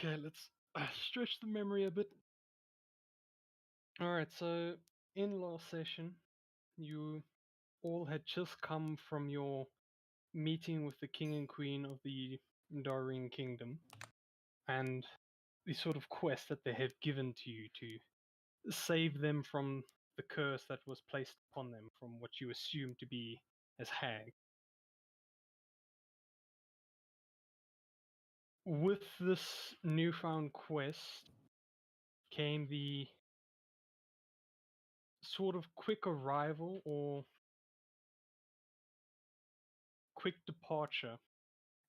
Okay, let's stretch the memory a bit. Alright, so in last session, you all had just come from your meeting with the king and queen of the Darwin kingdom, and the sort of quest that they had given to you to save them from the curse that was placed upon them from what you assumed to be as hag. With this newfound quest came the sort of quick arrival or quick departure,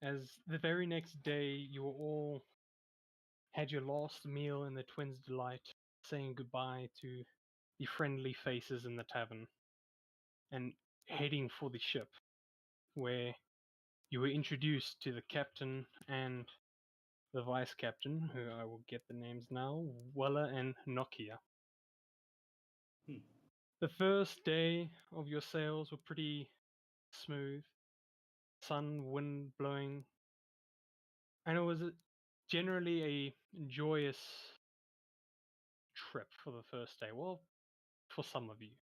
as the very next day you were all had your last meal in the Twins' Delight, saying goodbye to the friendly faces in the tavern, and heading for the ship, where you were introduced to the captain and the vice captain, who I will get the names now, Weller and Nokia. The first day of your sails were pretty smooth, sun, wind blowing, and it was generally a joyous trip for the first day. Well, for some of you.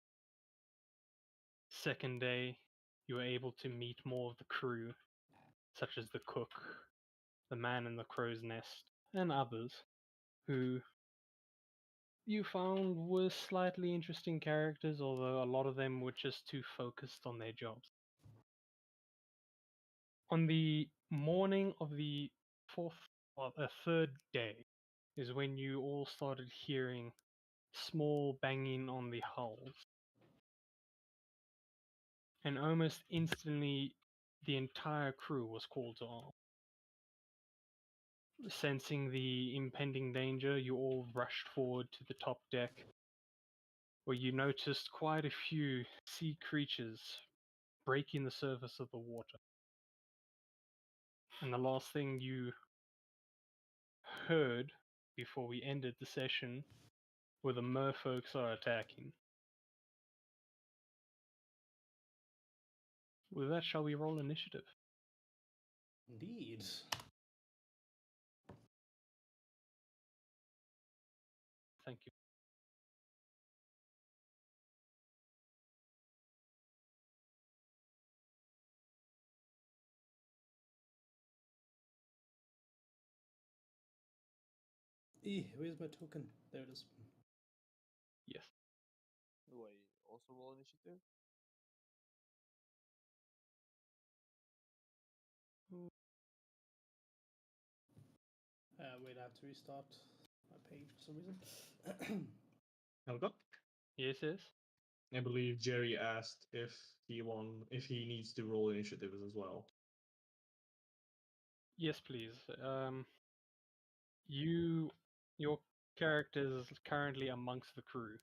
Second day, you were able to meet more of the crew, such as the cook, the man in the crow's nest, and others, who you found were slightly interesting characters, although a lot of them were just too focused on their jobs. On the morning of the third day is when you all started hearing small banging on the hulls. And almost instantly, the entire crew was called to arms. Sensing the impending danger, you all rushed forward to the top deck, where you noticed quite a few sea creatures breaking the surface of the water. And the last thing you heard before we ended the session were the merfolks are attacking. With that, shall we roll initiative? Indeed. Thank you. Where's my token? There it is. Yes. Do I also roll initiative? Wait, I have to restart my page for some reason. Helga? Yes, yes. I believe Jerry asked if he needs to roll initiatives as well. Yes, please. Your character is currently amongst the crew.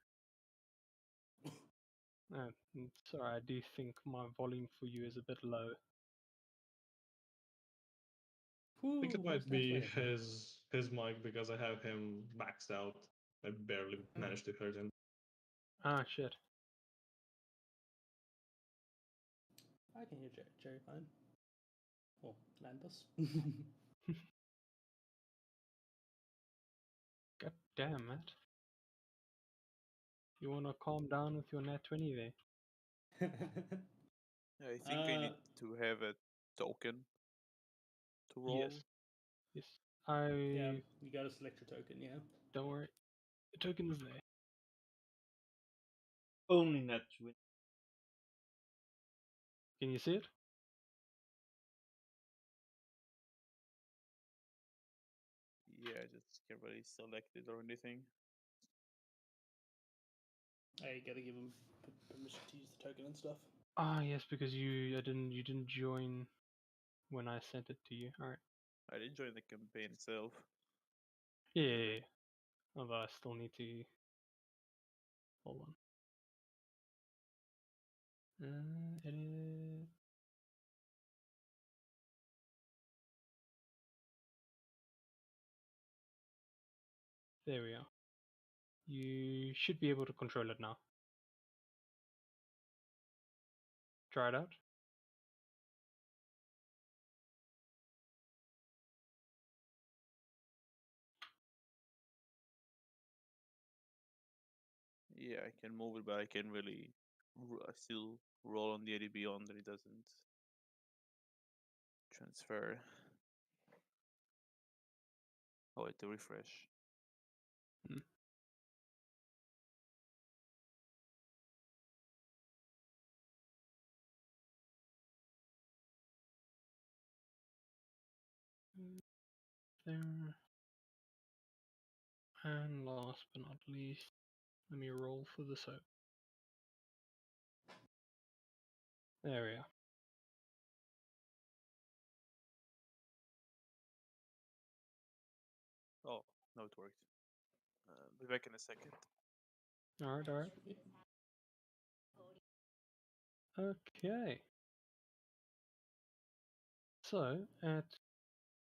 Sorry, I do think my volume for you is a bit low. I think it might be his mic because I have him maxed out. I barely managed to hear him. Ah, shit. I can hear Jerry fine. Oh, Landus. God damn, Matt. You wanna calm down with your nat 20 there? I think I need to have a token to roll. Yes. Yes. Yeah, you gotta select your token, yeah. Don't worry. The token is there. Only nat 20. Can you see it? Yeah, I just can't really select it or anything. You gotta give him permission to use the token and stuff. Ah, yes, because you didn't join when I sent it to you. Alright. I did join the campaign itself. Yeah. Although I still need to... Hold on. Edit. There we are. You should be able to control it now. Try it out. Yeah, I can move it, but I can really I still roll on the 80 beyond that it doesn't transfer. Oh, wait, to refresh. Hmm. There. And last but not least, let me roll for the soap. There we are. Oh, no, it worked. Be back in a second. Alright, alright. Okay. So, at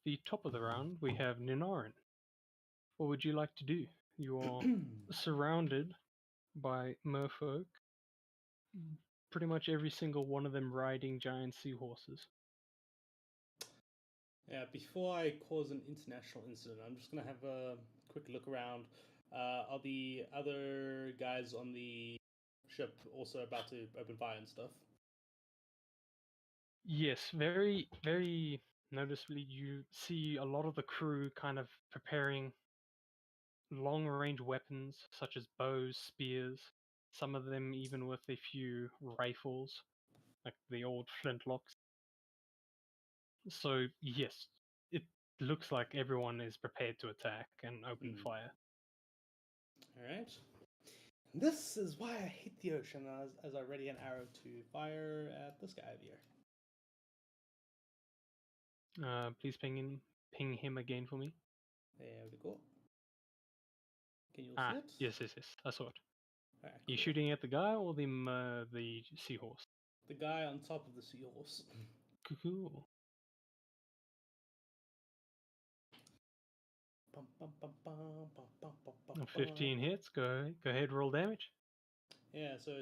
the top of the round, we have Ninarin. What would you like to do? You are surrounded by merfolk, pretty much every single one of them riding giant seahorses. Yeah, before I cause an international incident, I'm just going to have a quick look around. Are the other guys on the ship also about to open fire and stuff? Yes, very, very noticeably, you see a lot of the crew kind of preparing long range weapons such as bows, spears, some of them even with a few rifles, like the old flintlocks. So, yes, it looks like everyone is prepared to attack and open fire. Alright. This is why I hate the ocean, as I ready an arrow to fire at this guy over here. Please ping him again for me. There we go. Can you see Ah, it? yes, yes, yes, I saw it. Alright, You cool. shooting at the guy or the seahorse? The guy on top of the seahorse. Cool. Bum, bum, bum, bum, bum, bum, bum, bum, 15 bum. hits. Go ahead, roll damage. Yeah, so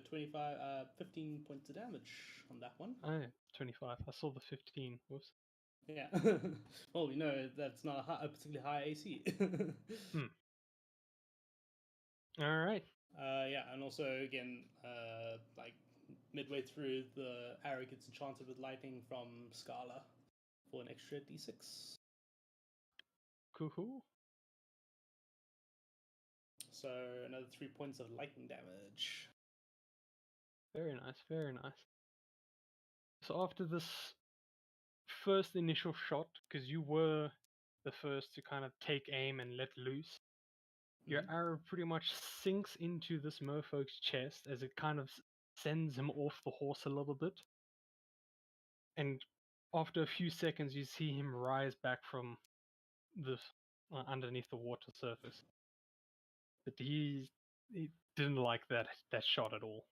15 points of damage on that one. Oh, 25. I saw the 15. Whoops. Yeah. Well, we know that's not a particularly high AC. All right. Yeah, and also again, like midway through, the arrow gets enchanted with lightning from Scala for an extra d6. Cool. So another 3 points of lightning damage. Very nice. Very nice. So after this first initial shot, because you were the first to kind of take aim and let loose, your arrow pretty much sinks into this merfolk's chest as it kind of sends him off the horse a little bit. And after a few seconds, you see him rise back from the underneath the water surface. But he didn't like that shot at all.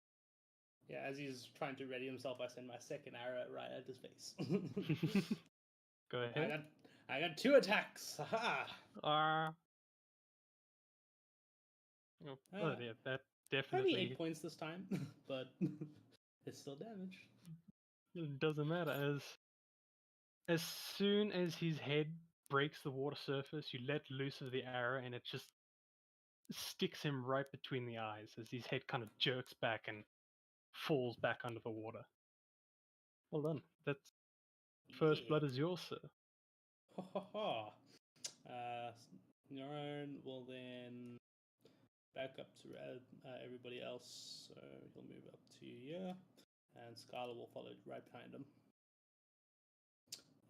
Yeah, as he's trying to ready himself, I send my second arrow right at his face. Go ahead. I got 2 attacks. Haha. Oh yeah, that Only definitely 8 points this time, but it's still damage. doesn't matter. As soon as his head breaks the water surface, you let loose of the arrow, and it just sticks him right between the eyes as his head kind of jerks back and falls back under the water. Well done. That's first blood is yours, sir. Ha ha ha. Neuron will then back up to everybody else, so he'll move up to here, and Scarlet will follow right behind him.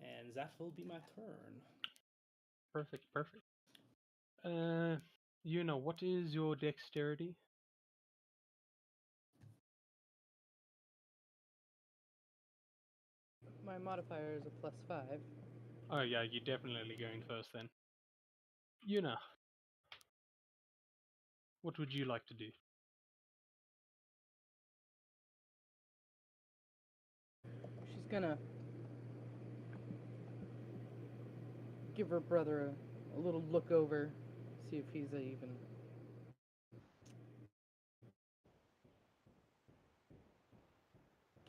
And that will be my turn. Perfect. What is your dexterity? My modifier is a +5. Oh yeah, you're definitely going first then. What would you like to do? She's gonna give her brother a little look over, see if he's even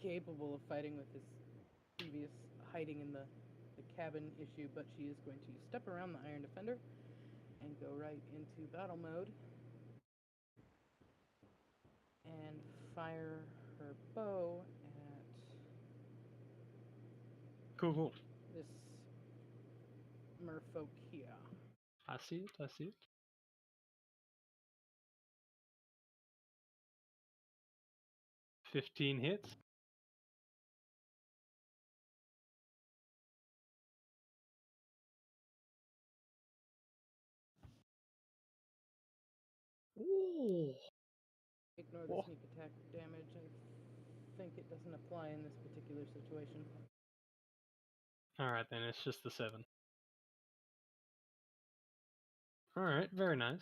capable of fighting with his previous hiding in the cabin issue, but she is going to step around the Iron Defender and go right into battle mode. and fire her bow at Cool. this merfolk here. I see it. 15 hits. Ooh. Ignore the Whoa. sneak attack damage. I think it doesn't apply in this particular situation. Alright then, it's just the 7. Alright, very nice.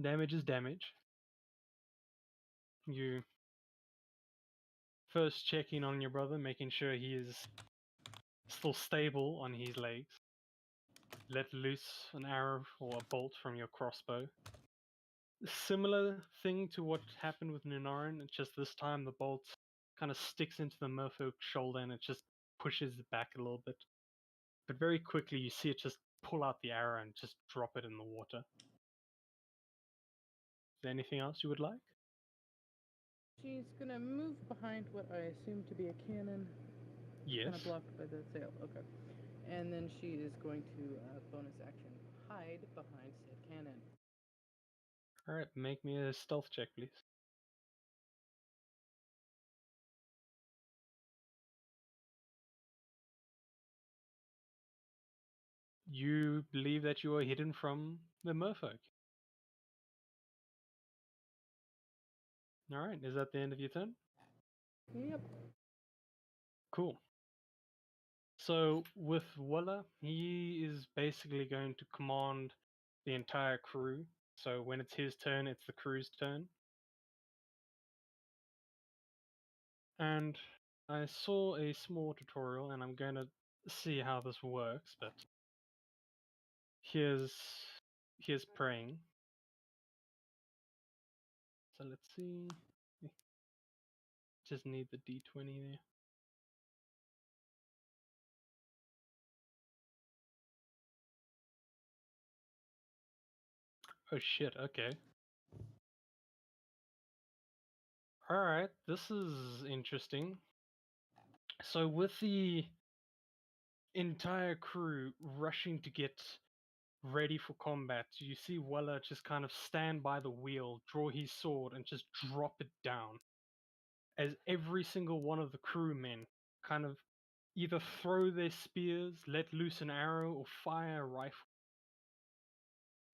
Damage is damage. You first check in on your brother, making sure he is still stable on his legs. Let loose an arrow or a bolt from your crossbow. Similar thing to what happened with Nunarin, it's just this time the bolt kind of sticks into the merfolk's shoulder and it just pushes it back a little bit. But very quickly you see it just pull out the arrow and just drop it in the water. Is there anything else you would like? She's gonna move behind what I assume to be a cannon. Yes. Kind of blocked by the sail. Okay. And then she is going to bonus action hide behind said cannon. Alright, make me a stealth check, please. You believe that you are hidden from the merfolk. Alright, is that the end of your turn? Yep. Cool. So with Willa, he is basically going to command the entire crew. So when it's his turn, it's the crew's turn. And I saw a small tutorial and I'm going to see how this works, but here's praying. So let's see. Just need the D20 there. Oh shit, okay. Alright, this is interesting. So with the entire crew rushing to get ready for combat, you see Weller just kind of stand by the wheel, draw his sword, and just drop it down. As every single one of the crewmen kind of either throw their spears, let loose an arrow, or fire a rifle.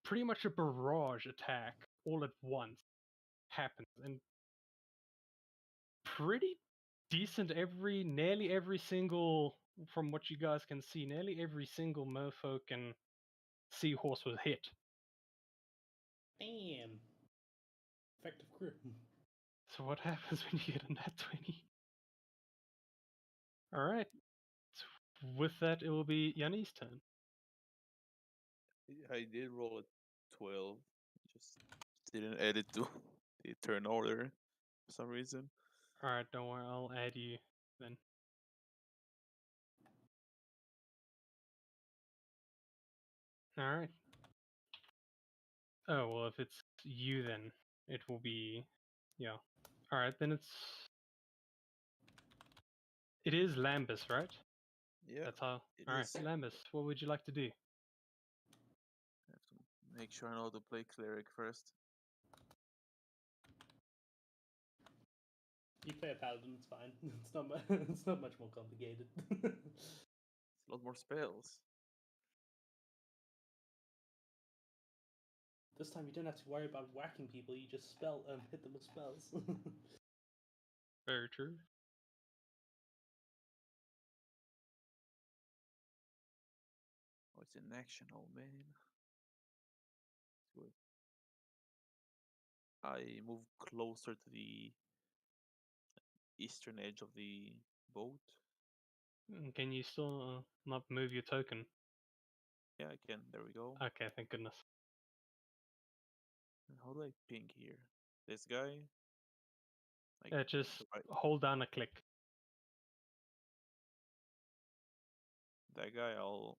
Pretty much a barrage attack all at once happens, and pretty decent nearly every single, from what you guys can see, nearly every single merfolk and seahorse was hit. Damn. Effective crew. So what happens when you get a nat 20? Alright. So with that, it will be Yanni's turn. I did roll a 12. Just didn't add it to the turn order for some reason. Alright, don't worry, I'll add you then. Alright. Oh, well, if it's you, then it will be. Yeah. Alright, then it is Lambus, right? Yeah, That's how. it Alright, is. Lambus, what would you like to do? I have to make sure I know how to play cleric first. You play a paladin, it's fine. It's not it's not much more complicated. It's a lot more spells. This time you don't have to worry about whacking people. You just hit them with spells. Very true. Oh, it's in action, oh man. Good. I move closer to the eastern edge of the boat. Can you still not move your token? Yeah, I can. There we go. Okay, thank goodness. And how do I ping here? This guy? Like, Just right, hold down a click. that guy, I'll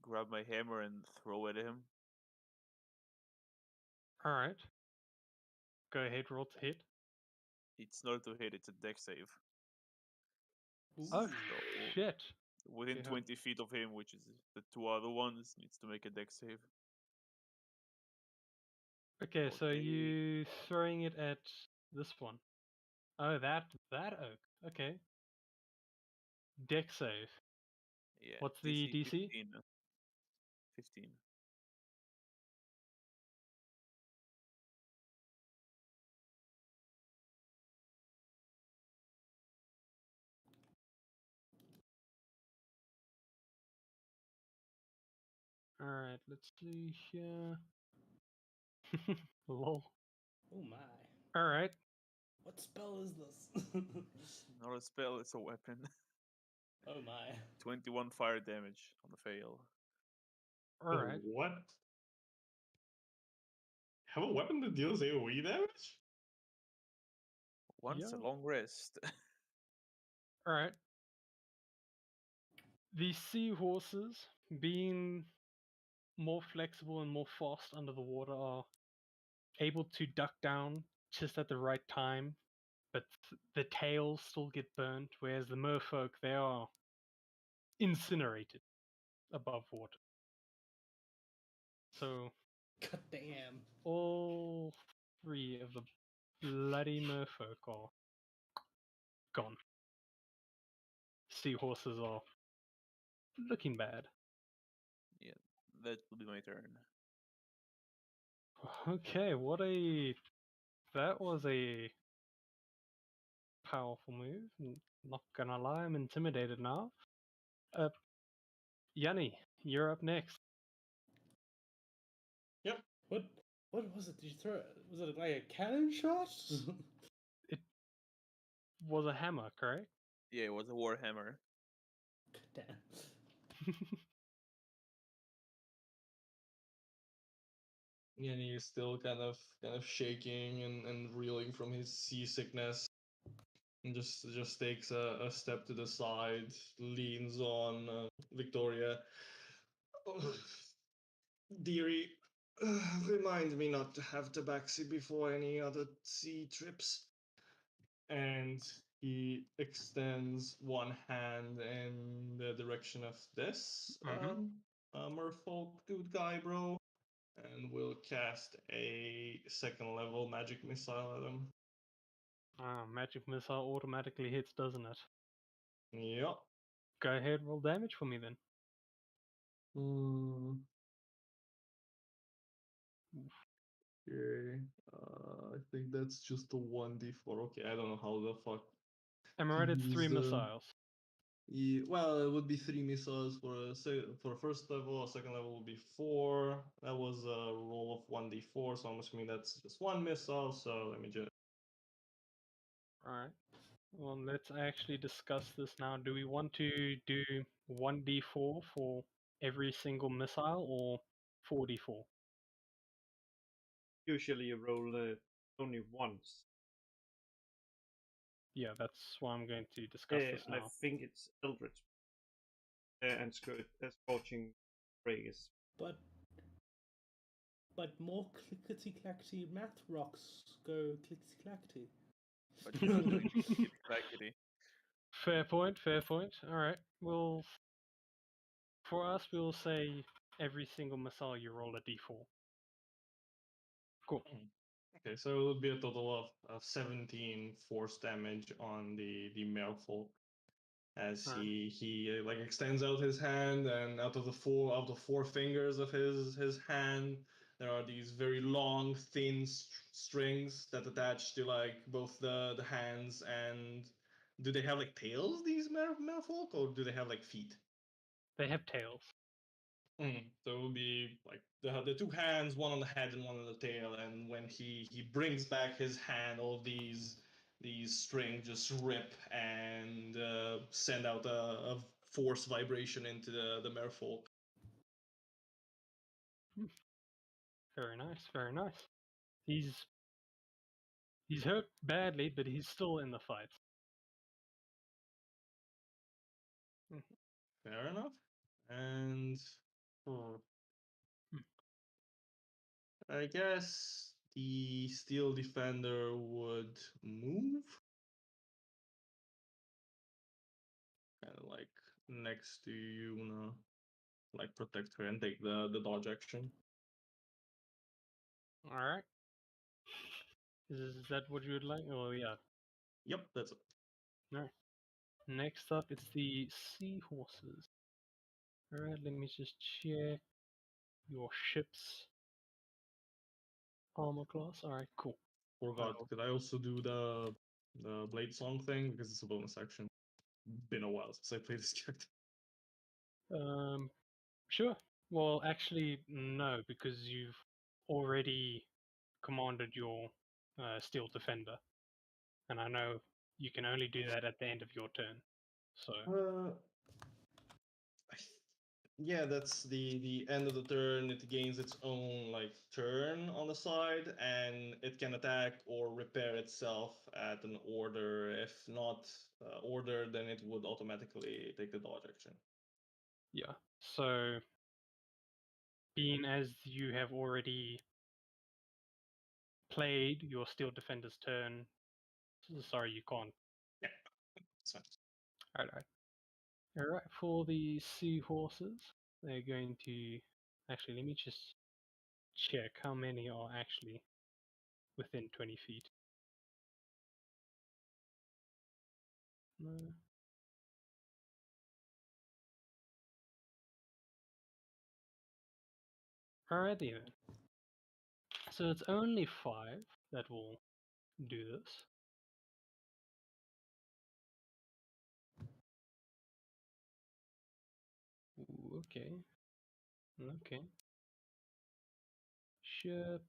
grab my hammer and throw it at him. Alright. Go ahead, roll to hit. It's not to hit, it's a deck save. Oh So shit! within Okay, 20 feet of him, which is the two other ones, needs to make a deck save. Okay, so Okay. you throwing it at this one? Oh, that oak. Okay. Deck save. Yeah. What's the DC? 15. 15. All right, let's see here. Lol. Oh my. All right. What spell is this? Not a spell, it's a weapon. Oh my. 21 fire damage on the fail. All right. What? Have a weapon that deals AoE damage? Once Yeah. a long rest. All right. The seahorses, being more flexible and more fast under the water, are able to duck down just at the right time, but the tails still get burnt, whereas the merfolk, they are incinerated above water. So God damn. all three of the bloody merfolk are gone. Seahorses are looking bad. Yeah, that will be my turn. Okay, that was a powerful move. Not gonna lie, I'm intimidated now. Yanni, you're up next. Yep. What was it? Did you throw? Was it like a cannon shot? It was a hammer, correct? Yeah, it was a warhammer. God damn. Yeah, and he's still kind of shaking and reeling from his seasickness. And just takes a step to the side, leans on Victoria. Oh, dearie, remind me not to have tabaxi before any other sea trips. And he extends one hand in the direction of this merfolk dude guy, bro, and will cast a second level magic missile at him. Magic missile automatically hits, doesn't it? Yep. Go ahead, roll damage for me then. Okay. I think that's just a 1d4. Okay, I don't know how the fuck. Am I right? It's 3 use, missiles. Well, it would be 3 missiles for first level. A second level would be 4. That was a roll of 1d4, so I'm assuming that's just 1 missile. So let me just. Alright. Well, let's actually discuss this now. Do we want to do 1d4 for every single missile or 4d4? Usually you roll only once. Yeah, that's why I'm going to discuss this I now. think it's Eldritch and Scorching Rays. But more clickety clackety math rocks go clickety clackety. But you're not doing clickety. Fair point, fair point. Alright, well, for us, we'll say every single missile you roll a d4. Cool. Okay, so it would be a total of 17 force damage on the merfolk as he like extends out his hand, and out of the four fingers of his hand, there are these very long, thin strings that attach to like both the hands. And do they have like tails, these merfolk, or do they have like feet? They have tails. So it would be like the two hands, one on the head and one on the tail. And when he brings back his hand, all these strings just rip and send out a force vibration into the merfolk. Very nice, very nice. He's hurt badly, but he's still in the fight. Fair enough. And I guess the steel defender would move, kind of like next to Yuna, like protect her and take the dodge action. All right. Is that what you would like? Oh yeah. Yep, that's it. All right. Next up, it's the seahorses. All right. Let me just check your ship's armor class. All right. Cool. Forgot. Oh. Could I also do the blade song thing because it's a bonus action? Been a while since I played this character. Sure. Well, actually, no, because you've already commanded your steel defender, and I know you can only do that at the end of your turn. So Yeah, that's the end of the turn. It gains its own like turn on the side, and it can attack or repair itself at an order. If not order, then it would automatically take the dodge action. yeah. So being as you have already played your steel defender's turn, sorry, you can't. Yeah, that's fine. All right. All right. For the seahorses, they're going to actually. Let me just check how many are actually within 20 feet. No. Alrighty then. So it's only 5 that will do this. Ooh, okay. Okay. Ship.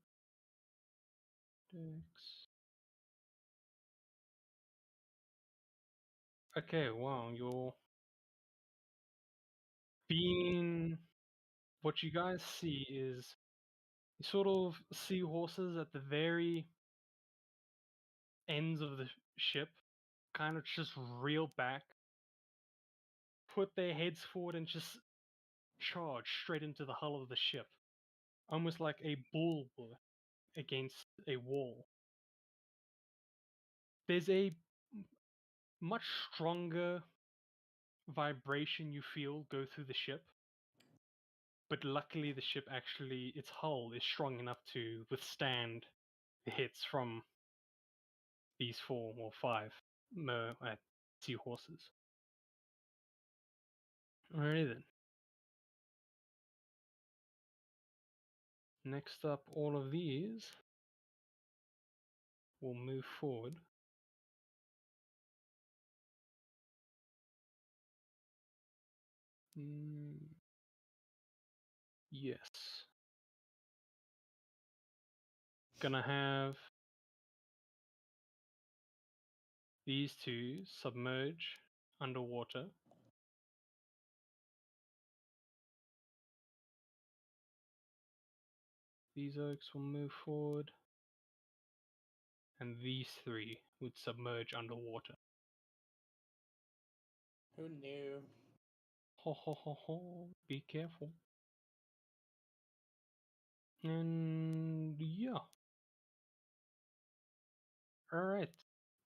Dex. Okay, wow, you're being. What you guys see is sort of seahorses at the very ends of the ship kind of just reel back, put their heads forward, and just charge straight into the hull of the ship. Almost like a bull against a wall. There's a much stronger vibration you feel go through the ship, but luckily the ship actually, its hull is strong enough to withstand the hits from these 4 or 5 seahorses. Alright then. Next up, all of these will move forward. Yes. Gonna have these 2 submerge underwater. These oaks will move forward. And these 3 would submerge underwater. Who knew? Ho ho ho ho, be careful. And yeah. Alright.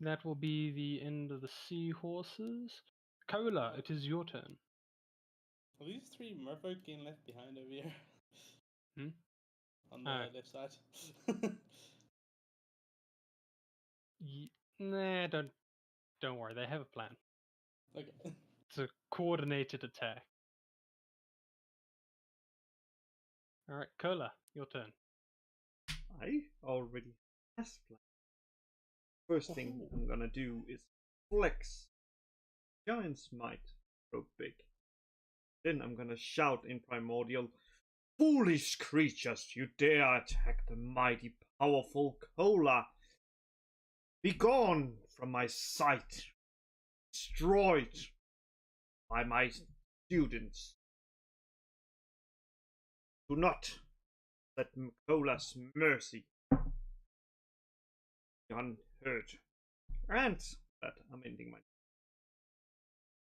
That will be the end of the seahorses. Cola, it is your turn. Are these 3 merfolk getting left behind over here? Hmm? On the left side? Nah, don't worry, they have a plan. Okay. It's a coordinated attack. Alright, Cola, your turn. I already has planned. First thing Oh. I'm gonna do is flex Giant's Might, grow big. Then I'm gonna shout in Primordial, "Foolish creatures, you dare attack the mighty, powerful Cola! Begone from my sight, destroyed by my students. Do not let Cola's mercy be unheard." And that I'm ending my.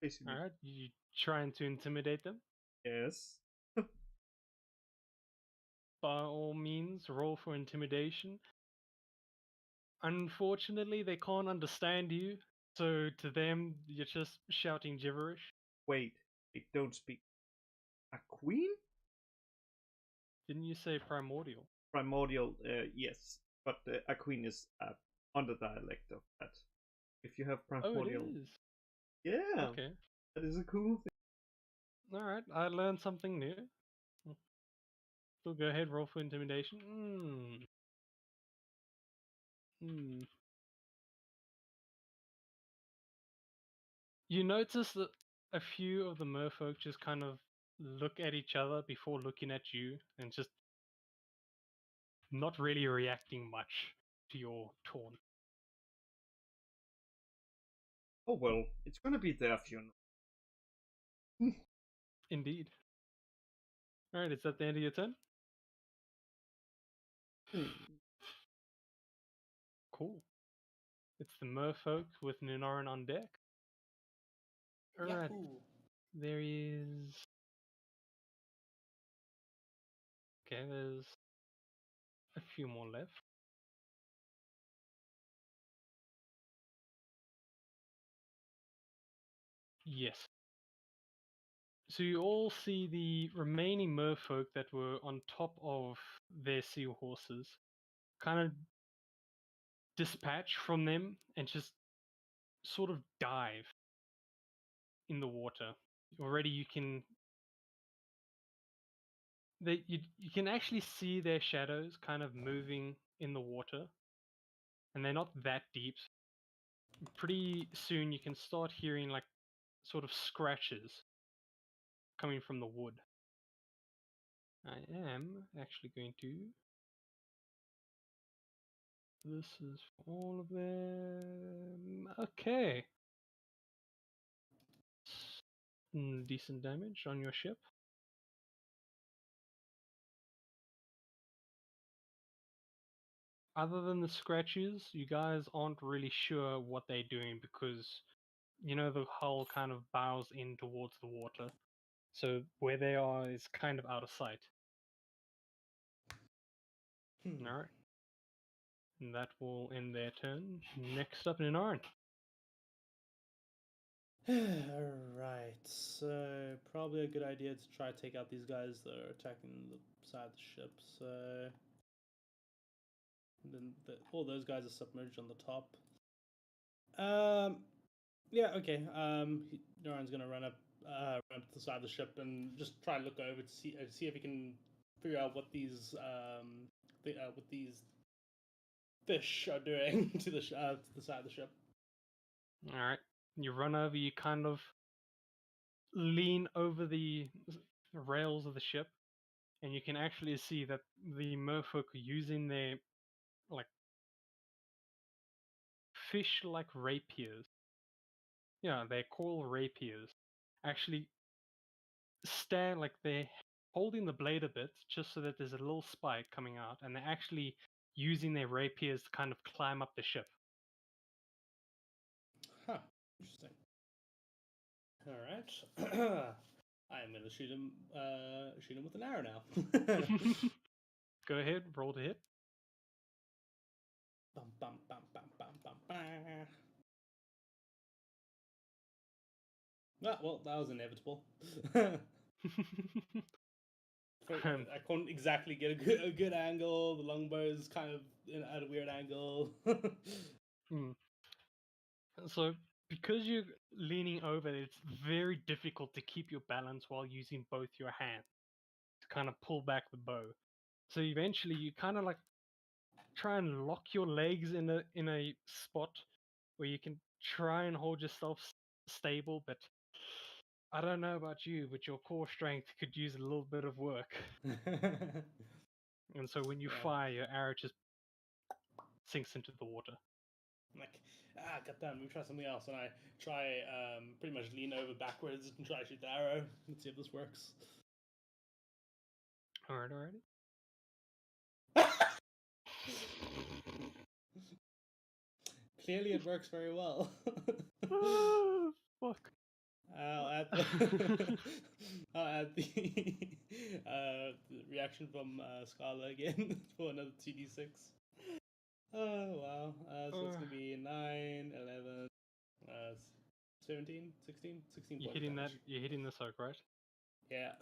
Basically, Alright, you trying to intimidate them? yes. By all means, roll for intimidation. Unfortunately, they can't understand you, so to them, you're just shouting gibberish. Wait, they don't speak a queen? Didn't you say primordial? Primordial, yes, but a queen is a under dialect of that. If you have Oh, it primordial, is. yeah, Okay. that is a cool thing. Alright, I learned something new. So go ahead, roll for intimidation. You notice that a few of the merfolk just kind of look at each other before looking at you and just not really reacting much to your taunt. Oh well, it's gonna be their funeral. Indeed. Alright, is that the end of your turn? Hmm. Cool. It's the merfolk with Ninaran on deck. Alright, Yahoo! there is. Okay, there's a few more left. Yes. So you all see the remaining merfolk that were on top of their seahorses kind of dispatch from them and just sort of dive in the water. Already you can actually see their shadows kind of moving in the water, and they're not that deep. Pretty soon you can start hearing like sort of scratches coming from the wood. I am actually going to. This is for all of them. Okay. Decent damage on your ship. Other than the scratches, you guys aren't really sure what they're doing because the hull kind of bows in towards the water. So where they are is kind of out of sight. Alright. And that will end their turn. Next up, Ninaran. Alright, so probably a good idea to try to take out these guys that are attacking the side of the ship. So then all those guys are submerged on the top. Yeah, okay. Noran's gonna run up to the side of the ship and just try and look over to see if he can figure out what these fish are doing to the side of the ship. Alright. You run over, you kind of lean over the rails of the ship, and you can actually see that the merfolk are using their like fish-like rapiers. Yeah, they're called rapiers. Actually, stand like they're holding the blade a bit, just so that there's a little spike coming out, and they're actually using their rapiers to kind of climb up the ship. Huh. Interesting. All right. I'm gonna shoot him with an arrow now. Go ahead, roll to hit. Bum, bum, bum, bum, bum, bum, bum. Ah, well, that was inevitable. I couldn't exactly get a good angle. The longbow is kind of at a weird angle. So, because you're leaning over, it's very difficult to keep your balance while using both your hands to kind of pull back the bow. So eventually, you kind of like try and lock your legs in a spot where you can try and hold yourself stable. But I don't know about you, but your core strength could use a little bit of work. And so when you Yeah. fire, your arrow just sinks into the water. I'm like, goddamn, we try something else. And I try pretty much lean over backwards and try to shoot the arrow. Let's see if this works. Alright, alright. Clearly, it works very well. Oh, fuck. I'll add the reaction from Scala again for another 2d6. Oh, wow. So it's Uh. going to be 9, 11, 17, 16? 16 You're points hitting that. damage. You're hitting the soak, right? Yeah.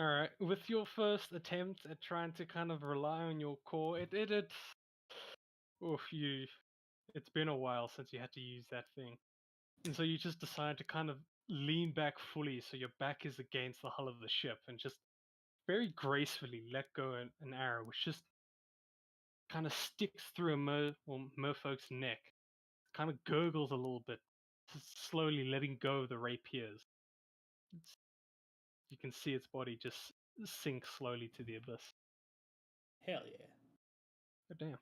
All right. With your first attempt at trying to kind of rely on your core, it. Oof, you. It's been a while since you had to use that thing, and so you just decide to kind of lean back fully, so your back is against the hull of the ship, and just very gracefully let go an arrow, which just kind of sticks through Merfolk's neck, kind of gurgles a little bit, just slowly letting go of the rapiers. You can see its body just sink slowly to the abyss. Hell yeah. Oh, damn.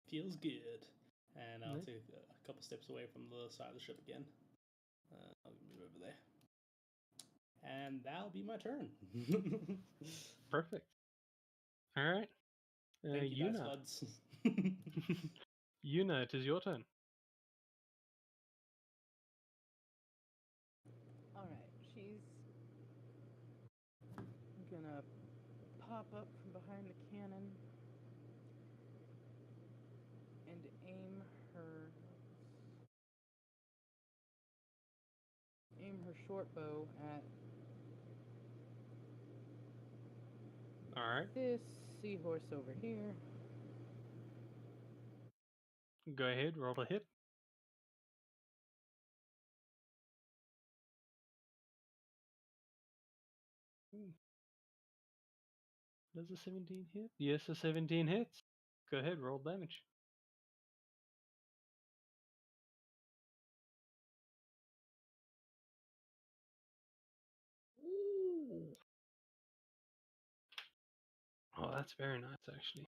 Feels good. And I'll Yeah. take a couple steps away from the side of the ship again. I'll move over there. And that'll be my turn. Perfect. All right. Thank you, Dice Yuna. Buds. Yuna, it is your turn. Alright, she's gonna pop up from behind the cannon and aim her short bow at All right. this seahorse over here. Go ahead. Roll a hit. Does a 17 hit? Yes, a 17 hits. Go ahead. Roll damage. Ooh. Oh, that's very nice, actually.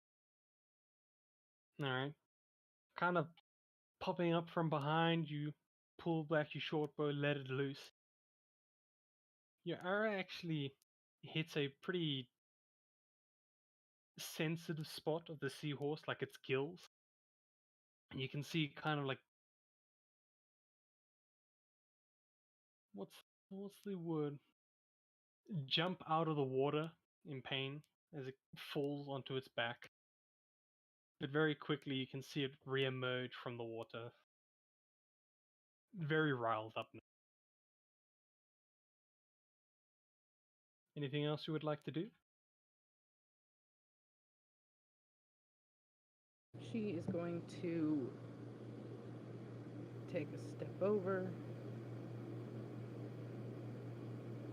All right. Kind of popping up from behind, you pull back your short bow, let it loose. Your arrow actually hits a pretty sensitive spot of the seahorse, like its gills. And you can see kind of like what's the word? Jump out of the water in pain as it falls onto its back. But very quickly you can see it re-emerge from the water. Very riled up now. Anything else you would like to do? She is going to take a step over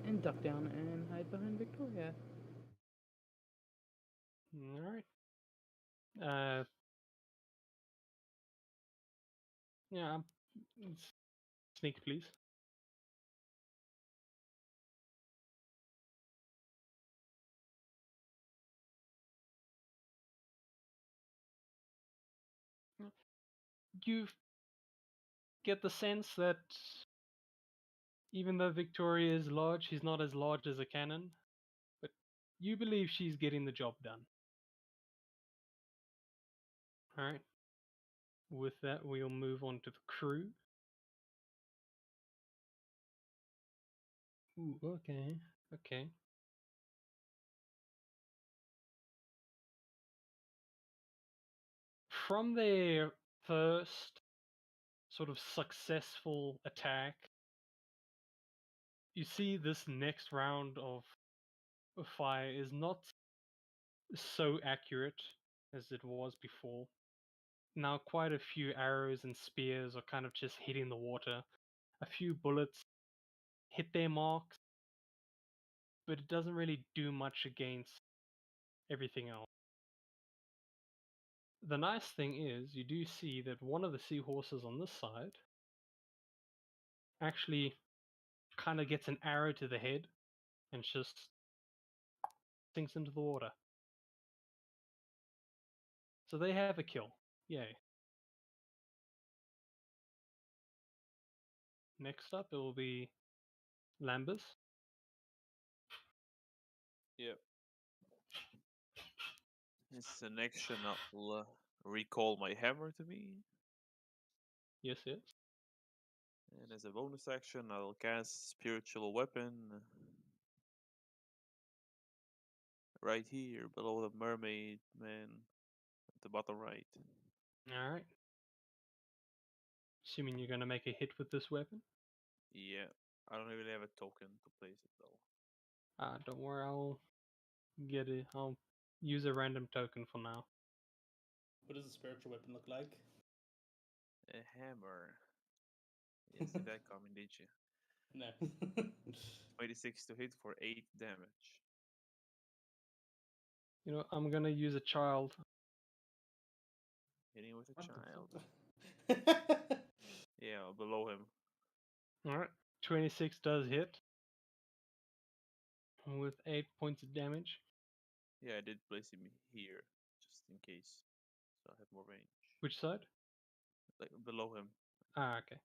and duck down and hide behind Victoria. Alright. Yeah, sneak please. You get the sense that even though Victoria is large, she's not as large as a cannon, but you believe she's getting the job done. Alright. With that, we'll move on to the crew. Ooh, okay. Okay. From their first sort of successful attack, you see this next round of fire is not so accurate as it was before. Now quite a few arrows and spears are kind of just hitting the water. A few bullets hit their marks, but it doesn't really do much against everything else. The nice thing is, you do see that one of the seahorses on this side actually kind of gets an arrow to the head and just sinks into the water. So they have a kill. Yay. Next up, it will be Lambus. Yep. It's an action. I'll recall my hammer to me. Yes, yes. And as a bonus action, I'll cast Spiritual Weapon right here below the mermaid man. the bottom right. All right. Assuming you're gonna make a hit with this weapon. Yeah, I don't really have a token to place it though. Don't worry, I'll get it. I'll use a random token for now. What does a spiritual weapon look like? A hammer. You see that coming, did you? No. 26 to hit for 8 damage. You know, I'm gonna use a child. Hitting with a What the child. Yeah, below him. All right. 26 does hit with 8 points of damage. Yeah, I did place him here, just in case. So I have more range. Which side? Like below him. Okay.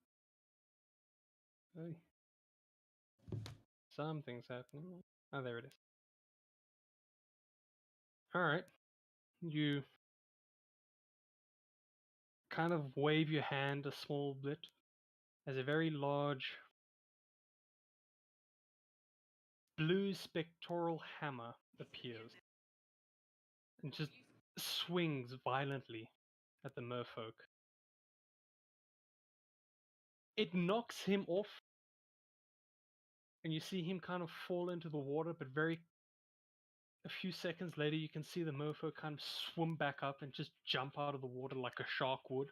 Oy. Something's happening. Oh, there it is. All right. You kind of wave your hand a small bit as a very large blue spectral hammer appears and just swings violently at the merfolk. It knocks him off, and you see him kind of fall into the water, but a few seconds later, you can see the merfolk kind of swim back up and just jump out of the water like a shark would,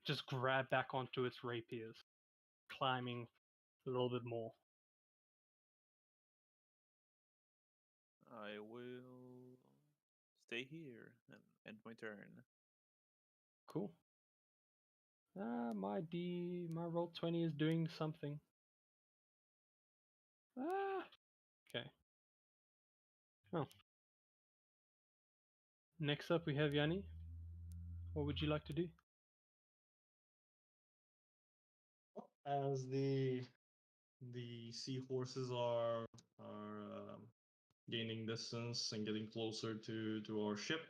just grab back onto its rapiers, climbing a little bit more. I will stay here and end my turn. Cool. My roll 20 is doing something. Okay. Oh. Next up, we have Yanni. What would you like to do? As the seahorses are gaining distance and getting closer to our ship,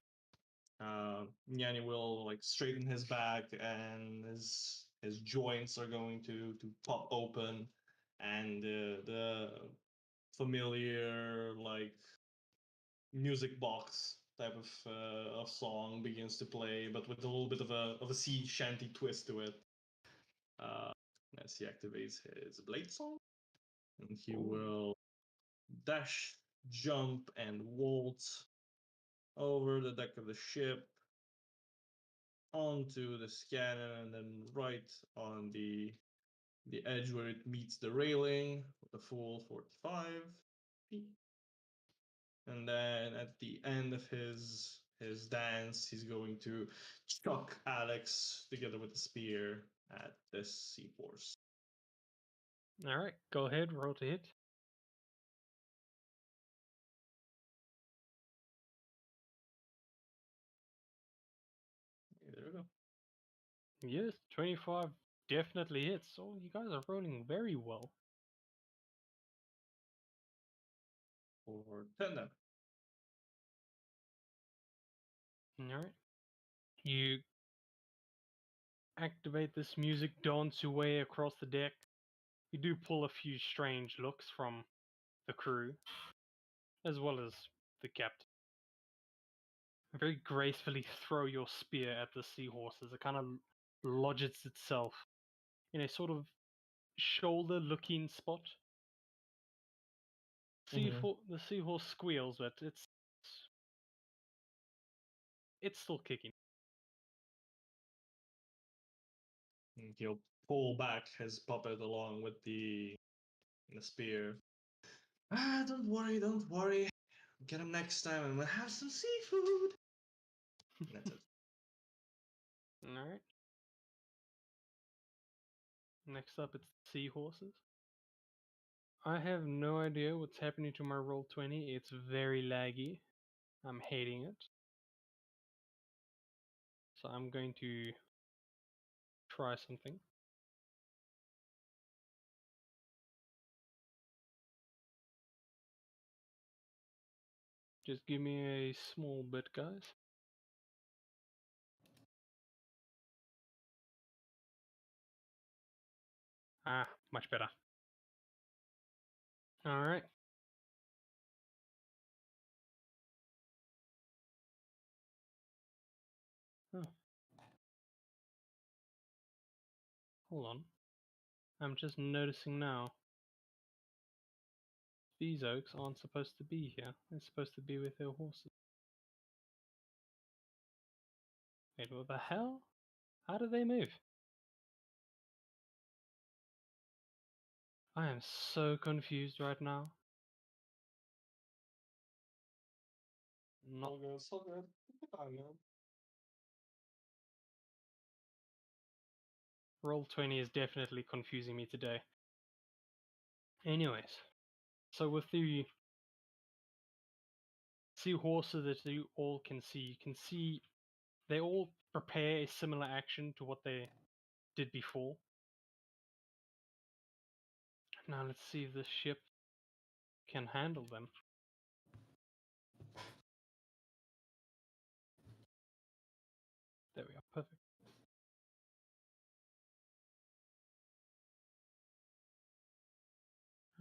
Yanni will like straighten his back and his joints are going to pop open, and the familiar like music box type of song begins to play, but with a little bit of a sea shanty twist to it. Uh, as he activates his blade song, and he will dash, jump, and waltz over the deck of the ship onto the cannon, and then right on the edge where it meets the railing with a full 45 feet. And then at the end of his dance, he's going to chuck Alex together with the spear at this seahorse. All right, go ahead, roll to hit. There we go. Yes, 25 definitely hits. So you guys are rolling very well. For 10 damage. All right. You activate this music, dance your way across the deck. You do pull a few strange looks from the crew, as well as the captain. Very gracefully throw your spear at the seahorses. It kind of lodges itself in a sort of shoulder-looking spot. The seahorse squeals, but it's still kicking. And he'll pull back his puppet along with the spear. Ah, don't worry, don't worry. Get him next time and we'll have some seafood. And that's it. All right. Next up, it's the seahorses. I have no idea what's happening to my roll 20. It's very laggy. I'm hating it. So I'm going to try something. Just give me a small bit, guys. Ah, much better. Alright. hold on. I'm just noticing now. These oaks aren't supposed to be here. They're supposed to be with their horses. Wait, what the hell? How do they move? I am so confused right now. Not All good, so good. I know. Roll20 is definitely confusing me today. Anyways, so with the seahorses that you all can see, you can see they all prepare a similar action to what they did before. Now let's see if this ship can handle them. There we are, perfect.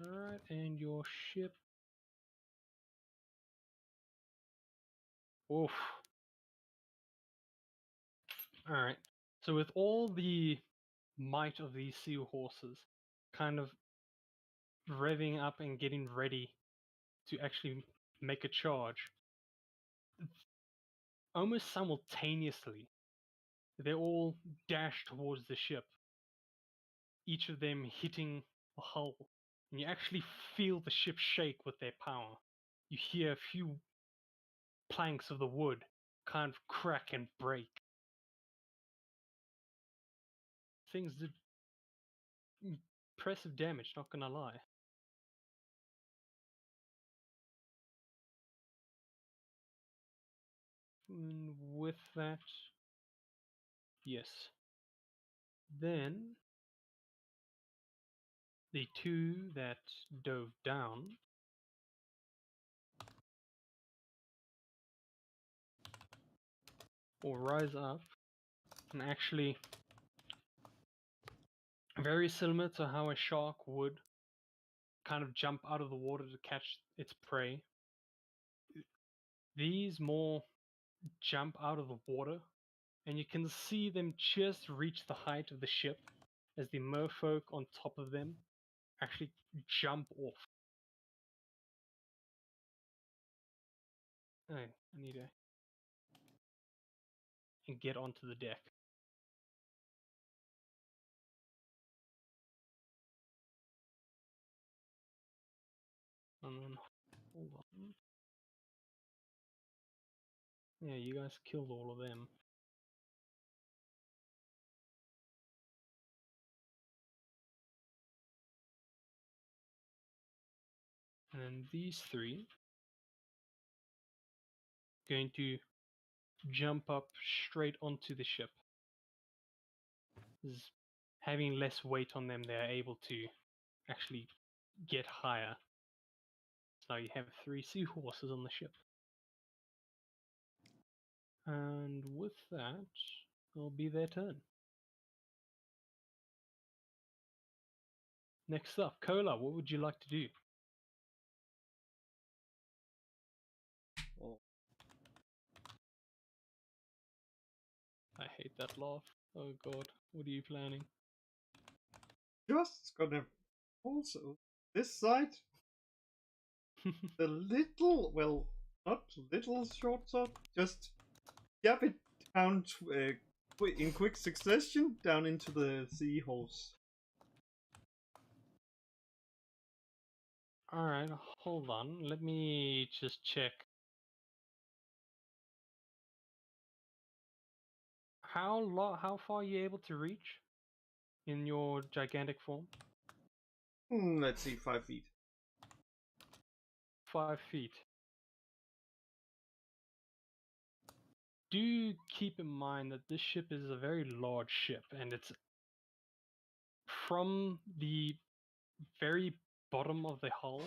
Alright, and your ship. Oof. Alright, so with all the might of these seahorses kind of revving up and getting ready to actually make a charge, almost simultaneously, they all dash towards the ship, each of them hitting the hull, and you actually feel the ship shake with their power. You hear a few planks of the wood kind of crack and break. Things did impressive damage, not gonna lie. And with that, yes. Then the two that dove down will rise up and actually, very similar to how a shark would kind of jump out of the water to catch its prey, these more jump out of the water, and you can see them just reach the height of the ship as the merfolk on top of them actually jump off. Oh, I need to and get onto the deck. And then, hold on. Yeah, you guys killed all of them. And these three going to jump up straight onto the ship. Having less weight on them, they're able to actually get higher. So you have 3 seahorses on the ship. And with that, it'll be their turn. Next up, Cola, what would you like to do? Oh, I hate that laugh. Oh god, what are you planning? just gonna also this side. The little, well, not little short sword, just jab it down in quick succession down into the seahorse. Alright, hold on. Let me just check. How far are you able to reach in your gigantic form? Let's see, 5 feet. 5 feet. Do keep in mind that this ship is a very large ship, and it's from the very bottom of the hull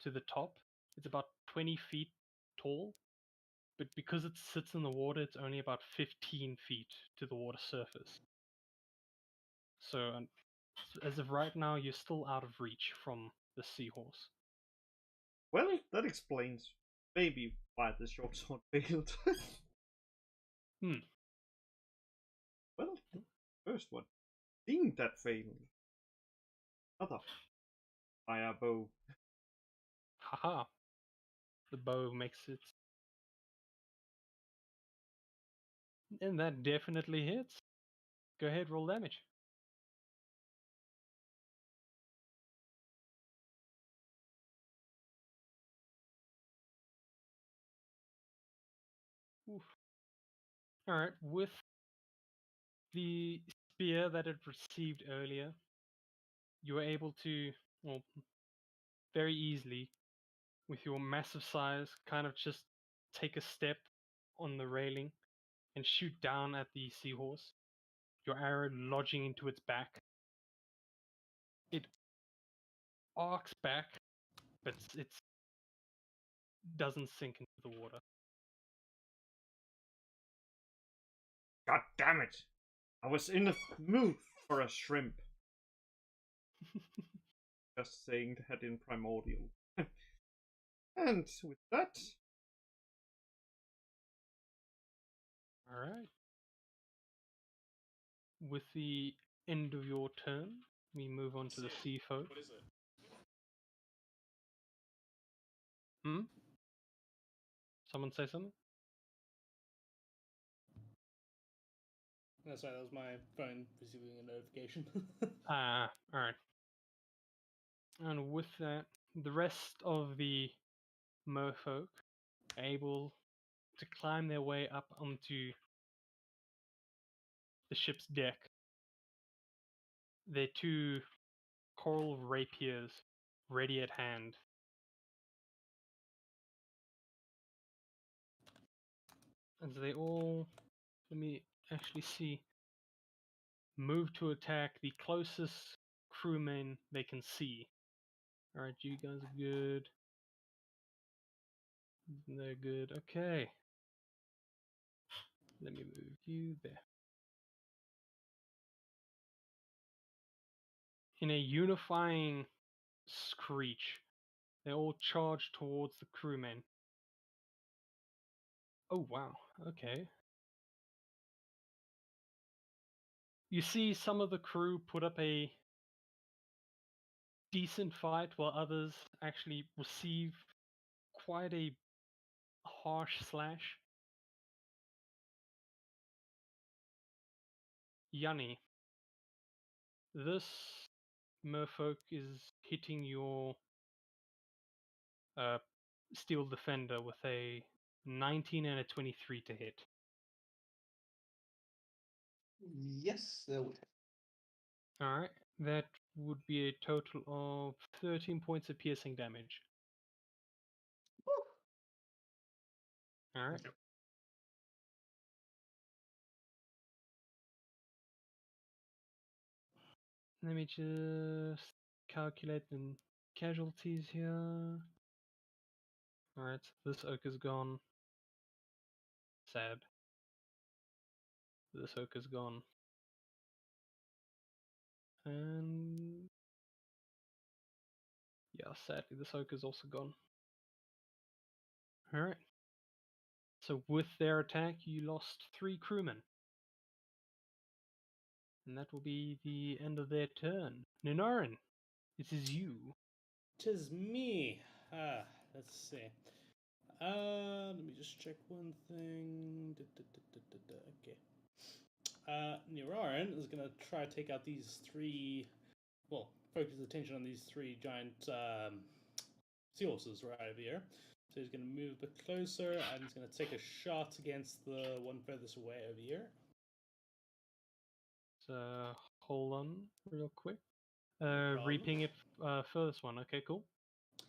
to the top. It's about 20 feet tall, but because it sits in the water, it's only about 15 feet to the water surface. So, as of right now, you're still out of reach from the seahorse. Well, that explains maybe why the short sword failed. Hmm. Well, first one. seeing that failed. Another fire bow. Haha. The bow makes it. And that definitely hits. Go ahead, roll damage. Oof. Alright, with the spear that it received earlier, you were able to, well, very easily, with your massive size, kind of just take a step on the railing and shoot down at the seahorse, your arrow lodging into its back. It arcs back, but it doesn't sink into the water. God damn it! I was in the mood for a shrimp. Just saying that in primordial. And with that, Alright. With the end of your turn, we move on to the sea folk. What is it? Hmm? Someone say something? No, sorry, that was my phone receiving a notification. Ah, alright. And with that, the rest of the merfolk are able to climb their way up onto the ship's deck. Their two coral rapiers ready at hand. And they all, let me actually see, move to attack the closest crewmen they can see. Alright, you guys are good. They're good. Okay. Let me move you there. In a unifying screech, they all charge towards the crewmen. Oh wow, okay. You see some of the crew put up a decent fight while others actually receive quite a harsh slash. Yanni, this merfolk is hitting your uh, steel defender with a 19 and a 23 to hit. Yes, that would. Alright, that would be a total of 13 points of piercing damage. Alright. Yep. Let me just calculate the casualties here. Alright, so this oak is gone. Sad. This oak is gone. And yeah, sadly, this oak is also gone. Alright. So with their attack, you lost 3 crewmen. And that will be the end of their turn. Ninarin, it is you. Tis me. Let's see. Let me just check one thing. Okay. Niraran is gonna try to take out these 3. Well, focus attention on these 3 giant seahorses right over here. So he's gonna move a bit closer and he's gonna take a shot against the one furthest away over here. So hold on real quick. problem. Reaping it for this one. Okay, cool.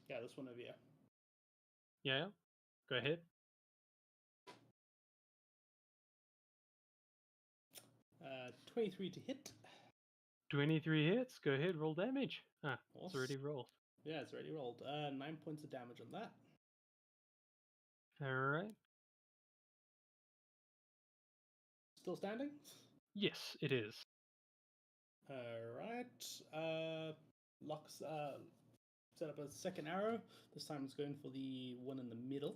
Yeah, this one over here. Yeah, go ahead. 23 to hit. 23 hits. Go ahead, roll damage. Ah, it's Awesome. already rolled. Yeah, it's already rolled. 9 points of damage on that. Alright. Still standing? Yes, it is. Alright. Locks set up a second arrow. This time it's going for the one in the middle.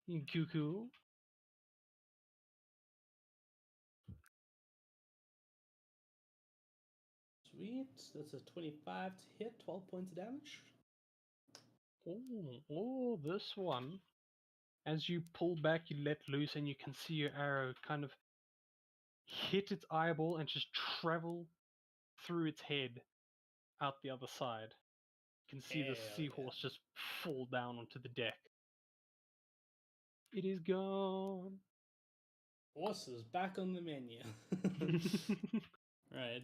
Cuckoo. Sweet. That's a 25 to hit, 12 points of damage. Oh, this one. As you pull back, you let loose, and you can see your arrow kind of hit its eyeball and just travel through its head out the other side. You can see the Hell seahorse just fall down onto the deck. It is gone. Horses back on the menu. Right.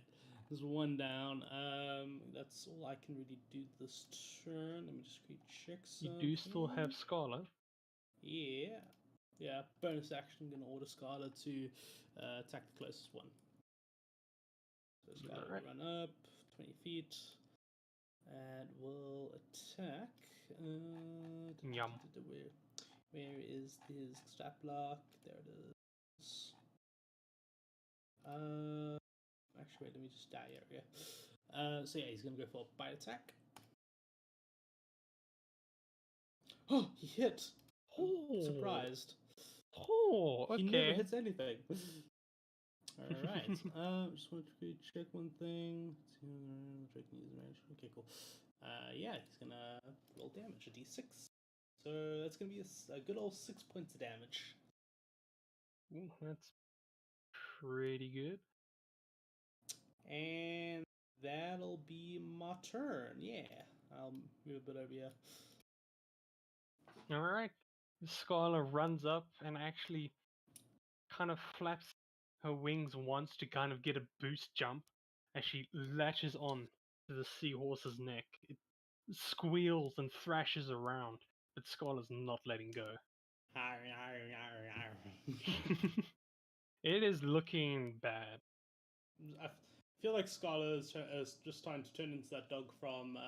There's one down. That's all I can really do this turn. Let me just quickly check You something. do still have Scarlet. Yeah. Yeah, bonus action, I'm going to order Scarlet to attack the closest one. So Scarlet Alright. will run up 20 feet and will attack. Yum. Where is his stat block? There it is. Actually, wait, let me just die here. So yeah, he's going to go for a bite attack. Oh, he hit! Oh. Surprised. Oh, okay. He never hits anything. Alright. Just want to check one thing. Okay, cool. Yeah, he's gonna roll damage, a d6. So that's gonna be a good old 6 points of damage. Ooh, that's pretty good. And that'll be my turn. Yeah. I'll move a bit over here. Alright. Scarlet runs up and actually kind of flaps her wings once to kind of get a boost jump as she latches on to the seahorse's neck. It squeals and thrashes around, but Scarlet's not letting go. It is looking bad. I feel like Scarlet is just trying to turn into that dog from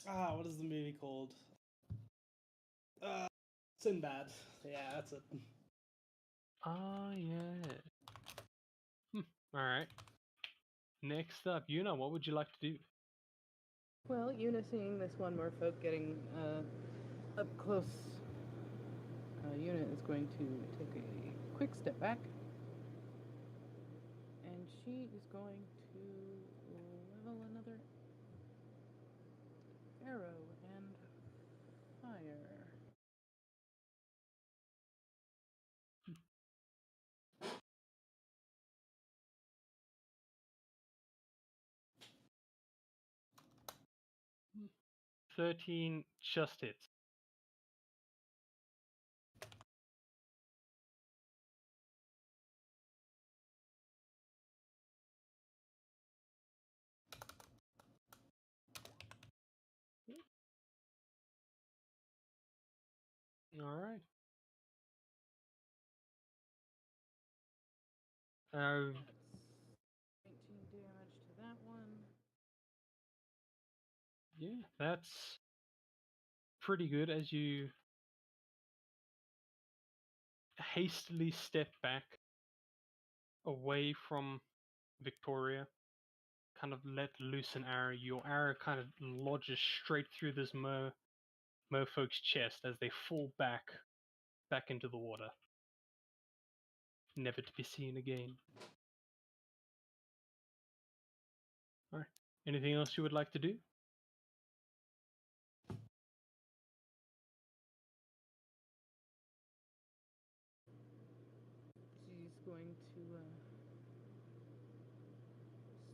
what is the movie called? Sinbad. Yeah, that's it. Ah, yeah. Alright. Next up, Yuna, what would you like to do? Well, Una seeing this one merfolk getting up close, Una is going to take a quick step back, and she is going to level another arrow and fire. Hmm. 13 just hits. Alright. That's 19 damage to that one. Yeah, that's pretty good as you hastily step back away from Victoria, kind of let loose an arrow. Your arrow kind of lodges straight through this merfolk's chest as they fall back into the water, never to be seen again. Alright. Anything else you would like to do? She's going to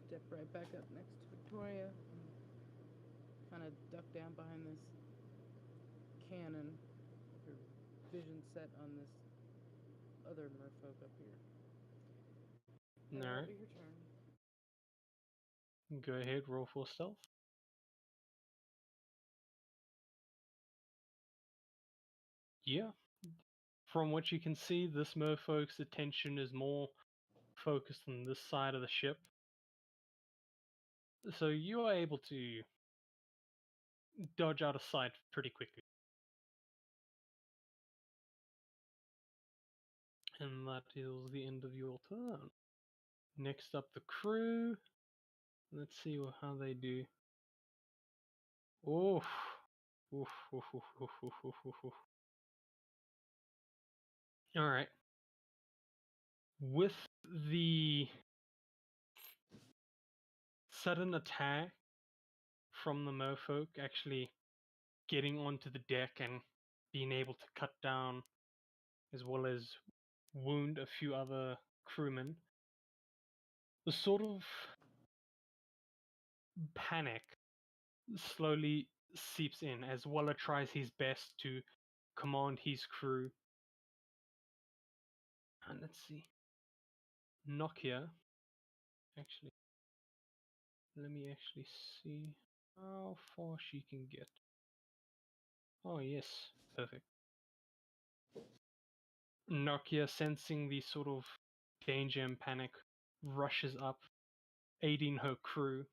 step right back up next to Victoria, kind of duck down behind this cannon, with her vision set on this other merfolk up here. That'll Alright. be your turn. Go ahead, roll for stealth. Yeah. From what you can see, this merfolk's attention is more focused on this side of the ship. So you are able to dodge out of sight pretty quickly. And that is the end of your turn. Next up, the crew. Let's see how they do. Oof. Oof, oof, oof, oof, oof, oof, oof, oof. Alright. With the sudden attack from the merfolk actually getting onto the deck and being able to cut down as well as wound a few other crewmen. The sort of panic slowly seeps in as Waller tries his best to command his crew. And let's see. Nokia, actually, let me actually see how far she can get. Oh, yes, perfect. Nokia, sensing the sort of danger and panic, rushes up, aiding her crew.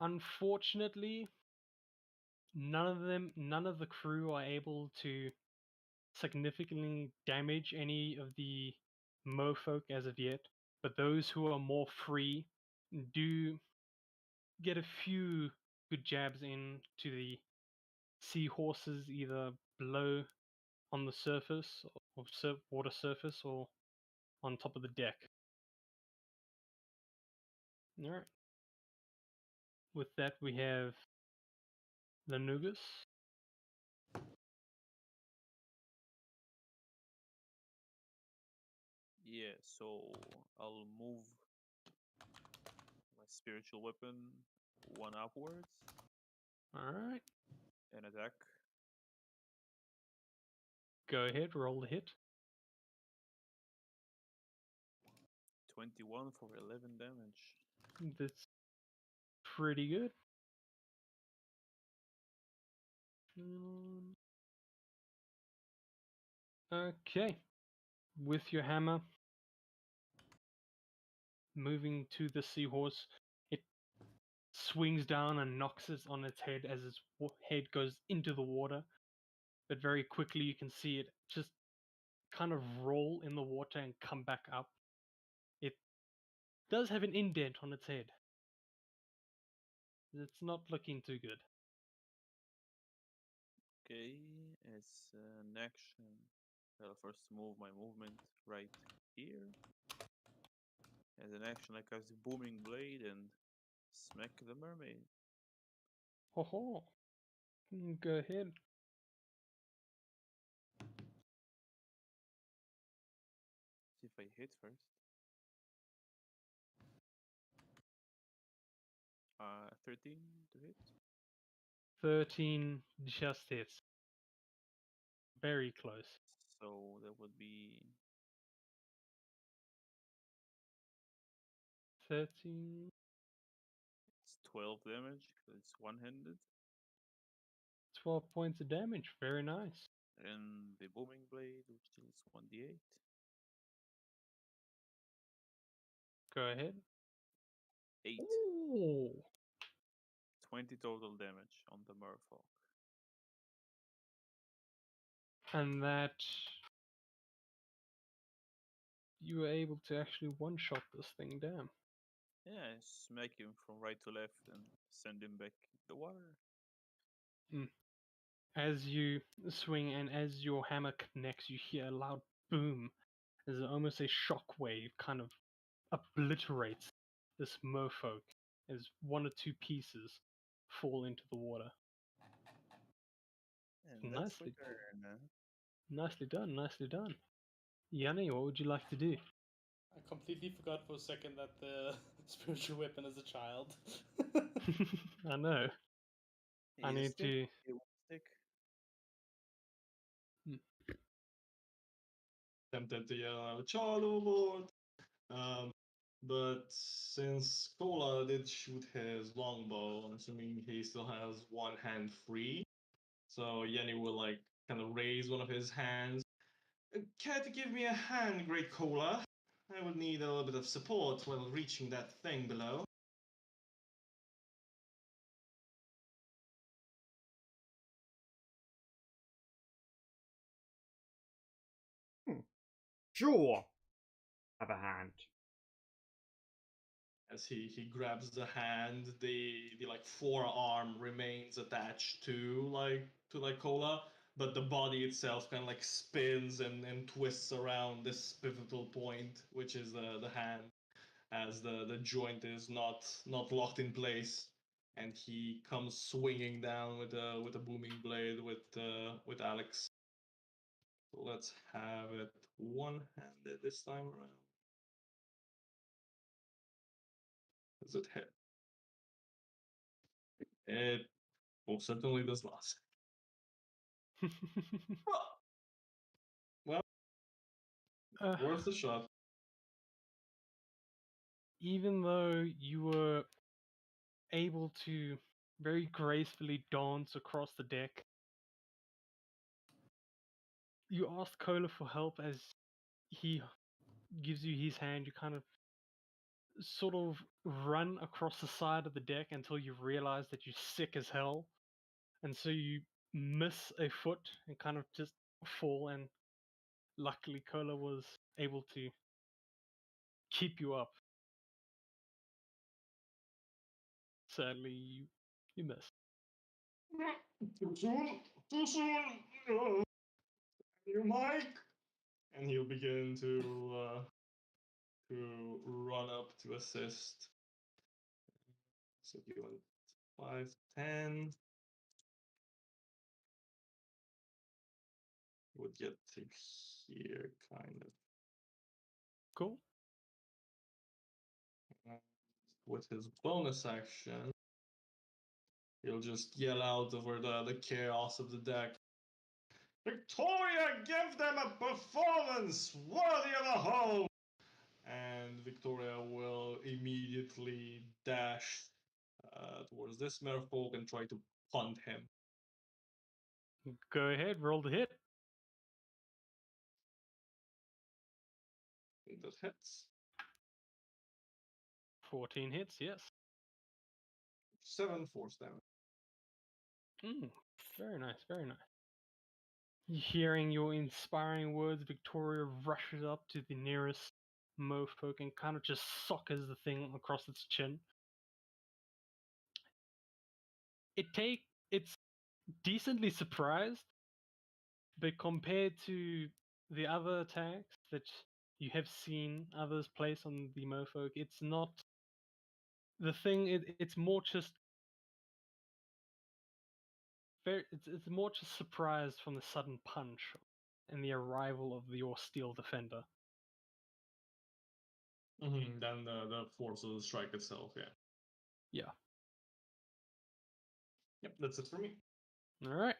Unfortunately, none of the crew are able to significantly damage any of the merfolk as of yet, but those who are more free do get a few good jabs into the seahorses, either below on the surface or water surface or on top of the deck. All right. With that, we have the Nugus. Yeah, so I'll move my spiritual weapon one upwards All right. and attack. Go ahead, roll the hit. 21 for 11 damage. That's pretty good. Okay. With your hammer, moving to the seahorse, it swings down and knocks it on its head as its head goes into the water. But very quickly, you can see it just kind of roll in the water and come back up. It does have an indent on its head. It's not looking too good. Okay, as an action, I'll first move my movement right here. As an action, I cast Booming Blade and smack the mermaid. Ho ho. Go ahead. See if I hit first. 13 to hit. 13 just hits. Very close. So that would be 13, it's 12 damage because it's one-handed. 12 points of damage. Very nice. And the Booming Blade, which deals 1d8. Go ahead. 8. Ooh. 20 total damage on the merfolk. And that you were able to actually one-shot this thing down. Yeah, I smack him from right to left and send him back in the water. As you swing and as your hammer connects, you hear a loud boom as almost a shockwave kind of obliterates this merfolk as one or two pieces fall into the water. And that's my Nicely, turn. nicely done, nicely done. Yanni, what would you like to do? I completely forgot for a second that the spiritual weapon is a child. I know. I He's a need stick. to. He will stick. Tempted to yell out, "Child overboard!" Um, but since Kola did shoot his longbow, I'm assuming he still has one hand free. So Yenny will like kind of raise one of his hands. Care to give me a hand, Great Kola? I would need a little bit of support while reaching that thing below. Sure. Have a hand. As he grabs the hand, the like forearm remains attached to like Kola, but the body itself kind of like spins and twists around this pivotal point, which is the hand, as the joint is not locked in place, and he comes swinging down with a booming blade with Alex. So let's have it one-handed this time around. Does it hit? It most certainly does not. Well, worth a shot. Even though you were able to very gracefully dance across the deck, you ask Kola for help as he gives you his hand. You kind of sort of run across the side of the deck until you realize that you're sick as hell, and so you miss a foot and kind of just fall, and luckily Kola was able to keep you up. Sadly, you miss. Too soon. Too soon. You Mike. And he'll begin to run up to assist. So you want 5, 10. Would get to here, kind of. Cool. And with his bonus action, he'll just yell out over the chaos of the deck. Victoria, give them a performance worthy of a home! And Victoria will immediately dash towards this merfolk and try to punt him. Go ahead, roll the hit. That hits. 14 hits, yes. 7 force damage. Very nice, very nice. Hearing your inspiring words, Victoria rushes up to the nearest mofolk and kind of just sockers the thing across its chin. It's decently surprised, but compared to the other attacks that you have seen others place on the mofolk, it's not the thing. It's more just it's more just surprised from the sudden punch and the arrival of your steel defender. Than the force of the strike itself, yeah. Yeah. Yep, that's it for me. Alright.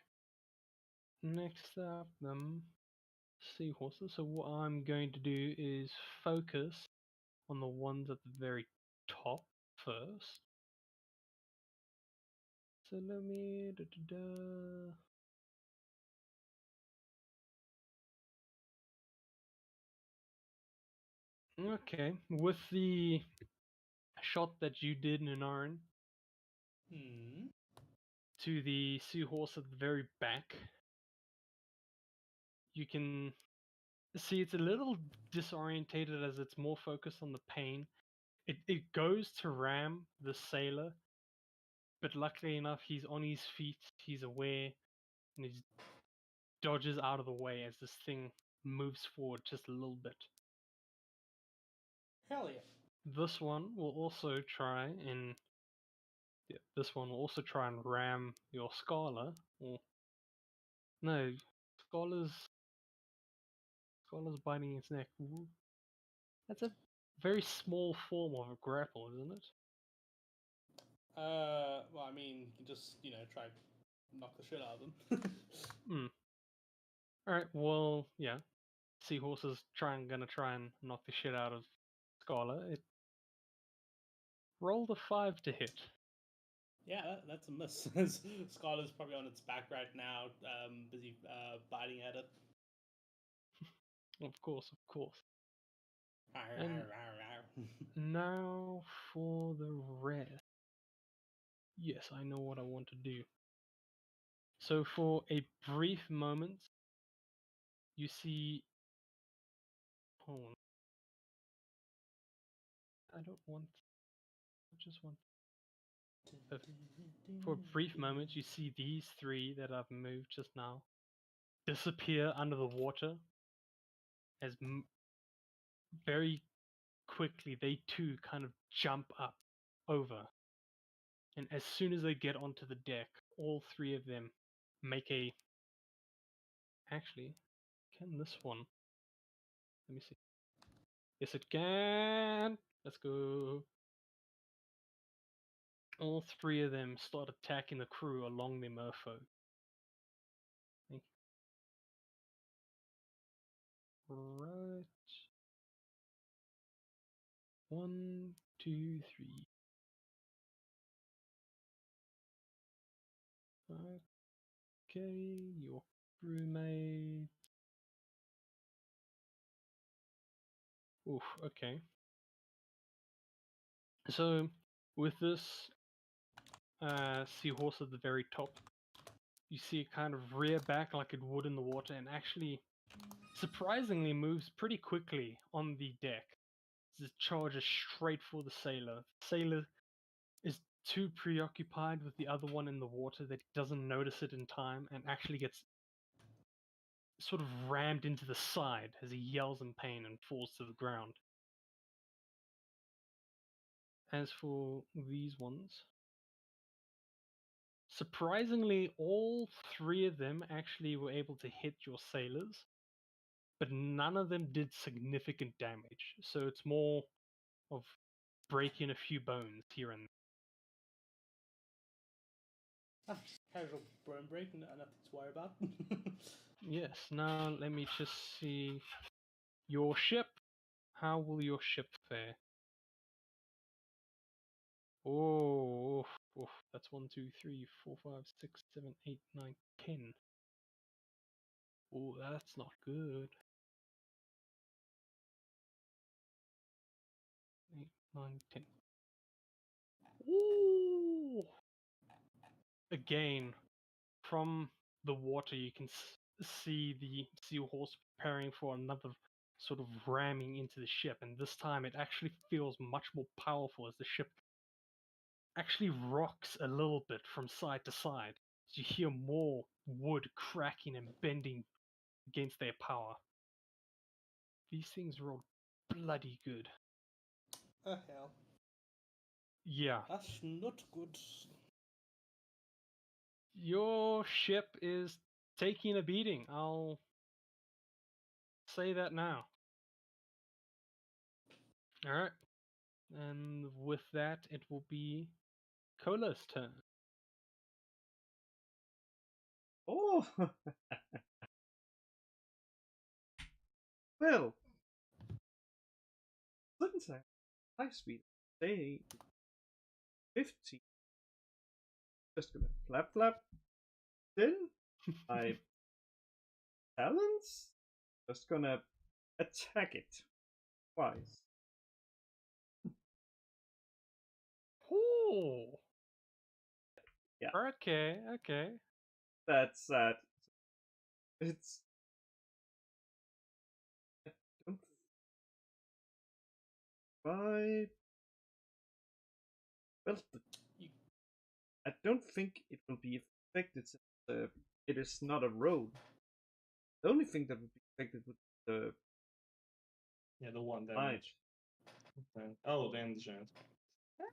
Next up, seahorses. So what I'm going to do is focus on the ones at the very top first. So let me Okay, with the shot that you did, Nanarin, to the seahorse at the very back, you can see it's a little disorientated as it's more focused on the pain. It goes to ram the sailor, but luckily enough, he's on his feet, he's aware, and he dodges out of the way as this thing moves forward just a little bit. Hell yeah. This one will also try and ram your Scala. Or no, Scala's biting its neck. Ooh. That's a very small form of a grapple, isn't it? Well, I mean, you can just, try knock the shit out of them. Alright, well, yeah. Seahorse is gonna try and knock the shit out of Scala. It rolled a 5 to hit. Yeah, that's a miss. Scarlet's probably on its back right now, busy biting at it. Of course. Rawr, And rawr, rawr, rawr. now for the rest. Yes, I know what I want to do. So for a brief moment, you see. Hold on. I don't want. I just want. Perfect. For a brief moment, you see these three that I've moved just now disappear under the water as very quickly they too kind of jump up over. And as soon as they get onto the deck, all three of them make a. Actually, can this one? Let me see. Yes, it can. Let's go. All three of them start attacking the crew along the merfolk. Right. 1, 2, 3. Okay, your crewmate. Oof, okay. So, with this seahorse at the very top, you see it kind of rear back like it would in the water and actually surprisingly moves pretty quickly on the deck. It charges straight for the sailor. The sailor is too preoccupied with the other one in the water that he doesn't notice it in time and actually gets sort of rammed into the side as he yells in pain and falls to the ground. As for these ones, surprisingly, all three of them actually were able to hit your sailors, but none of them did significant damage. So it's more of breaking a few bones here and Ah, just casual burn break, nothing to worry about. there. Yes, now let me just see your ship. How will your ship fare? Oh, oof, oof, that's 1, 2, 3, 4, 5, 6, 7, 8, 9, 10. Oh, that's not good. 8, 9, 10. Ooh! Again, from the water, you can see the seahorse preparing for another sort of ramming into the ship, and this time it actually feels much more powerful as the ship actually rocks a little bit from side to side. You hear more wood cracking and bending against their power. These things roll bloody good. Hell. Yeah. That's not good. Your ship is taking a beating. I'll say that now. Alright. And with that, it will be Cola's turn. Oh, well, since I high speed, say 50. Just gonna flap flap. Then my talons. Just gonna attack it twice. Oh! Yeah. Okay, okay. That's sad. It's. I don't. Why? Well, I don't think it will be affected since it is not a road. The only thing that would be affected would be the Yeah, the one light. damage. Oh, then the giant.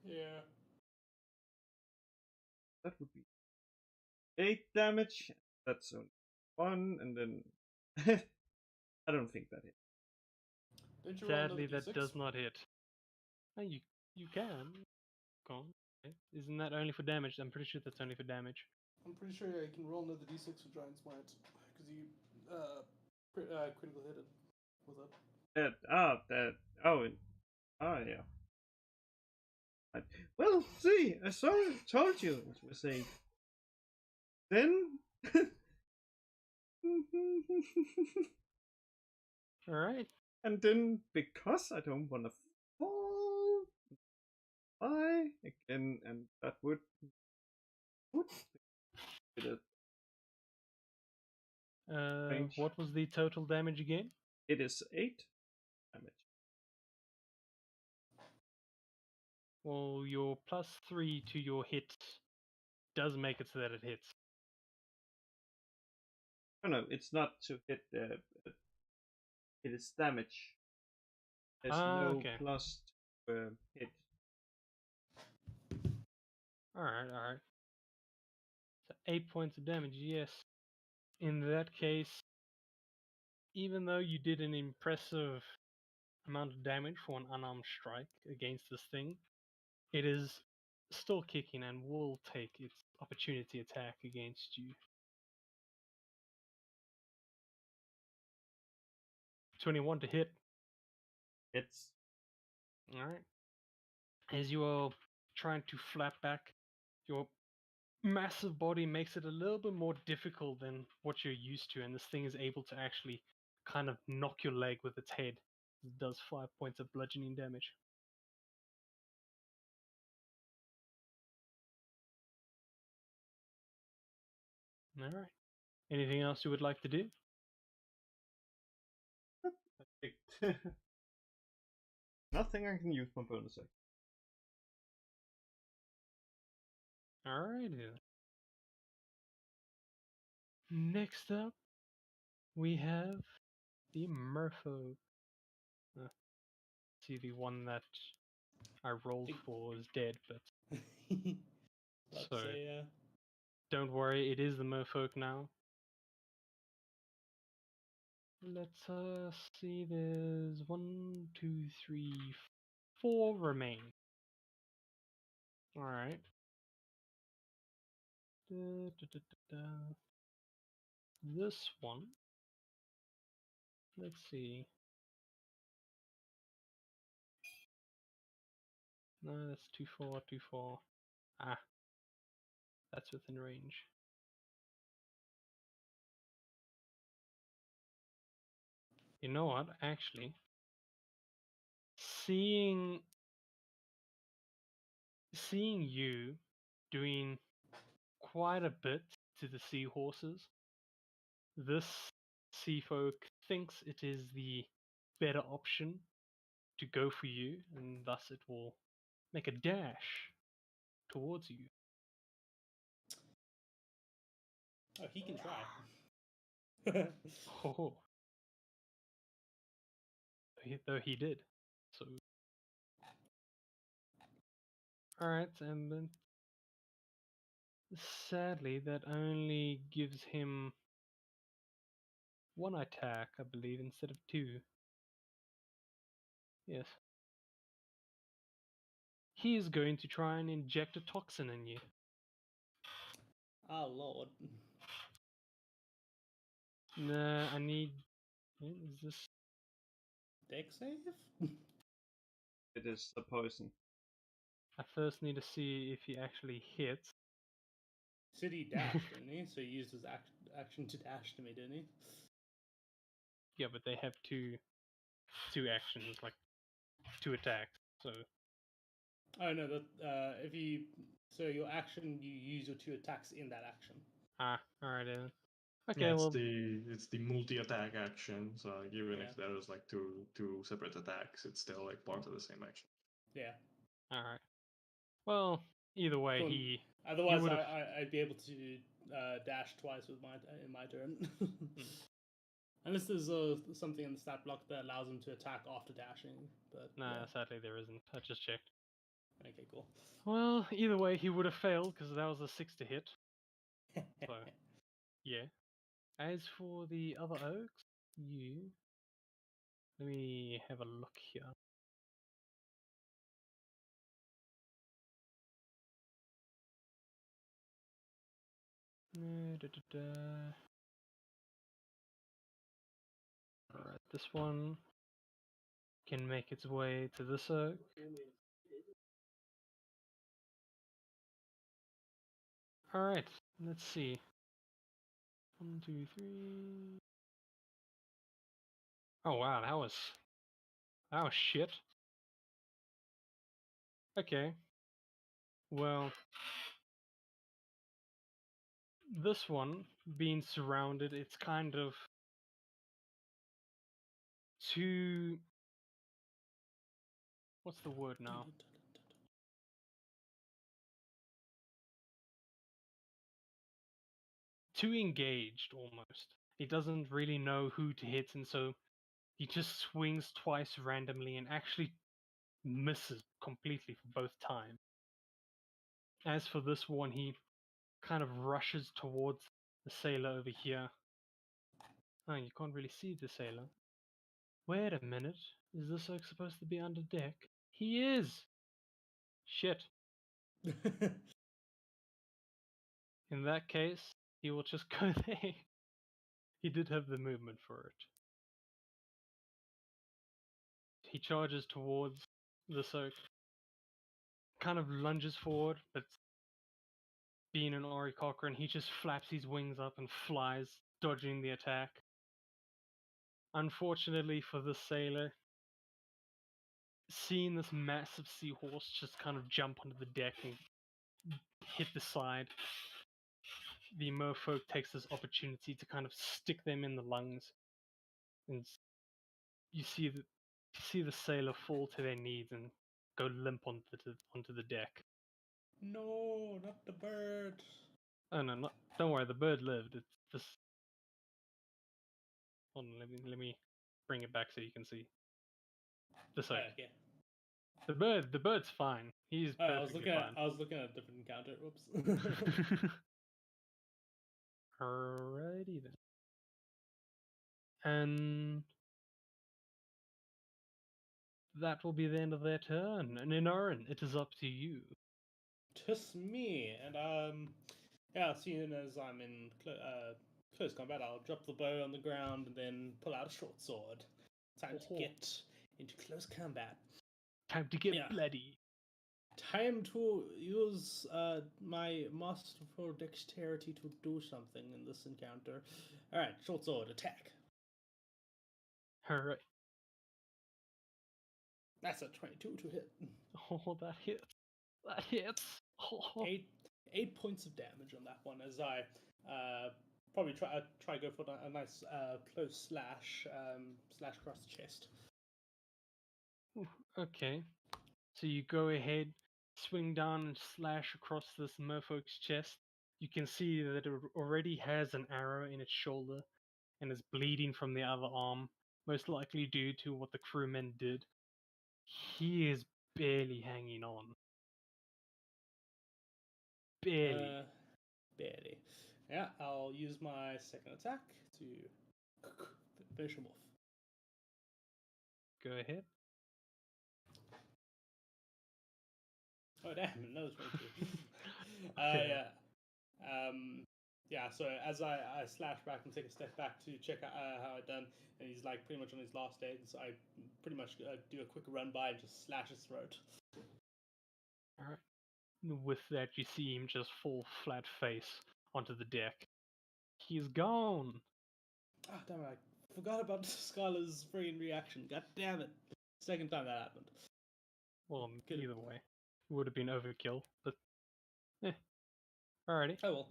Yeah. That would be 8 damage. That's only 1, and then I don't think that hit. Didn't you roll another Sadly, that D6? does not hit. Oh, you can. Go on. Okay. Isn't that only for damage? I'm pretty sure that's only for damage. I'm pretty sure I can roll another D6 with Giant Smite. Because you critical hit it with it. Yeah. Well, see, I told you it was a. Then. Alright. And then, because I don't want to fall, I again, and that would be the range. What was the total damage again? It is 8 damage. Well, your +3 to your hit does make it so that it hits. Oh no, it's not to hit the. It is damage. There's no Okay. plus to hit. Alright. So 8 points of damage, yes. In that case, even though you did an impressive amount of damage for an unarmed strike against this thing, it is still kicking and will take its opportunity attack against you. 21 to hit. It's Alright. As you are trying to flap back, your massive body makes it a little bit more difficult than what you're used to, and this thing is able to actually kind of knock your leg with its head. It does 5 points of bludgeoning damage. Alright. Anything else you would like to do? nothing I can use my bonus action. Alright then. Next up, we have the Merfolk. See, the one that I rolled for is dead, but Let's so say, don't worry, it is the Merfolk now. Let's see, there's 1, 2, 3, 4 remain. Alright. This one. Let's see. No, that's 2, 4, 2, 4. Ah, that's within range. You know what? Actually, seeing you doing quite a bit to the seahorses, this sea folk thinks it is the better option to go for you, and thus it will make a dash towards you. oh, he can try. Oh, though he did. So, alright, and then sadly that only gives him one attack, I believe, instead of 2. Yes. He is going to try and inject a toxin in you. Oh lord. Nah, I need. Is this? Deck save? It is the poison. I first need to see if he actually hits. Said he dashed, didn't he? So he used his action to dash to me, didn't he? Yeah, but they have two actions, like 2 attacks. So Oh no, that if you your action, you use your 2 attacks in that action. alright then. Okay, Yeah, well, it's the multi-attack action. So even Yeah. if there is like two separate attacks, it's still like part of the same action. Yeah. alright. Well, either way, Cool. he Otherwise, would've- I'd be able to dash twice with in my turn. Hmm. Unless there's something in the stat block that allows him to attack after dashing. But Nah, sadly there isn't. I just checked. yeah. Okay, cool. Well, either way, he would have failed because that was a 6 to hit. So, yeah. As for the other oaks, let me have a look here. Alright, this one can make its way to this oak. Alright, let's see. 1, 2, 3. Oh wow, that was shit. Okay. Well, this one being surrounded, it's kind of too. What's the word now? Too engaged almost. He doesn't really know who to hit, and so he just swings twice randomly and actually misses completely for both times. As for this one, he kind of rushes towards the sailor over here. Oh, you can't really see the sailor. Wait a minute. Is this oak supposed to be under deck? He is! Shit. In that case, he will just go there. He did have the movement for it. He charges towards this oak. Kind of lunges forward, but being an Ori Cochrane, he just flaps his wings up and flies, dodging the attack. Unfortunately for the sailor, seeing this massive seahorse just kind of jump onto the deck and hit the side, the merfolk takes this opportunity to kind of stick them in the lungs, and you see the sailor fall to their knees and go limp onto the deck. No, not the bird. Oh no, don't worry, the bird lived. It's just hold on, let me bring it back so you can see. This Oh, oak. okay. The bird's fine. He's Oh, perfectly fine. I was looking at a different encounter. Whoops. Alrighty then. And that will be the end of their turn. And Inarin, it is up to you. Just me, and yeah. As soon as I'm in close combat, I'll drop the bow on the ground and then pull out a short sword. Time to get into close combat. Time to get Yeah. bloody. Time to use my masterful dexterity to do something in this encounter. All right, short sword attack. Alright. That's a 22 to hit. Oh, that hits. That hits. Oh. 8 points of damage on that one as I probably try go for a nice close slash across the chest. Okay. So you go ahead, swing down and slash across this merfolk's chest. You can see that it already has an arrow in its shoulder and is bleeding from the other arm, most likely due to what the crewmen did. He is barely hanging on. Barely. Barely. Yeah, I'll use my second attack to finish him off. Go ahead. Oh damn, another 22. Okay. Yeah. Yeah, so as I slash back and take a step back to check out how I've done, and he's like pretty much on his last legs, I pretty much do a quick run by and just slash his throat. Alright. With that, you see him just fall flat face onto the deck. He's gone. Ah, damn it, I forgot about Scarla's freaking reaction. God damn it. Second time that happened. Well, Could've- either way. It would have been overkill, but alrighty. Oh well.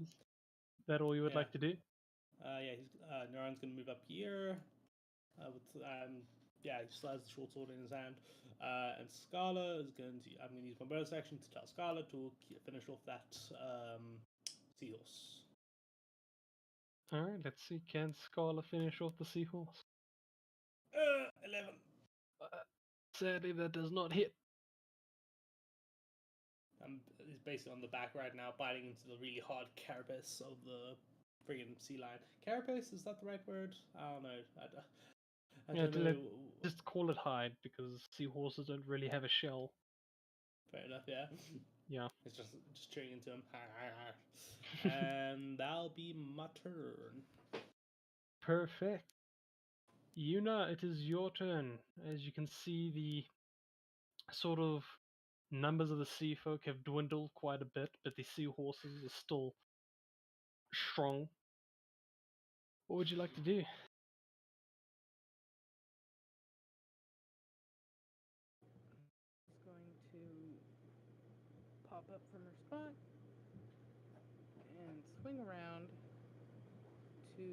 That all you would Yeah. like to do? Yeah, he's Neuron's gonna move up here. Yeah, he still has the short sword in his hand. And Scala is going to. I'm going to use my bonus action to tell Scala to finish off that seahorse. Alright, let's see. Can Scarla finish off the seahorse? 11. Sadly, that does not hit. He's basically on the back right now, biting into the really hard carapace of the friggin' sea lion. Carapace, is that the right word? I don't know. I Yeah, don't know. just call it hide because seahorses don't really have a shell. Fair enough, yeah. Yeah. It's just chewing into him. And that'll be my turn. Perfect. Yuna, it is your turn. As you can see, the sort of numbers of the sea folk have dwindled quite a bit, but the seahorses are still strong. What would you like to do? It's going to pop up from her spot and swing around to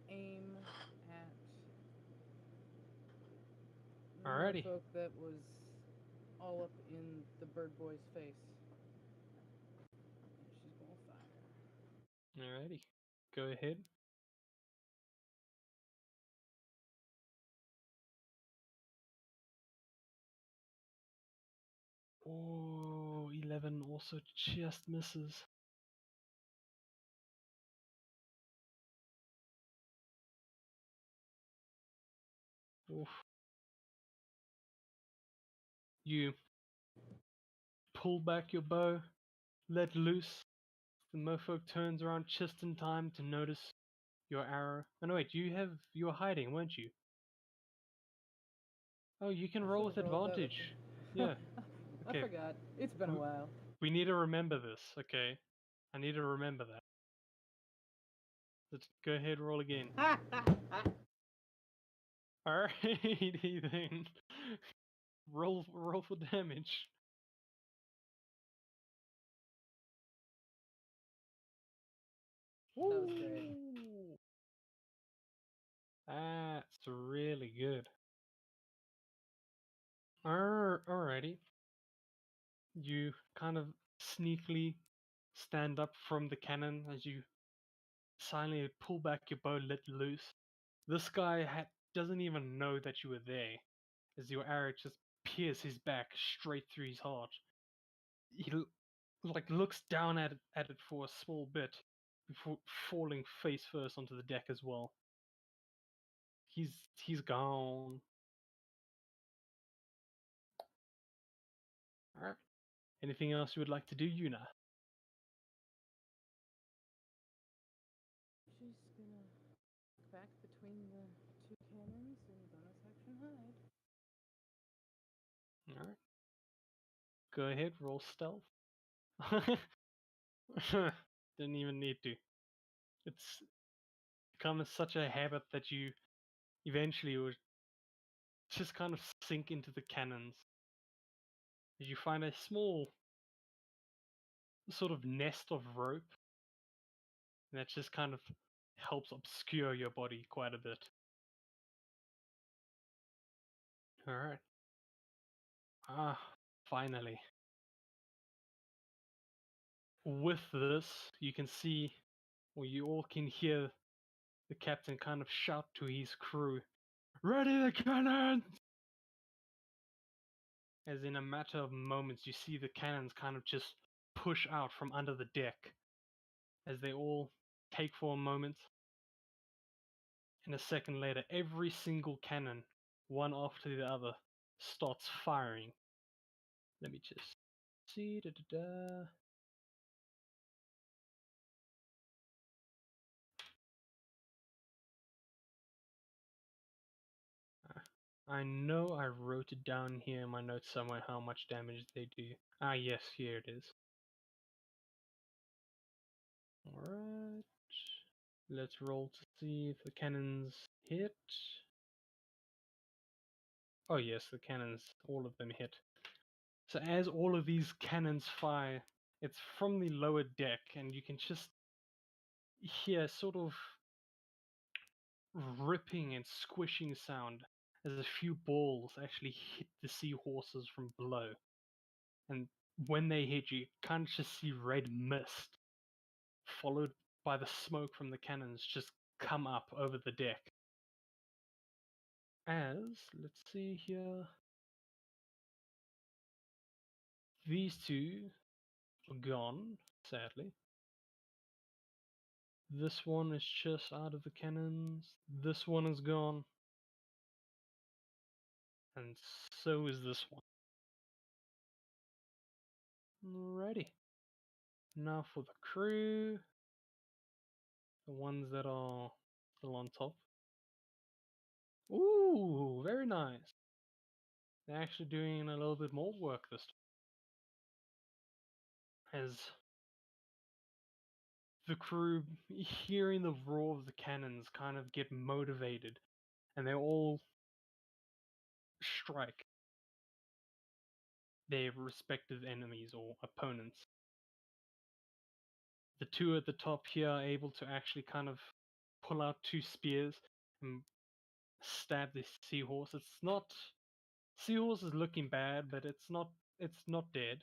aim at the Alrighty. merfolk that was all up in the bird boy's face. And she's gonna fire. Alrighty. Go ahead. Oh, 11 also just misses. Oof. You pull back your bow, let loose. The merfolk turns around just in time to notice your arrow. Oh no, wait, you were hiding, weren't you? Oh, you can I roll should've with rolled that, I advantage. think. Yeah. I Okay. forgot. It's been a We- while. We need to remember this, okay? I need to remember that. Let's go ahead and roll again. Alright, Ethan. Roll for damage. That was great. Ooh. That's really good. Alrighty. You kind of sneakily stand up from the cannon as you silently pull back your bow, let loose. This guy doesn't even know that you were there, as your arrow just pierces his back straight through his heart. He like looks down at it for a small bit before falling face first onto the deck as well. He's gone. Alright. Anything else you would like to do, Yuna? She's gonna back between the two cannons and bonus action hide. Alright. Go ahead, roll stealth. Didn't even need to. It's become such a habit that you eventually would just kind of sink into the cannons. You find a small sort of nest of rope that just kind of helps obscure your body quite a bit. Alright. Ah, finally. With this, you can see, or you all can hear the captain kind of shout to his crew, "Ready the cannons!" As in a matter of moments, you see the cannons kind of just push out from under the deck as they all take for a moment. And a second later, every single cannon, one after the other, starts firing. Let me just see. I know I wrote it down here in my notes somewhere how much damage they do. Ah, yes, here it is. Alright. Let's roll to see if the cannons hit. Oh, yes, the cannons, all of them hit. So, as all of these cannons fire, it's from the lower deck, and you can just hear sort of ripping and squishing sound as a few balls actually hit the seahorses from below. And when they hit you, you can't just see red mist, followed by the smoke from the cannons just come up over the deck. As, let's see here, these two are gone, sadly. This one is just out of the cannons. This one is gone. And so is this one. Alrighty. Now for the crew. The ones that are still on top. Ooh, very nice. They're actually doing a little bit more work this time. As the crew, hearing the roar of the cannons, kind of get motivated. And they all strike their respective enemies or opponents. The two at the top here are able to actually kind of pull out two spears and stab this seahorse. It's not seahorse is looking bad, but it's not dead.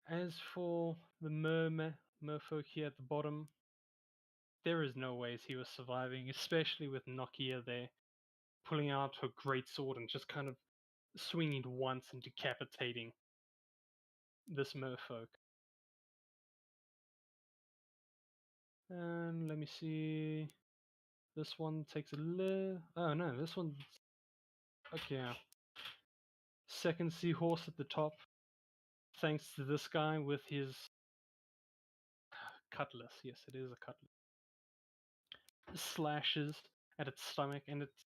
As for the merfolk here at the bottom, there is no ways he was surviving, especially with Nokia there pulling out her great sword and just kind of swinging once and decapitating this merfolk. And let me see. This one takes a little. Oh no, this one. Okay, yeah. Second seahorse at the top. Thanks to this guy with his cutlass. Yes, it is a cutlass. Slashes at its stomach, and it's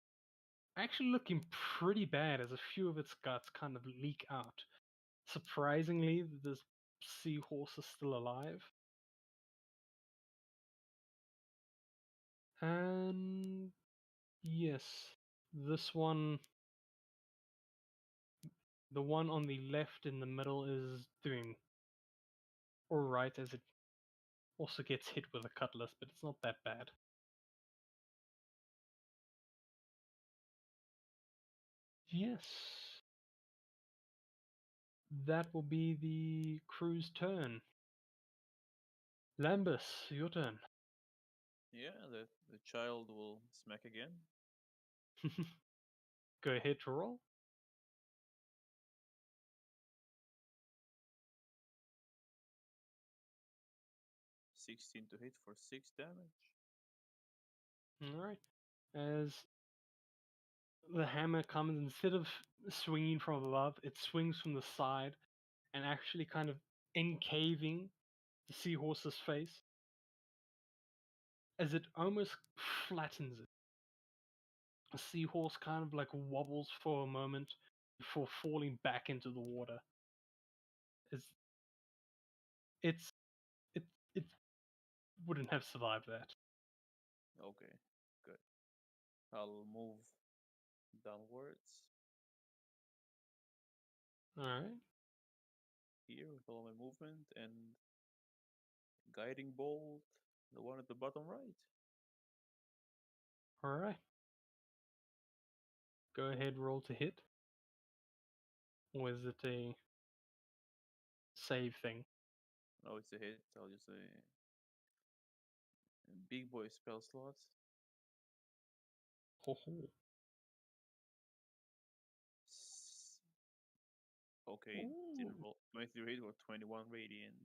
actually looking pretty bad as a few of its guts kind of leak out. Surprisingly, this seahorse is still alive. And yes, this one, the one on the left in the middle, is doing alright as it also gets hit with a cutlass, but it's not that bad. Yes. That will be the crew's turn. Lambus, your turn. Yeah, the child will smack again. Go ahead to roll. 16 to hit for 6 damage. Alright. As the hammer comes, instead of swinging from above, it swings from the side and actually kind of encaving the seahorse's face as it almost flattens it. The seahorse kind of like wobbles for a moment before falling back into the water. It's it's it it wouldn't have survived that. Okay, good. I'll move downwards Alright. here with all my movement and guiding bolt, the one at the bottom right. Alright. Go ahead, roll to hit. Or is it a save thing? Oh, it's a hit. I'll just say big boy spell slots. Ho ho. S- Okay, didn't roll. 23 hit or 21 radiant.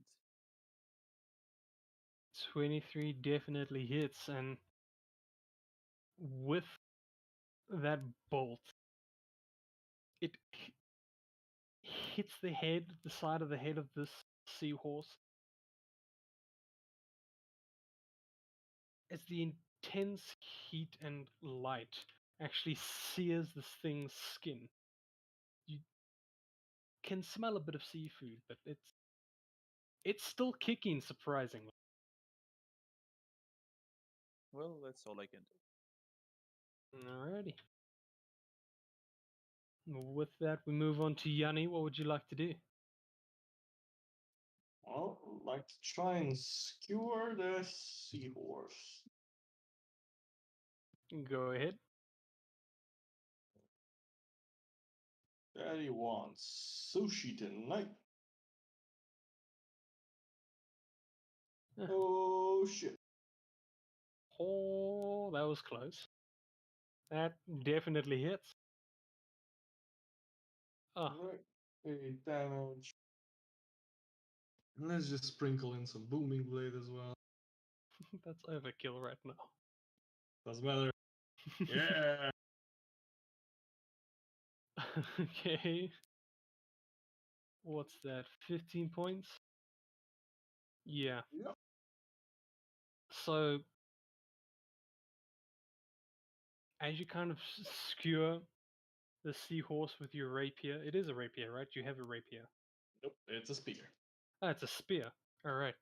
23 definitely hits, and with that bolt, it hits the head, the side of the head of this seahorse, as the intense heat and light actually sears this thing's skin. You can smell a bit of seafood, but it's still kicking, surprisingly. Well, that's all I can do. Alrighty. With that, we move on to Yanni. What would you like to do? Well, I'd like to try and skewer the seahorse. Go ahead. Daddy wants sushi tonight. Huh. Oh shit. Oh, that was close. That definitely hits. Oh, Right. 8 damage. And let's just sprinkle in some booming blade as well. that's overkill right now. Doesn't matter. Yeah. Okay. What's that? 15 points? Yeah. Yep. So, as you kind of skewer the seahorse with your rapier, it is a rapier, right? You have a rapier. Nope. It's a spear. Oh, it's a spear. Alright.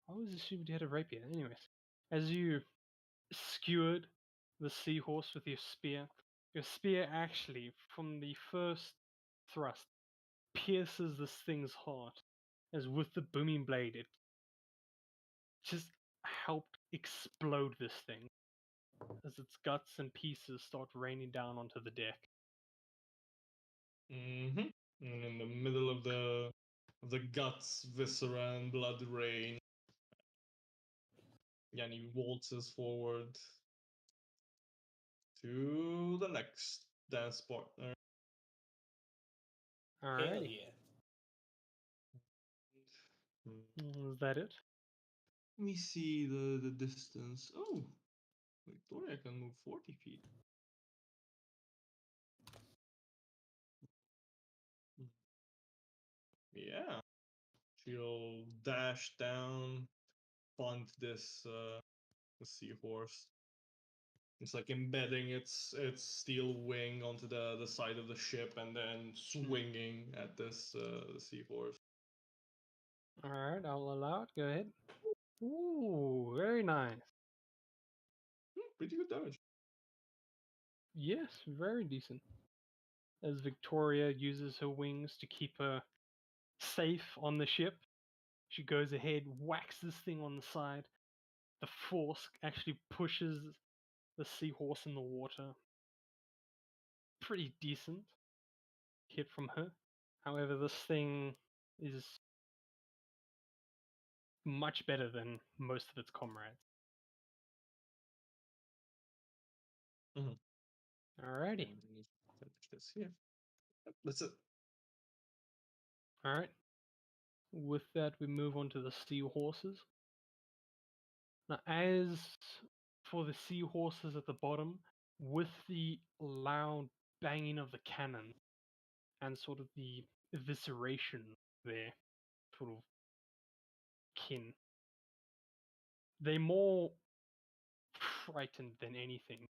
I always assumed you had a rapier. Anyways, as you skewered the seahorse with your spear actually, from the first thrust, pierces this thing's heart, as with the booming blade, it just helped explode this thing, as its guts and pieces start raining down onto the deck. Mm-hmm. And in the middle of the guts, viscera, and blood rain, Yanni waltzes forward to the next dance partner. Hell Alrighty. yeah. Is that it? Let me see the distance. Oh, Victoria can move 40 feet. Yeah. She'll dash down, punt this the seahorse. It's like embedding its steel wing onto the side of the ship and then swinging at this the seahorse. Alright, I'll allow it. Go ahead. Ooh, very nice. Pretty good damage. Yes, very decent. As Victoria uses her wings to keep her safe on the ship, she goes ahead, whacks this thing on the side. The force actually pushes the seahorse in the water. Pretty decent hit from her. However, this thing is much better than most of its comrades. Mhm. Alrighty. Finish this here. Yep, that's it. Alright. With that, we move on to the seahorses. Now, as for the seahorses at the bottom, with the loud banging of the cannon and sort of the evisceration there, sort of kin, they're more frightened than anything.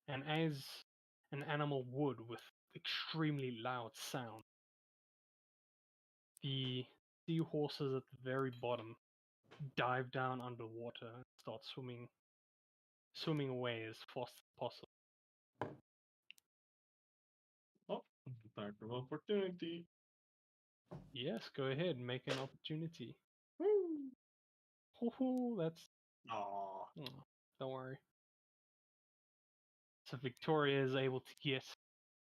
And as an animal would with extremely loud sound, the seahorses at the very bottom dive down underwater and start swimming away as fast as possible. Oh, attack of opportunity. Yes, go ahead, make an opportunity. Woo! Hoo-hoo, that's... Aw. oh, don't worry. So Victoria is able to get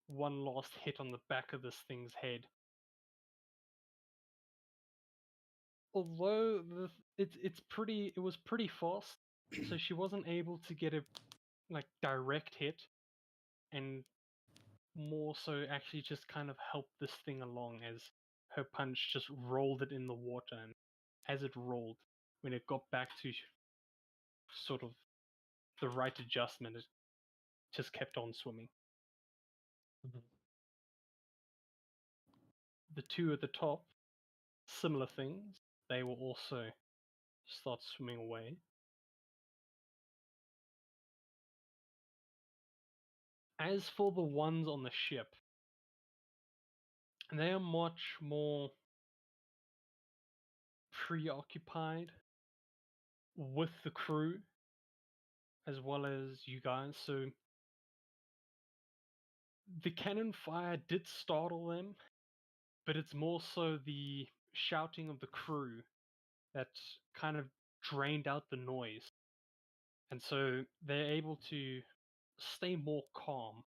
one last hit on the back of this thing's head. Although it was pretty fast, so she wasn't able to get a direct hit, and more so actually just kind of helped this thing along as her punch just rolled it in the water, and as it rolled, when it got back to sort of the right adjustment, it just kept on swimming. Mhm. The two at the top, similar things, they will also start swimming away. As for the ones on the ship, they are much more preoccupied with the crew as well as you guys. So the cannon fire did startle them, but it's more so the shouting of the crew that kind of drained out the noise. And so they're able to stay more calm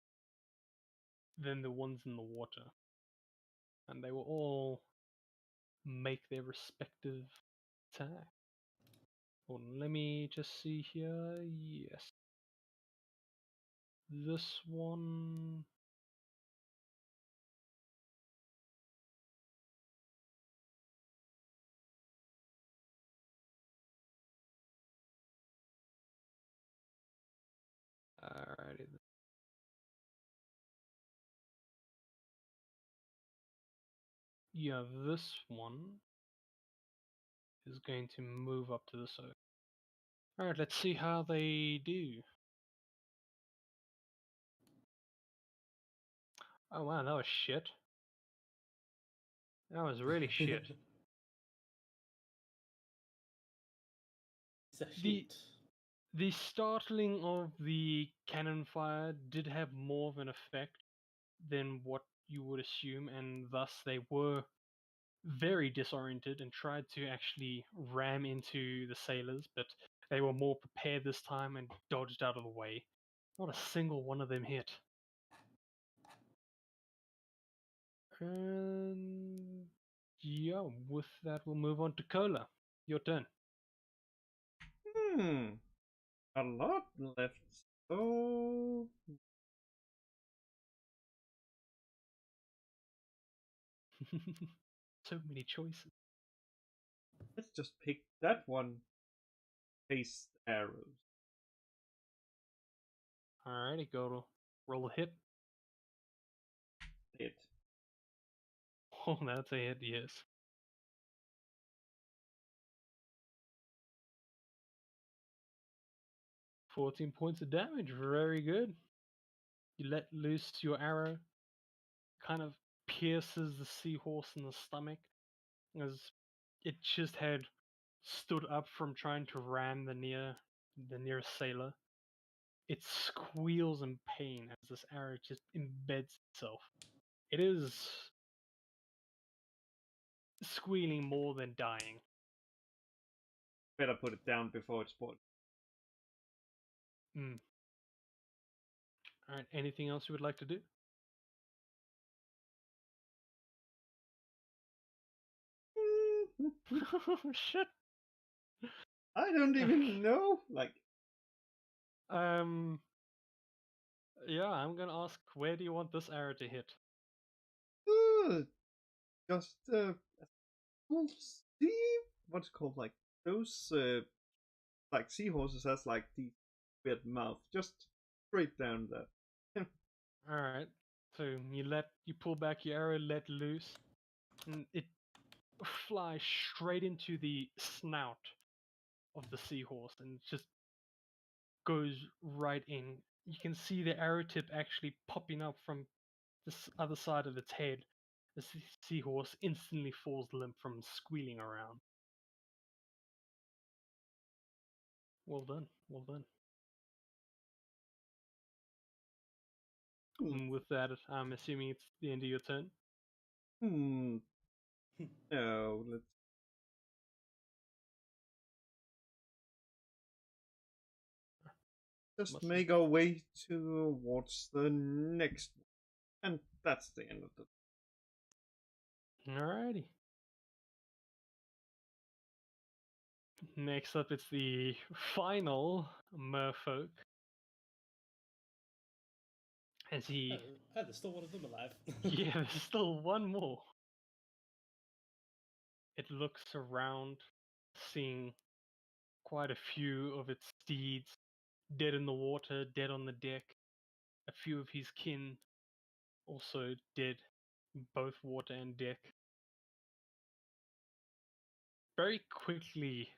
than the ones in the water. And they will all make their respective attack. Hold on, let me just see here. Yes. This one. Alrighty. Yeah, this one is going to move up to the side. Alright, let's see how they do. Oh wow, that was shit. That was really shit. It's a The shit. the startling of the cannon fire did have more of an effect than what you would assume, and thus they were very disoriented and tried to actually ram into the sailors, but they were more prepared this time and dodged out of the way. Not a single one of them hit. And yeah, with that, we'll move on to Cola. Your turn. A lot left. So. So many choices. Let's just pick that one. Paste arrows. Alrighty, go to roll a hit. It. Oh, that's a hit, yes. 14 points of damage, very good. You let loose your arrow, kind of pierces the seahorse in the stomach, as it just had stood up from trying to ram the nearest sailor. It squeals in pain as this arrow just embeds itself. It is squealing more than dying. Better put it down before it's spoiled. Mm. Alright, anything else you would like to do? Shit. I don't even know. Like, Um. Yeah, I'm gonna ask, where do you want this arrow to hit? just we'll see what's it called, like those like seahorses has like the weird mouth. Just straight down there. Alright. So you pull back your arrow, let loose, and it flies straight into the snout of the seahorse and just goes right in. You can see the arrow tip actually popping up from this other side of its head. The seahorse instantly falls limp from squealing around. Well done, well done. And with that, I'm assuming it's the end of your turn. Hmm. No, let's. Just Must- make our way towards the next one. And that's the end of the. Alrighty. Next up, it's the final merfolk. As he. Oh, there's still one of them alive. Yeah, there's still one more. It looks around, seeing quite a few of its steeds dead in the water, dead on the deck. A few of his kin also dead, both water and deck. Very quickly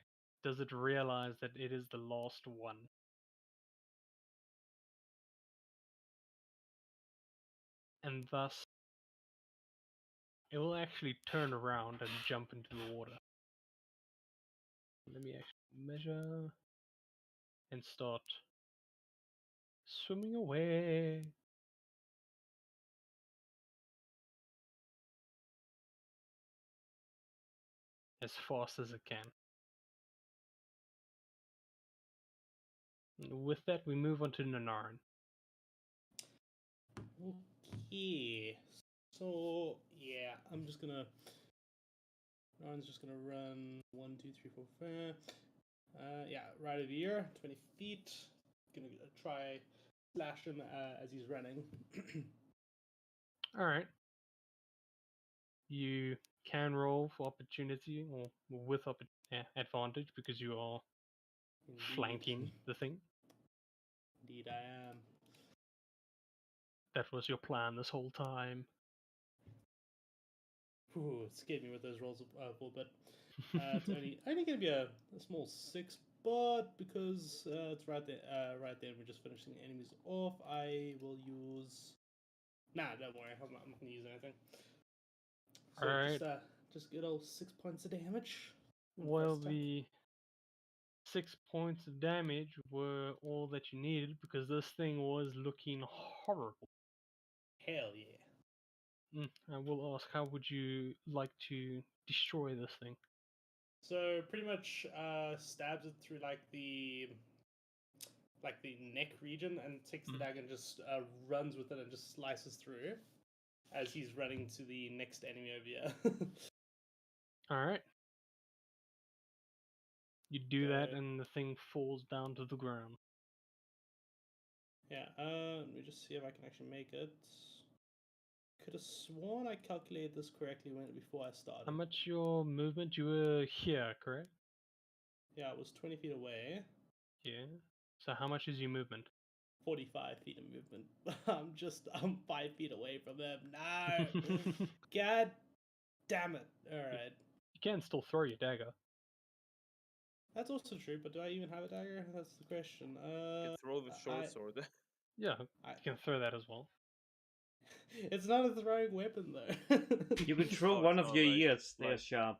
does it realize that it is the last one. And thus, it will actually turn around and jump into the water. Let me actually measure and start swimming away. As fast as it can. And with that, we move on to Nanarin. Okay. So yeah, I'm just gonna. Ron's just gonna run 1, 2, 3, 4, 5. Yeah, right over here, 20 feet. Gonna try slash him as he's running. Alright. You can roll for opportunity or with advantage because you are Indeed. flanking the thing. Indeed, I am. That was your plan this whole time. Ooh, it scared me with those rolls a little bit. It's only going to be a small 6, but because it's right there, we're just finishing the enemies off. I will use. Nah, don't worry, I'm not going to use anything. So Alright. just good old 6 points of damage. Well, the 6 points of damage were all that you needed because this thing was looking horrible. Hell yeah. I will ask, how would you like to destroy this thing? So pretty much stabs it through like the neck region and takes the dagger and just runs with it and just slices through as he's running to the next enemy over here. Alright. You do that So- and the thing falls down to the ground. Yeah, let me just see if I can actually make it. could have sworn I calculated this correctly before I started. How much your movement? You were here, correct? Yeah, it was 20 feet away. Yeah. So how much is your movement? 45 feet of movement. I'm 5 feet away from him. No! God damn it. Alright. You can still throw your dagger. That's also true, but do I even have a dagger? That's the question. You can throw the short I- sword. Yeah, I- you can throw that as well. It's not a throwing weapon, though. You can throw Oh, one it's of not your like- ears. They're like- sharp.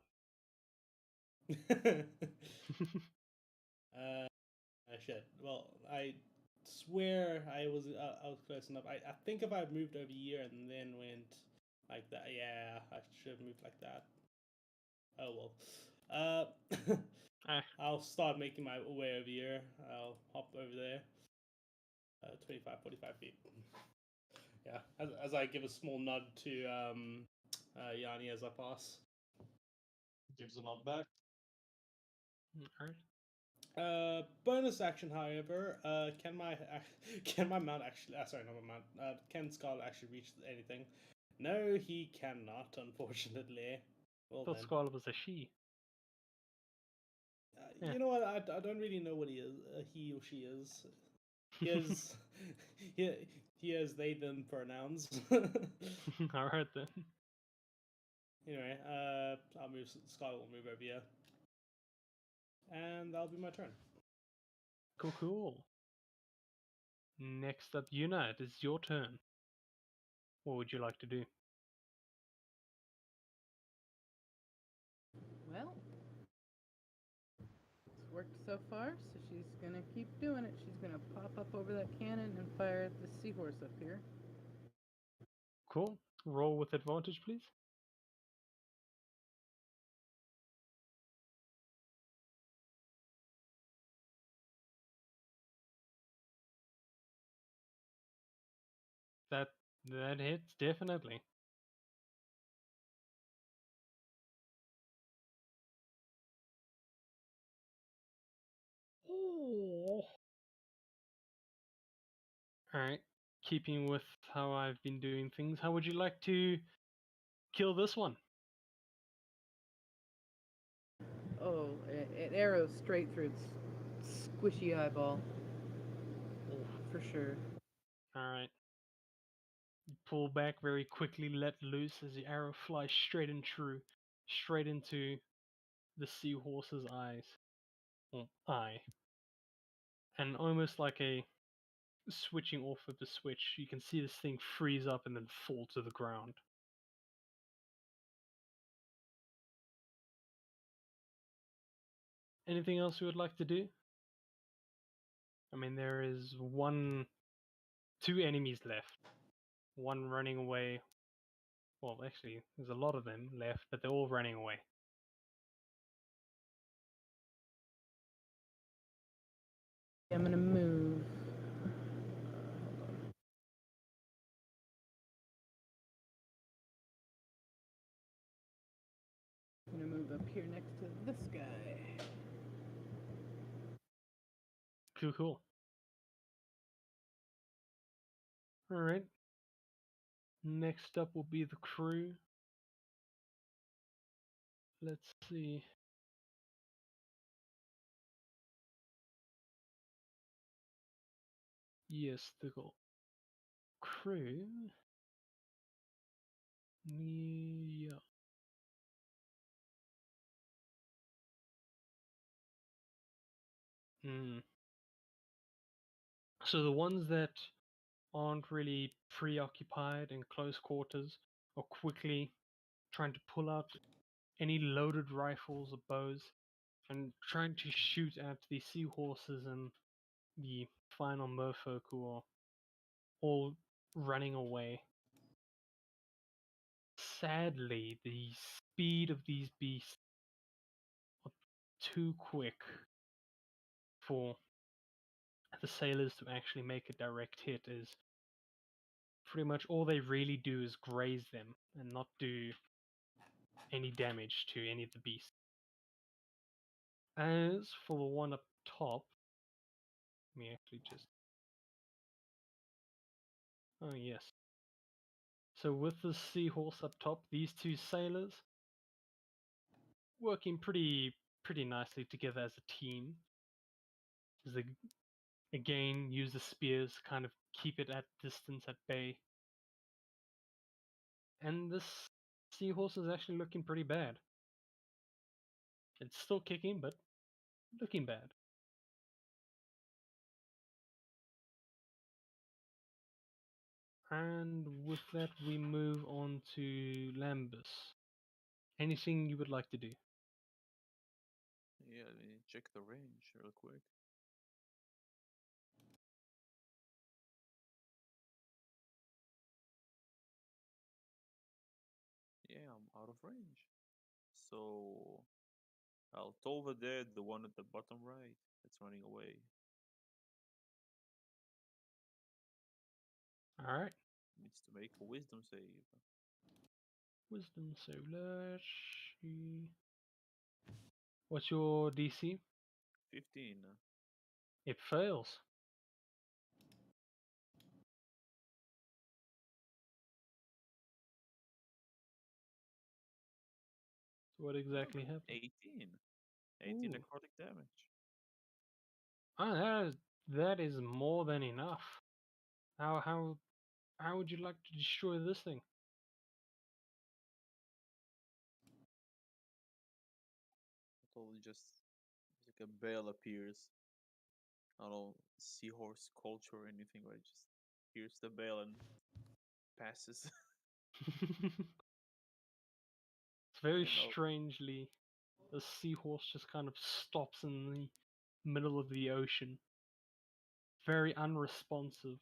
Shit. Well, I swear I was close enough. I think if I moved over here and then went like that, yeah, I should have moved like that. Oh well. Ah, I'll start making my way over here. I'll hop over there. 25, 45 feet. Yeah, as I give a small nod to Yanni as I pass. Gives a nod back. alright. Bonus action, however, can my mount actually? Sorry, not my mount. Can Scarlet actually reach anything? No, he cannot, unfortunately. Well I thought then, Scarlet was a she. Yeah. you know what? I don't really know what he is. He or she is. He has he has they them pronouns. Alright then. Anyway, I'll move. Scarlet will move over here, and that'll be my turn. Cool. Next up, Yuna, it is your turn. What would you like to do? Well, it's worked so far, so she's gonna keep doing it. She's gonna pop up over that cannon and fire at the seahorse up here. Cool. Roll with advantage, please. That hits definitely. Oh. Alright. Keeping with how I've been doing things, how would you like to kill this one? Oh, an arrow straight through its squishy eyeball. For sure. Alright. You pull back very quickly, let loose as the arrow flies straight and true, straight into the seahorse's eyes. Or eye. And almost like a switching off of the switch, you can see this thing freeze up and then fall to the ground. Anything else you would like to do? I mean, there is two enemies left. One running away. Well, actually, there's a lot of them left, but they're all running away. I'm gonna move. I'm gonna move up here next to this guy. Cool. Alright. Next up will be the crew. Let's see. Yes, the crew. Yeah. So the ones that aren't really preoccupied in close quarters are quickly trying to pull out any loaded rifles or bows and trying to shoot at the seahorses and the final merfolk who are all running away. Sadly, the speed of these beasts are too quick for the sailors to actually make a direct hit. Is pretty much all they really do is graze them and not do any damage to any of the beasts. As for the one up top, let me actually just... Oh yes. So with the seahorse up top, these two sailors working pretty nicely together as a team. As they again use the spears, kind of keep it at distance at bay. And this seahorse is actually looking pretty bad. It's still kicking, but looking bad. And with that, we move on to Lambus. Anything you would like to do? Yeah, let me check the range real quick. Yeah, I'm out of range. So I'll toll the dead, the one at the bottom right that's running away. Alright. Needs to make a wisdom save. Wisdom, so let's see. What's your DC? 15. It fails. What exactly Oh, happened? 18. 18 Ooh. necrotic damage. Ah, that is more than enough. How would you like to destroy this thing? Totally just like a bell appears. I don't know, seahorse culture or anything, right? Just hears the bell and passes. It's very And strangely, the seahorse just kind of stops in the middle of the ocean, very unresponsive,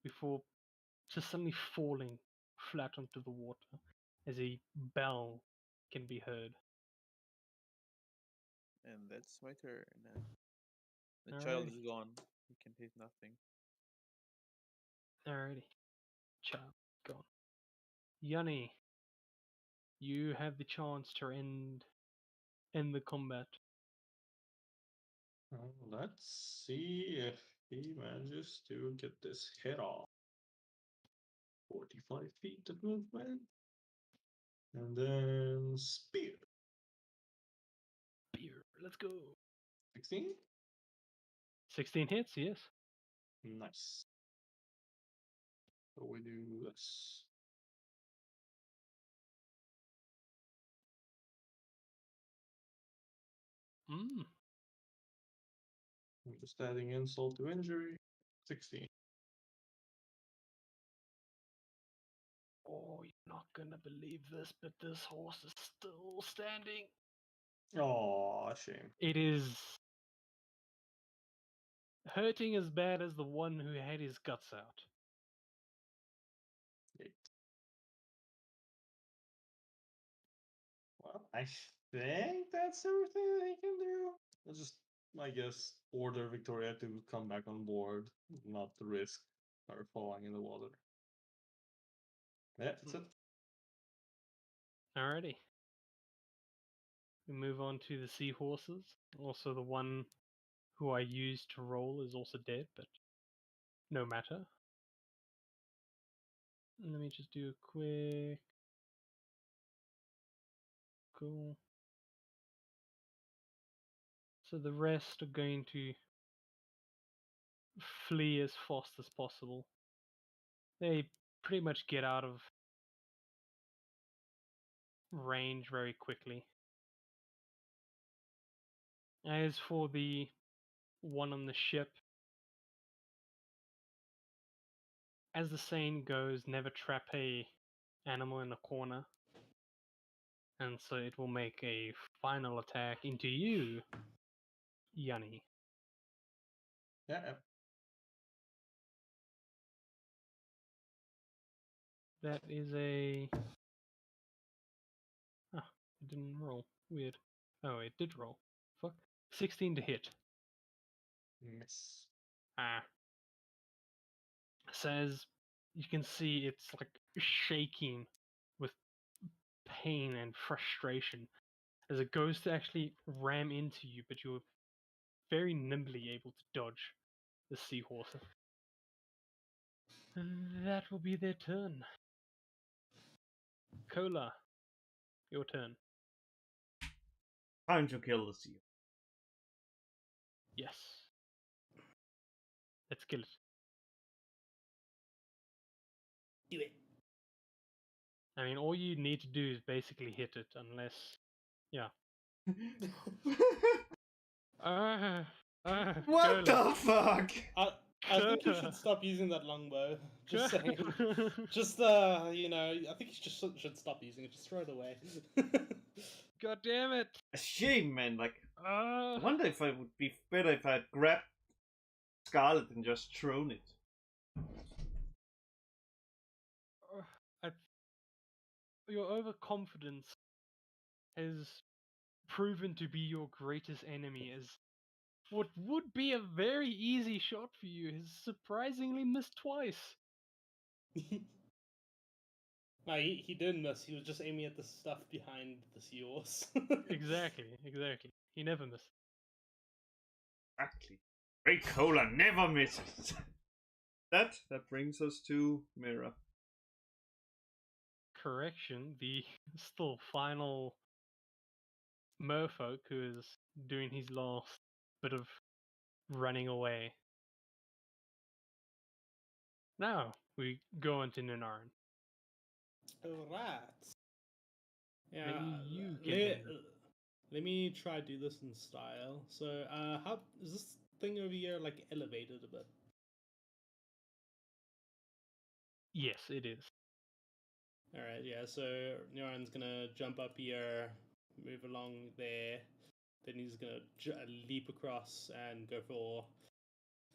before just suddenly falling flat onto the water as a bell can be heard. and that's my turn. The child Alrighty, is gone. He can hit nothing. alrighty. Child gone. Yanni, you have the chance to end the combat. Let's see if he manages to get this hit off. 45 feet of movement. And then spear. Beer, let's go. 16? 16 hits, yes. Nice. So we do this. Mm. I'm just adding insult to injury. 16. Oh, you're not gonna believe this, but this horse is still standing. Oh, shame. It is hurting as bad as the one who had his guts out. 8. Well, I think that's everything that he can do. I'll just, I guess, order Victoria to come back on board, not to risk her falling in the water. Yeah, that's it. Alrighty. We move on to the seahorses. Also, the one who I used to roll is also dead, but no matter. Let me just do a quick. Cool. So the rest are going to flee as fast as possible. They pretty much get out of range very quickly. As for the one on the ship, as the saying goes, never trap a animal in a corner. And so it will make a final attack into you, Yanni. Yeah, That is a... Ah, it didn't roll. Weird. Oh, it did roll. Fuck. 16 to hit. miss. Ah. Says you can see it's like shaking with pain and frustration as it goes to actually ram into you, but you're very nimbly able to dodge the seahorse. And that will be their turn. Cola, your turn. Time to kill the seal. Yes. Let's kill it. Do it. I mean, all you need to do is basically hit it, unless, yeah. What Cola. the fuck? I think you should stop using that longbow. Just saying. Just you know, I think you just should stop using it. Just throw it away. God damn it! A shame, man. Like, I Uh, wonder if I would be better if I had grabbed Scarlet and just thrown it. I, your overconfidence has proven to be your greatest enemy, as what would be a very easy shot for you has surprisingly missed twice. No, he didn't miss. He was just aiming at the stuff behind the seahorse. Exactly. He never missed. Exactly. Great Cola never misses. That brings us to Mira. Correction, the still final merfolk who is doing his last bit of running away. Now we go into Nunaran. Alright. Yeah. Maybe you can let, handle. let me try do this in style. So, how is this thing over here like elevated a bit? Yes, it is. Alright, yeah, so Neuron's gonna jump up here, move along there, then he's gonna leap across and go for.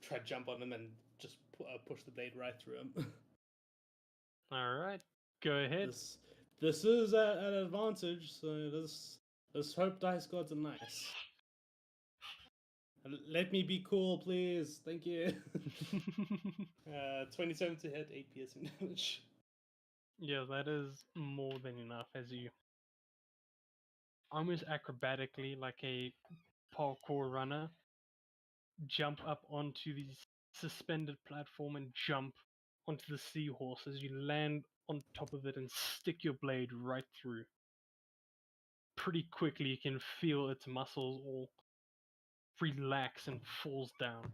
Try to jump on him and just push the blade right through him. Alright, go ahead. This is an advantage, so let's hope dice gods are nice. Let me be cool, please. Thank you. 27 to hit, 8 piercing damage. Yeah, that is more than enough as you almost acrobatically, like a parkour runner, jump up onto the suspended platform and jump onto the seahorse as you land on top of it and stick your blade right through. Pretty quickly, you can feel its muscles all relax and falls down.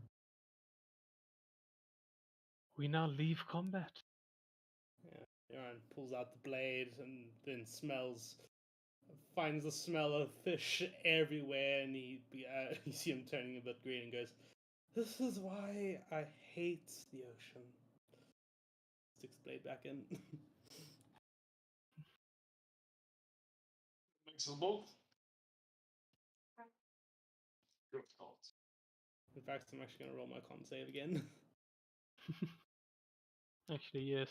We now leave combat. Yeah, Aaron pulls out the blade and then finds the smell of fish everywhere, and you see him turning a bit green and goes, "This is why I hate the ocean." Sticks the blade back in. Makes us both. Good thoughts. In fact, I'm actually gonna roll my con save again. Actually, yes.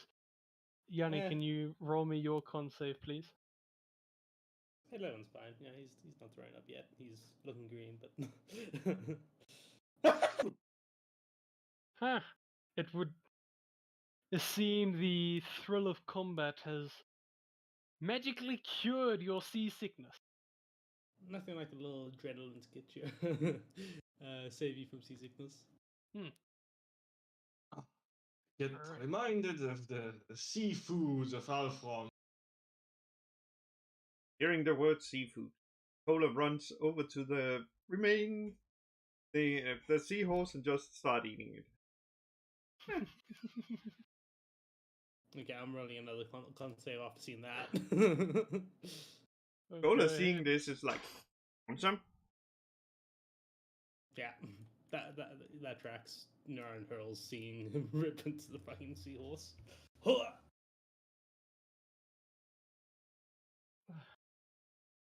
Yanni, can you roll me your con save, please? 11's fine. Yeah, he's not thrown up yet. He's looking green, but Huh. It would seem the thrill of combat has magically cured your seasickness. nothing like a little adrenaline to get you, save you from seasickness. Get Alright. reminded of the seafoods of Alfron. Hearing the word seafood, Cola runs over to the seahorse and just start eating it. Okay, I'm rolling another con save after seeing that. Cola Go seeing ahead. this is like, want some? Yeah, that tracks. Naran hurls seeing him rip into the fucking seahorse. I'll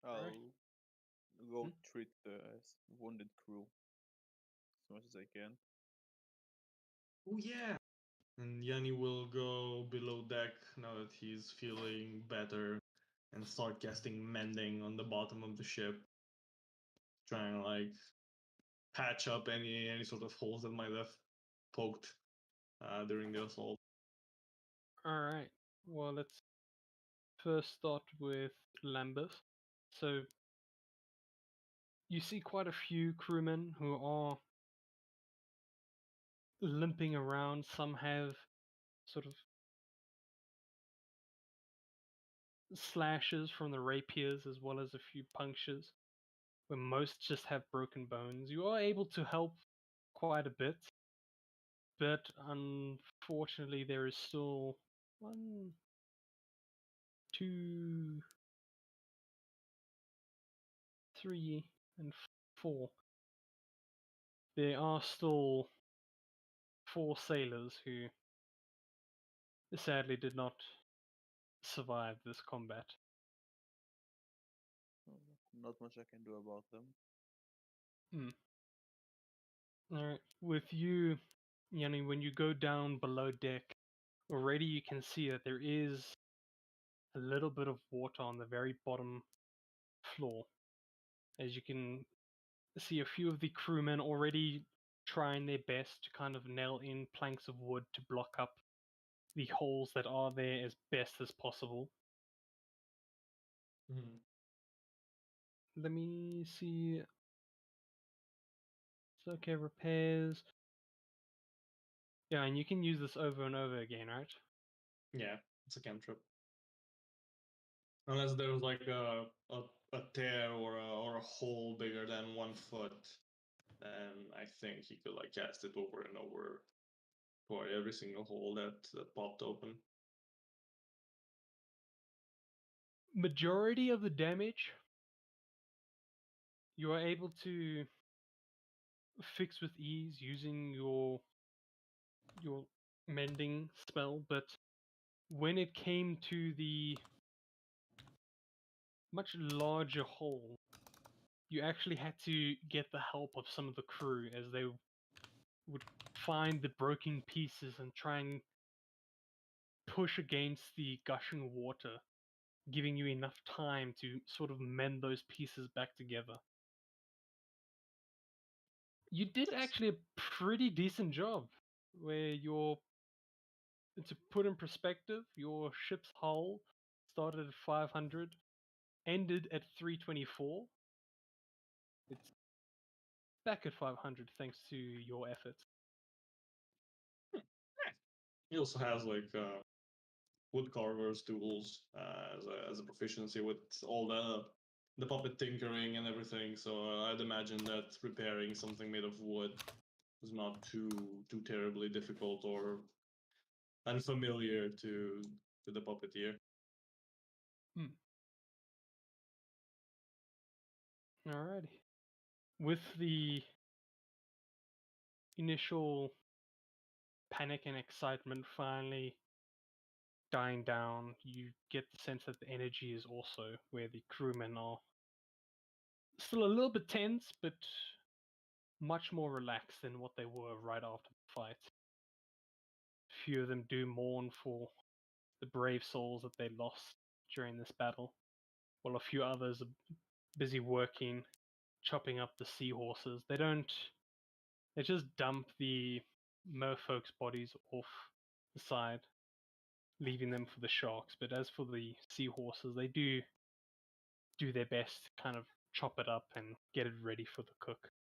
Alright. go treat the wounded crew as much as I can. Oh yeah. And Yanni will go below deck now that he's feeling better and start casting mending on the bottom of the ship. Trying to like patch up any sort of holes that might have poked during the assault. Alright. Well, let's first start with Lambeth. So, you see quite a few crewmen who are limping around. Some have sort of slashes from the rapiers as well as a few punctures, where most just have broken bones. You are able to help quite a bit, but unfortunately, there is still one, two, three, and four. There are still 4 sailors who sadly did not survive this combat. Not much I can do about them. Alright, with you, Yanni, when you go down below deck, already you can see that there is a little bit of water on the very bottom floor. As you can see, a few of the crewmen already trying their best to kind of nail in planks of wood to block up the holes that are there as best as possible. Mhm. Let me see. It's okay, repairs. Yeah, and you can use this over and over again, right? Yeah, it's a cantrip. Unless there's like a tear or a hole bigger than 1 foot, then I think he could like cast it over and over for every single hole that popped open. Majority of the damage you are able to fix with ease using your mending spell, but when it came to the much larger hole, you actually had to get the help of some of the crew as they would find the broken pieces and try and push against the gushing water, giving you enough time to sort of mend those pieces back together. You did actually a pretty decent job, where to put in perspective, your ship's hull started at 500, ended at 324. It's back at 500 thanks to your efforts. He also has like wood carver's tools as a proficiency with all the puppet tinkering and everything. So I'd imagine that repairing something made of wood is not too terribly difficult or unfamiliar to the puppeteer. Alrighty. With the initial panic and excitement finally dying down, you get the sense that the energy is also where the crewmen are still a little bit tense, but much more relaxed than what they were right after the fight. Few of them do mourn for the brave souls that they lost during this battle, while a few others are busy working, chopping up the seahorses. They just dump the merfolk's bodies off the side, leaving them for the sharks. But as for the seahorses, they do their best to kind of chop it up and get it ready for the cook.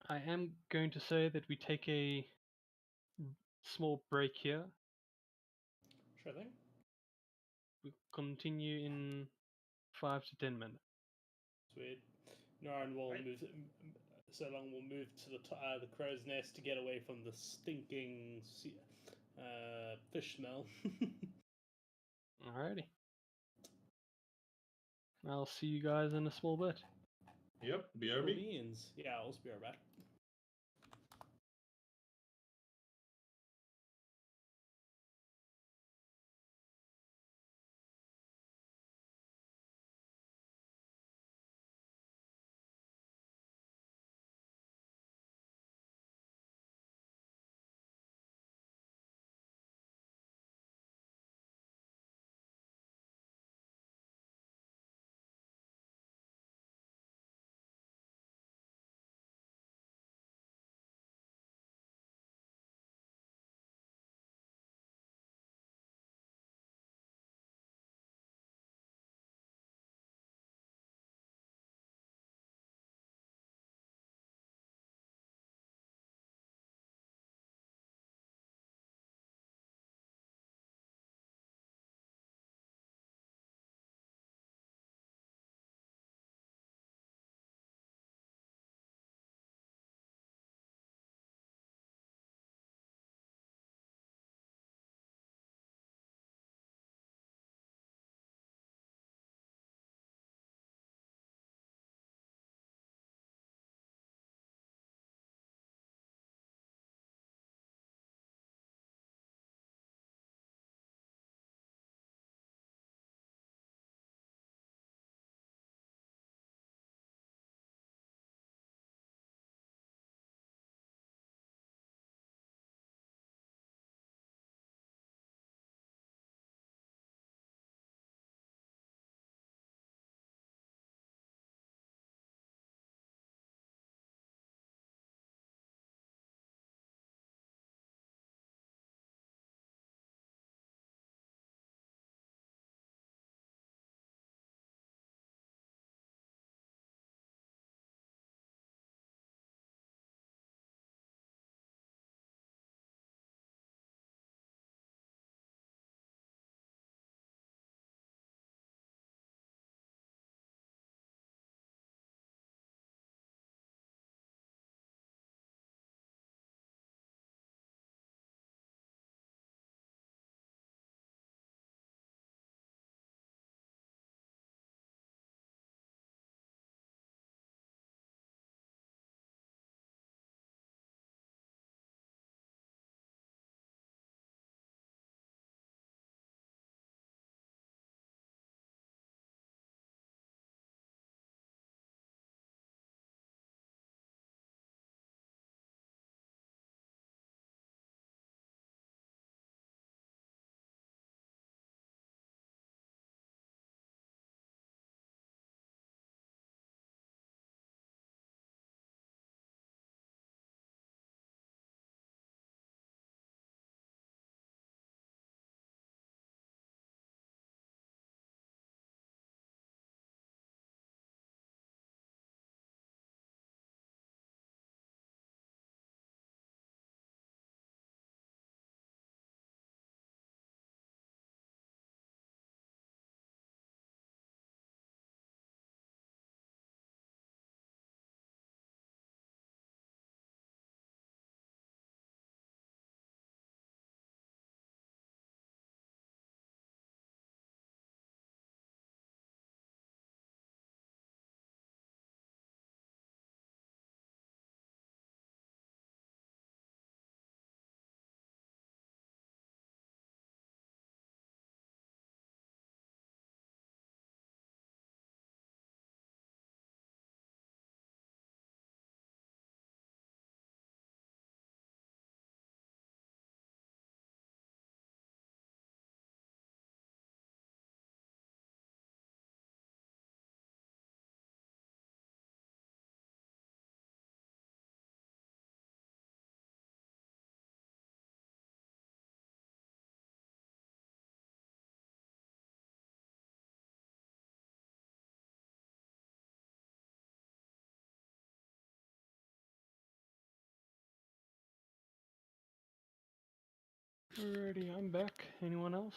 I am going to say that we take a small break here. Sure thing. We'll continue in 5 to 10 minutes. Sweet. Narn will Right. move. Selong will move to the crow's nest to get away from the stinking fish smell. Alrighty. I'll see you guys in a small bit. Yep, Cool BRB. beans. Yeah, I'll be right back. Alrighty, I'm back. Anyone else?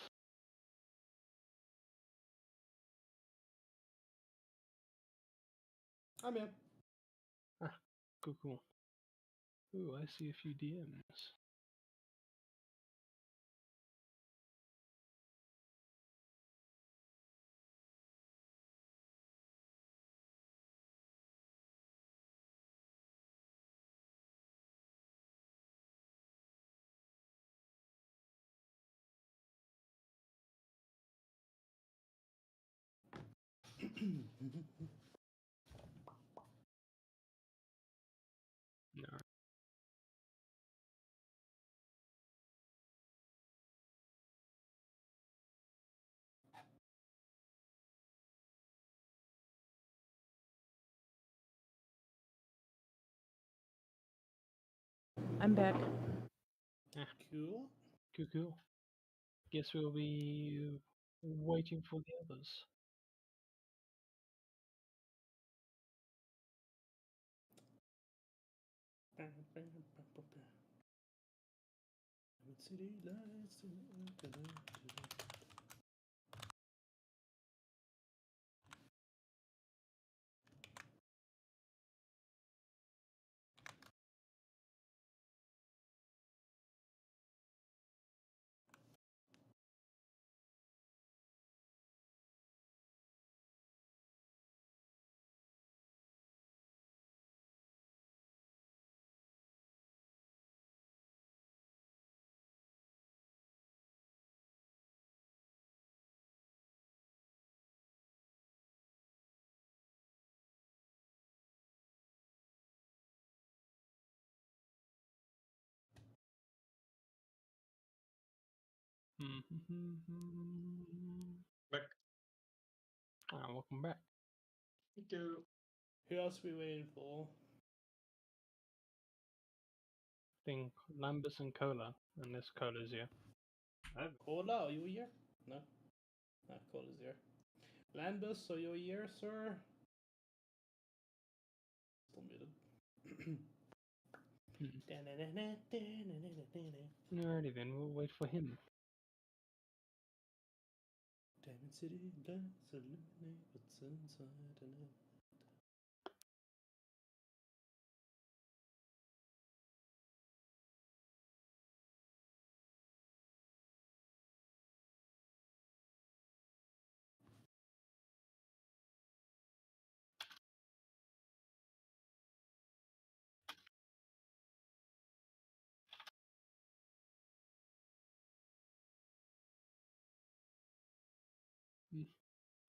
I'm in. Ah, cool. Ooh, I see a few DMs. No. I'm back. Cool. Cool. Guess we'll be waiting for the others. City lights. Back. Welcome back. Thank you. Who else are we waiting for? Think Lambus and Cola, and this Cola's here. Cola, are you here? No. Not Cola's here. Landbus, are you here, sir? Still muted. Alrighty then, we'll wait for him. Diamond City lights illuminate what's inside and out.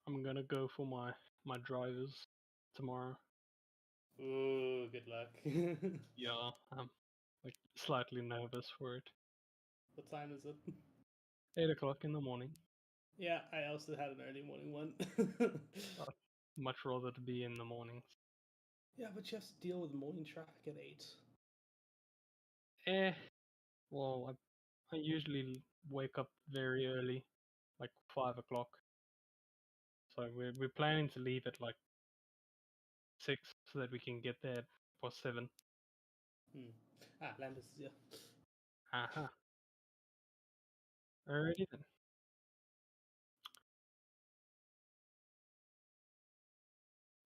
I'm gonna go for my drivers tomorrow. Ooh, good luck. Yeah, I'm like slightly nervous for it. What time is it? 8 o'clock in the morning. Yeah, I also had an early morning one. I'd much rather to be in the mornings. Yeah, but you have to deal with morning traffic at 8. Well, I usually wake up very early, like 5 o'clock. So we're planning to leave at like 6 so that we can get there for 7. Landis is here. Aha. Alrighty then.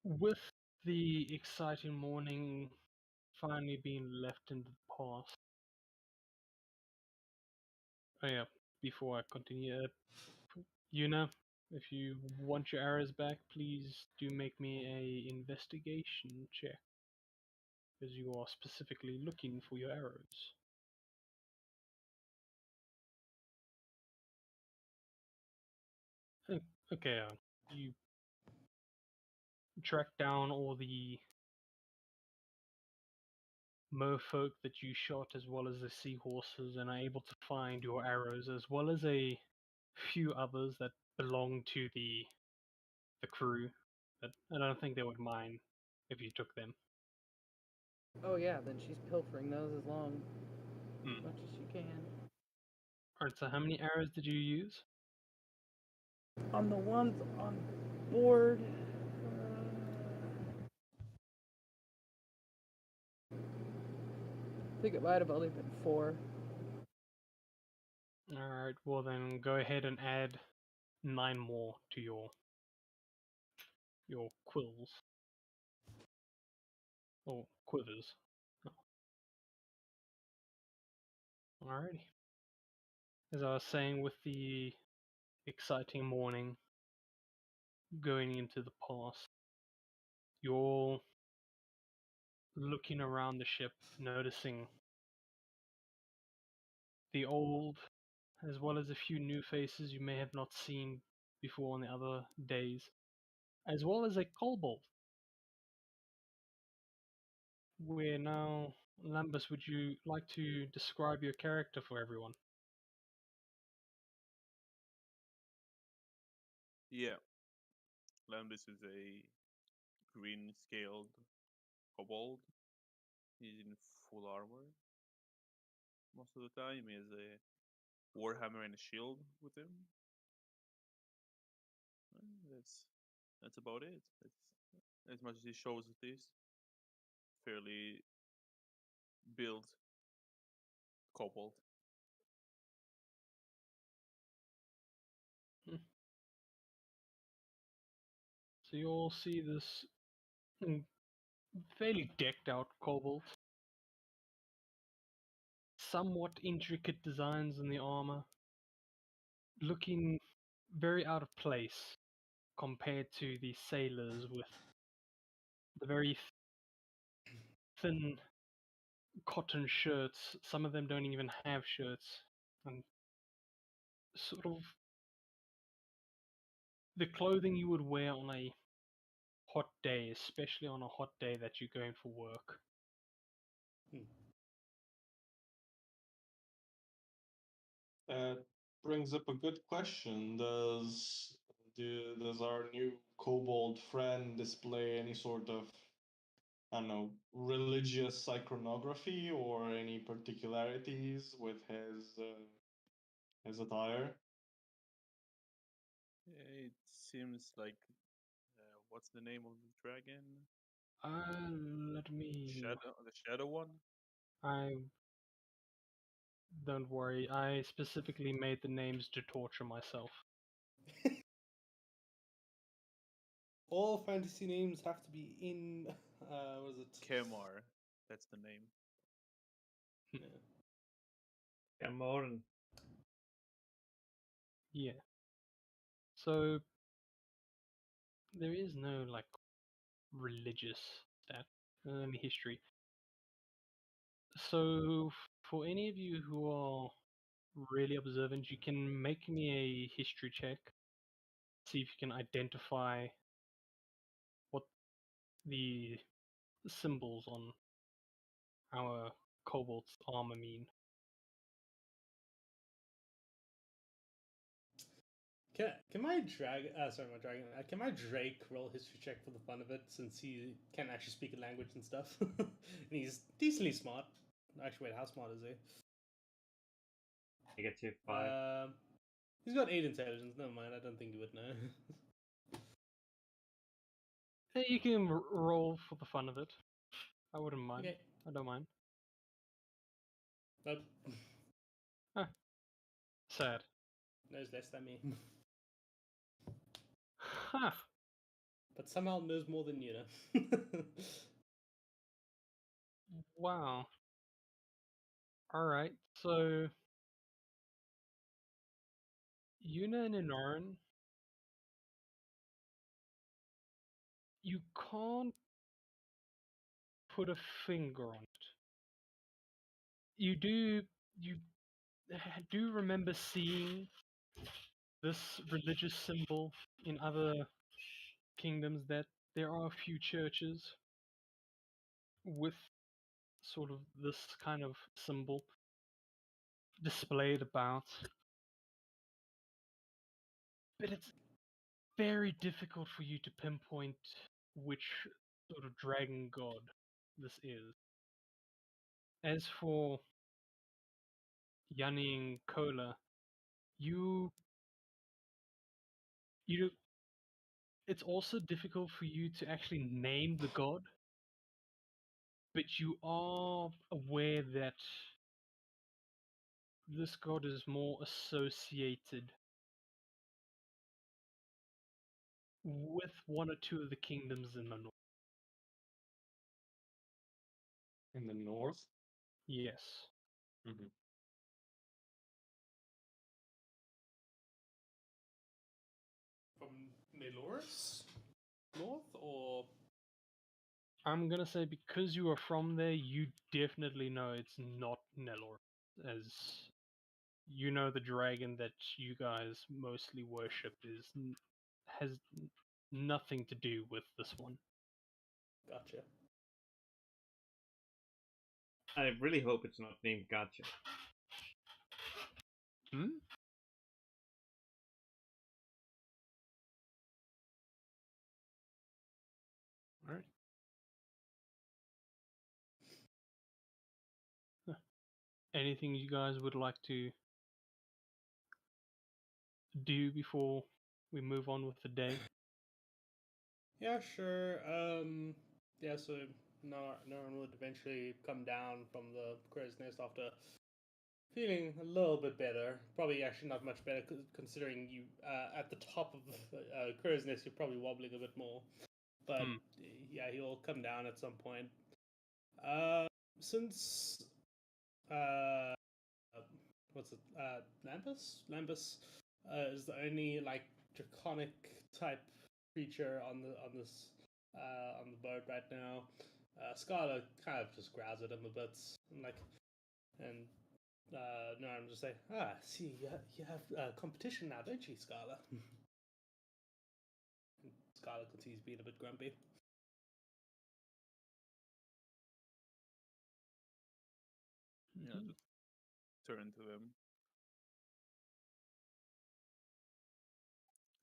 With the exciting morning finally being left in the past. Oh yeah, before I continue, Yuna, if you want your arrows back, please do make me a investigation check, because you are specifically looking for your arrows. Okay, you track down all the merfolk that you shot as well as the seahorses and are able to find your arrows as well as a few others that belong to the crew. But I don't think they would mind if you took them. Oh yeah, then she's pilfering those as Hmm. much as she can. Alright, so how many arrows did you use? On the ones on board, I think it might have only been 4. Alright, well then go ahead and add 9 more to your quills. Or quivers. Alrighty. As I was saying, with the exciting morning going into the past, you're all looking around the ship, noticing the old, as well as a few new faces you may have not seen before on the other days, as well as a kobold. Where now, Lambus, would you like to describe your character for everyone? Yeah, Lambis is a green scaled kobold. He's in full armor most of the time. He has a warhammer and a shield with him. That's about it. That's as much as he shows it is. Fairly built kobold. Hmm. So you all see this fairly decked out kobold. Somewhat intricate designs in the armor, looking very out of place compared to the sailors with the very thin cotton shirts. Some of them don't even have shirts, and sort of the clothing you would wear on a hot day, especially on a hot day that you're going for work. Hmm. That brings up a good question. Does our new kobold friend display any sort of, I don't know, religious iconography or any particularities with his attire? It seems like what's the name of the dragon? Let me look. The shadow one. I don't worry. I specifically made the names to torture myself. All fantasy names have to be in. What is it? Kemar. That's the name. Yeah. Come on. Yeah. So there is no like religious stat in history. So for any of you who are really observant, you can make me a history check. See if you can identify what the symbols on our kobold's armor mean. Can my dragon? Sorry, my dragon. Can my Drake roll history check for the fun of it, since he can actually speak a language and stuff, and he's decently smart. Actually, wait, how smart is he? -5. He's got 8 intelligence. Never mind. I don't think he would know. You can roll for the fun of it. I wouldn't mind. Okay. I don't mind. Nope. Sad. Knows less than me, Huh. but somehow knows more than you know. Wow. Alright, so Yuna and Inoran, you can't put a finger on it. You do remember seeing this religious symbol in other kingdoms, that there are a few churches with sort of this kind of symbol displayed about. But it's very difficult for you to pinpoint which sort of dragon god this is. As for Yanni and Kola, you you it's also difficult for you to actually name the god, but you are aware that this god is more associated with one or two of the kingdoms in the north. In the north. Yes. Mm-hmm. From Melorus? North or. I'm gonna say because you are from there, you definitely know it's not Nelor, as you know the dragon that you guys mostly worship has nothing to do with this one. Gotcha. I really hope it's not named Gotcha. Hmm? All right. Anything you guys would like to do before we move on with the day? Yeah, sure. Yeah, so Norn would eventually come down from the crow's nest after feeling a little bit better. Probably actually not much better, considering you at the top of crow's nest, you're probably wobbling a bit more. But Hmm. yeah, he'll come down at some point. Uh, since uh, what's it? Lampus is the only like draconic type creature on the boat right now. Scarlet kind of just growls at him a bit, and no, I'm just like, see, you have competition now, don't you, Scarlet? Scarlet continues being a bit grumpy. Yeah, Mhm. just turn to them.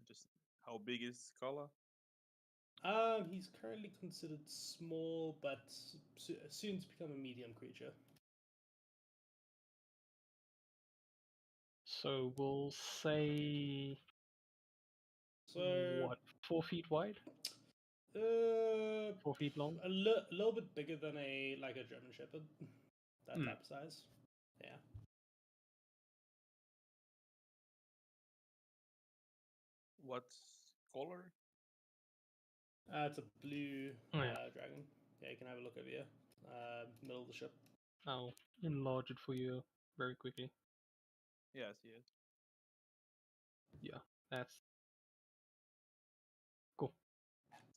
Just how big is Scala? He's currently considered small, but soon to become a medium creature. So we'll say So, what, 4 feet wide, uh, 4 feet long. a little bit bigger than a German Shepherd, that Hmm. type of size. Yeah. What color? It's a blue Oh yeah, dragon. Yeah, you can have a look over here. Middle of the ship. I'll enlarge it for you very quickly. Yes, yes. Yeah, that's cool.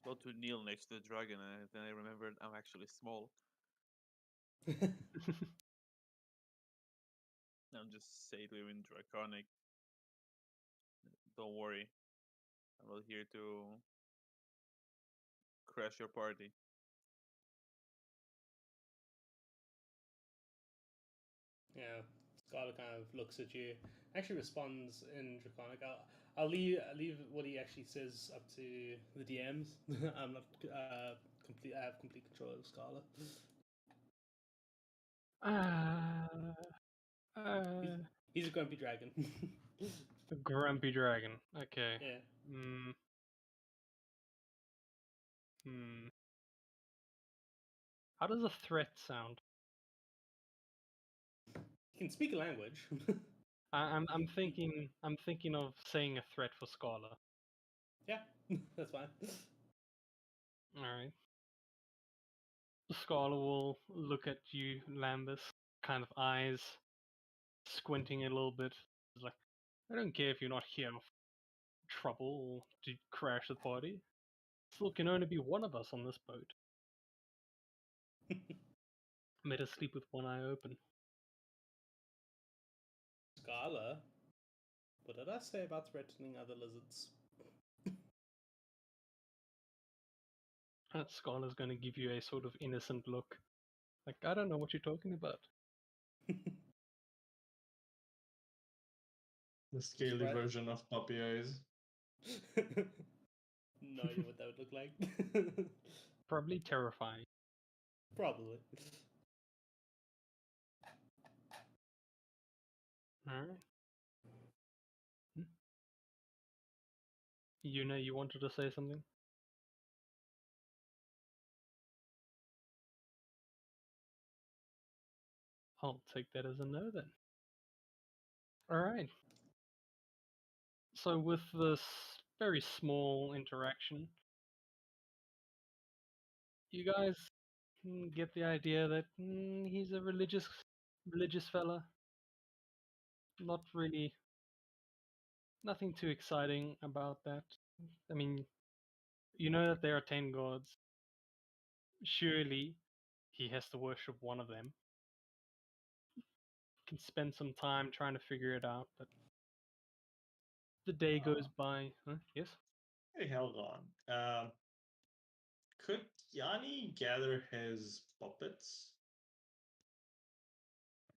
About to kneel next to the dragon, and then I remembered I'm actually small. I'm just say to him in Draconic, don't worry, I'm not here to crash your party. Yeah, Scarlet kind of looks at you. Actually responds in Draconic. I'll leave what he actually says up to the DMs. I'm not complete. I have complete control of Scarlet. Uh, He's, uh, he's a grumpy dragon. a grumpy dragon. Okay. Yeah. Hmm. Hmm. How does a threat sound? He can speak a language. I'm thinking of saying a threat for Scala. Yeah, that's fine. All right. Scala will look at you, Lambus, kind of eyes squinting a little bit. It's like, I don't care if you're not here for trouble or to crash the party. Still can only be one of us on this boat. Better sleep with one eye open. Scala? What did I say about threatening other lizards? And Scala's gonna give you a sort of innocent look. Like, I don't know what you're talking about. The scaly Right. version of puppy eyes. No idea what that would look like. Probably terrifying. Probably. Alright. You know you wanted to say something? I'll take that as a no then. All right. So with this very small interaction, you guys get the idea that he's a religious fella. Not really, nothing too exciting about that. I mean, you know that there are 10 gods. Surely he has to worship one of them. Can spend some time trying to figure it out, but the day goes by. Huh? Yes? Hey, hold on. Could Yanni gather his puppets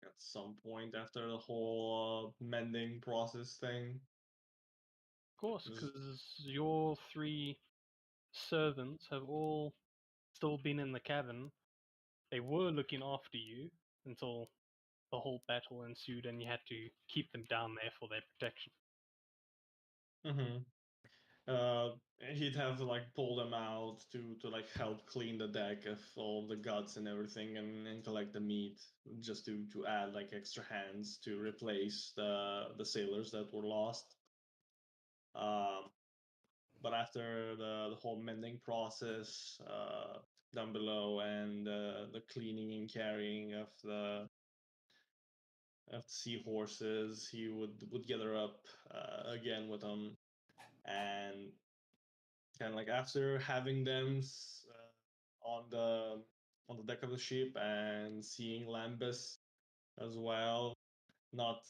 at some point after the whole mending process thing? Of course, Just- because your 3 servants have all still been in the cabin. They were looking after you until the whole battle ensued and you had to keep them down there for their protection. Mhm. Uh, he'd have to like pull them out to like help clean the deck of all the guts and everything and collect the meat just to add like extra hands to replace the sailors that were lost. Um, but after the whole mending process down below and the cleaning and carrying of the seahorses, he would gather up again with them and kind of like after having them on the deck of the ship and seeing Lambus as well, not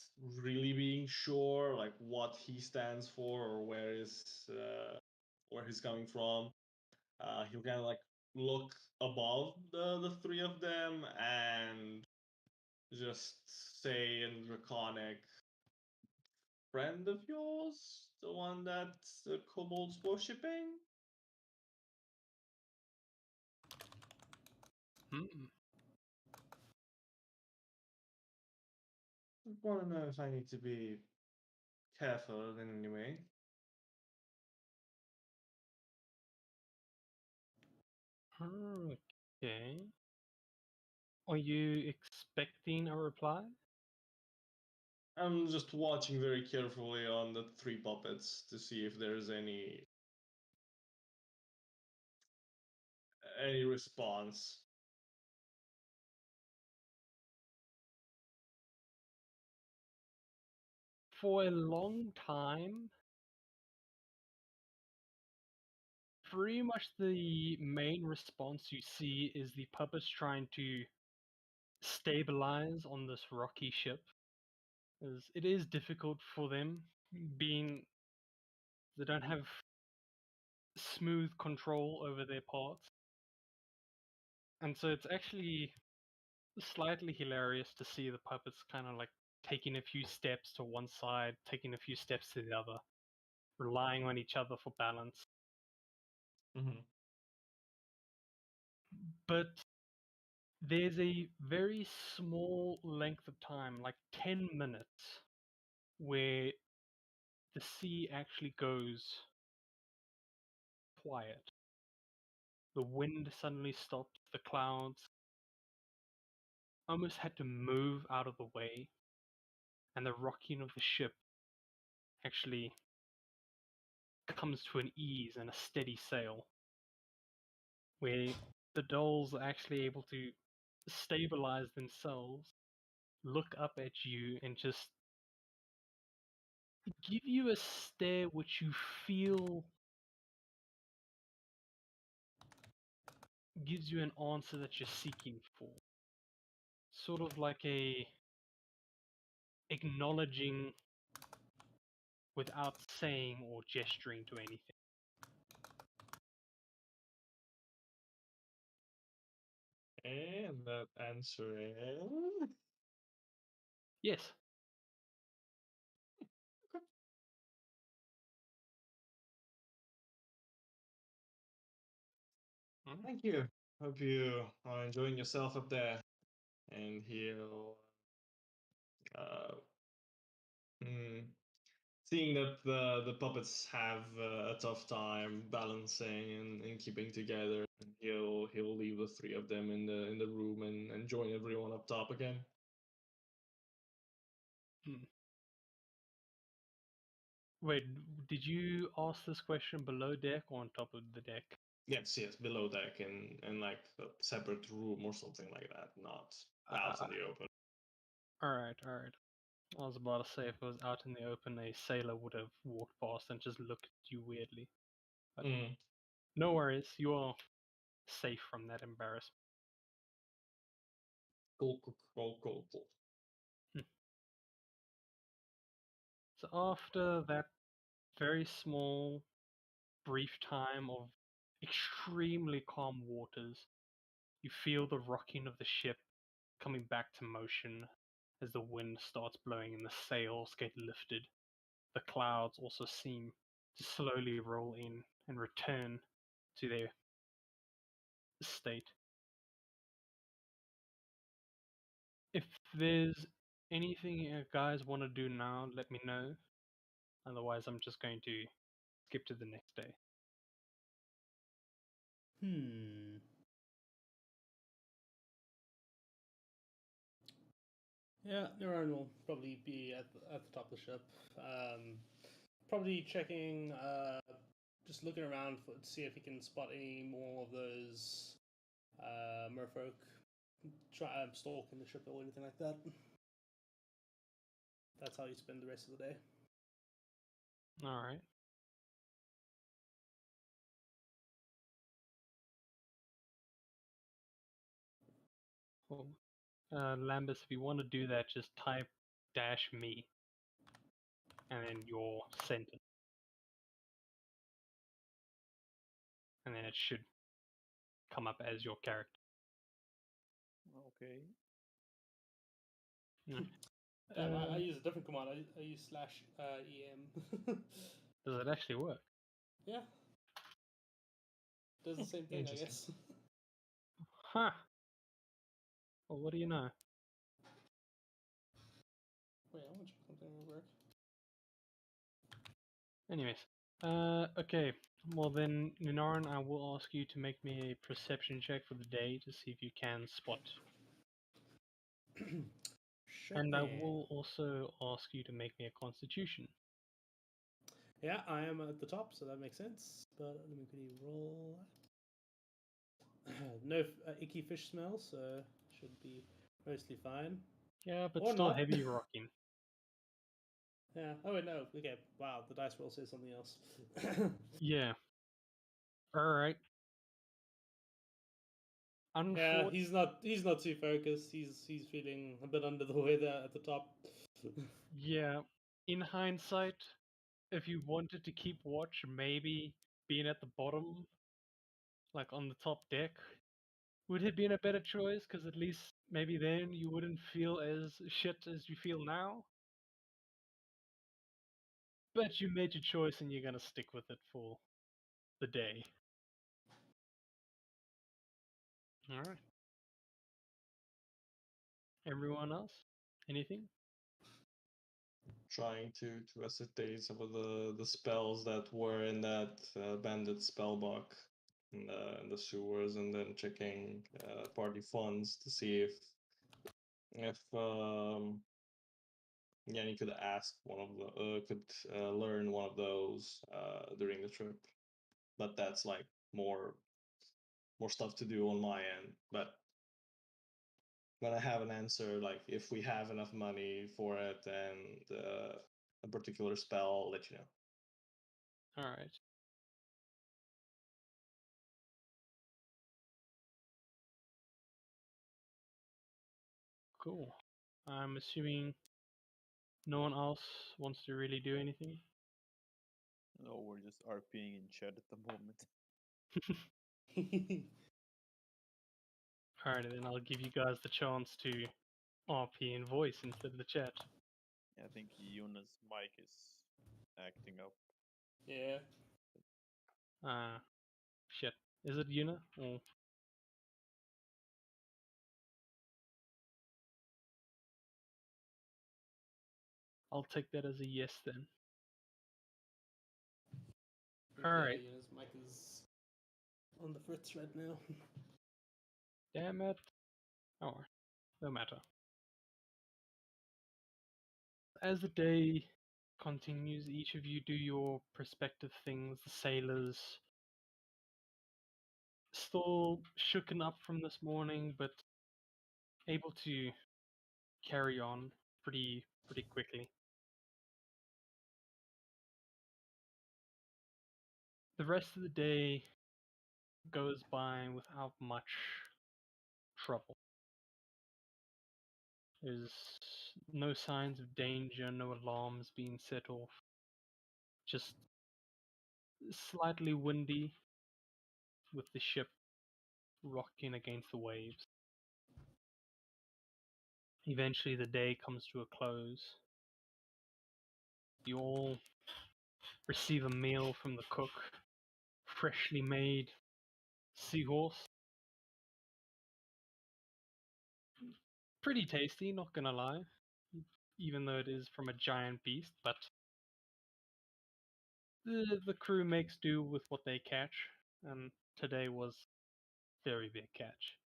really being sure like what he stands for or where he's coming from. He'll kind of like look above the 3 of them and just say in Draconic, friend of yours, the one that the kobolds worshipping. Hmm. Want to know if I need to be careful in any way. Okay. Are you expecting a reply? I'm just watching very carefully on the 3 puppets to see if there's any response. For a long time, pretty much the main response you see is the puppets trying to stabilize on this rocky ship. As it is difficult for them, being they don't have smooth control over their parts. And so it's actually slightly hilarious to see the puppets kind of like taking a few steps to one side, taking a few steps to the other, relying on each other for balance. Mm-hmm. But there's a very small length of time, like 10 minutes, where the sea actually goes quiet. The wind suddenly stops, the clouds almost had to move out of the way, and the rocking of the ship actually comes to an ease and a steady sail, where the dolls are actually able to stabilize themselves, look up at you, and just give you a stare which you feel gives you an answer that you're seeking for. Sort of like a acknowledging without saying or gesturing to anything. And that answer is Yes. thank you. Hope you are enjoying yourself up there. And he'll uh, hmm, seeing that the puppets have a tough time balancing and keeping together, he'll leave the 3 of them in the room and join everyone up top again. Hmm. Wait, did you ask this question below deck or on top of the deck? Yes, below deck in like a separate room or something like that, not out in the open. Alright. I was about to say if it was out in the open, a sailor would have walked past and just looked at you weirdly. But no worries, you are safe from that embarrassment. Cool. So after that very small, brief time of extremely calm waters, you feel the rocking of the ship coming back to motion as the wind starts blowing and the sails get lifted. The clouds also seem to slowly roll in and return to their state. If there's anything you guys want to do now, let me know. Otherwise, I'm just going to skip to the next day. Yeah, Neuron will probably be at the top of the ship. Probably checking, just looking around to see if he can spot any more of those merfolk stalking the ship or anything like that. That's how you spend the rest of the day. Alright. Cool. Lambus, if you want to do that, just type -me and then your sentence. And then it should come up as your character. Okay. Damn, I use a different command. I use /em. Does it actually work? Yeah. Does the same thing, I Interesting. guess. Huh. Well, what do you know? Wait, I want to check something real quick. Anyways. Okay. Well then, Ninaran, I will ask you to make me a perception check for the day to see if you can spot. Sure And I thing. will also ask you to make me a constitution. Yeah, I am at the top, so that makes sense. But let me quickly roll. No icky fish smell, so should be mostly fine. Yeah, but Or still not. heavy rocking. Yeah. Oh wait, no. Okay. Wow, the dice roll says something else. Yeah. Alright. Yeah, he's not too focused. He's feeling a bit under the weather at the top. Yeah. In hindsight, if you wanted to keep watch, maybe being at the bottom, like on the top deck, would have been a better choice, because at least maybe then you wouldn't feel as shit as you feel now. But you made your choice and you're gonna stick with it for the day. Alright. Everyone else? Anything? Trying to ascertain some of the spells that were in that bandit spell book in the sewers, and then checking party funds to see if yeah, you could ask one of the could learn one of those during the trip. But that's like more stuff to do on my end. But when I have an answer, like if we have enough money for it and a particular spell, I'll let you know. Alright. Cool. I'm assuming no one else wants to really do anything. No, we're just RPing in chat at the moment. Alright, then I'll give you guys the chance to RP in voice instead of the chat. I think Yuna's mic is acting up. Yeah. Shit. Is it Yuna? Or... I'll take that as a yes then. Alright. Yeah, his mic is on the fritz right now. Damn it. Oh, no matter. As the day continues. Each of you do your respective things. The sailors still shooken up from this morning, but able to carry on pretty quickly. The rest of the day goes by without much trouble. There's no signs of danger, no alarms being set off. Just slightly windy with the ship rocking against the waves. Eventually the day comes to a close. You all receive a meal from the cook, freshly made seahorse. Pretty tasty, not gonna lie, even though it is from a giant beast, but the crew makes do with what they catch, and today was very big catch.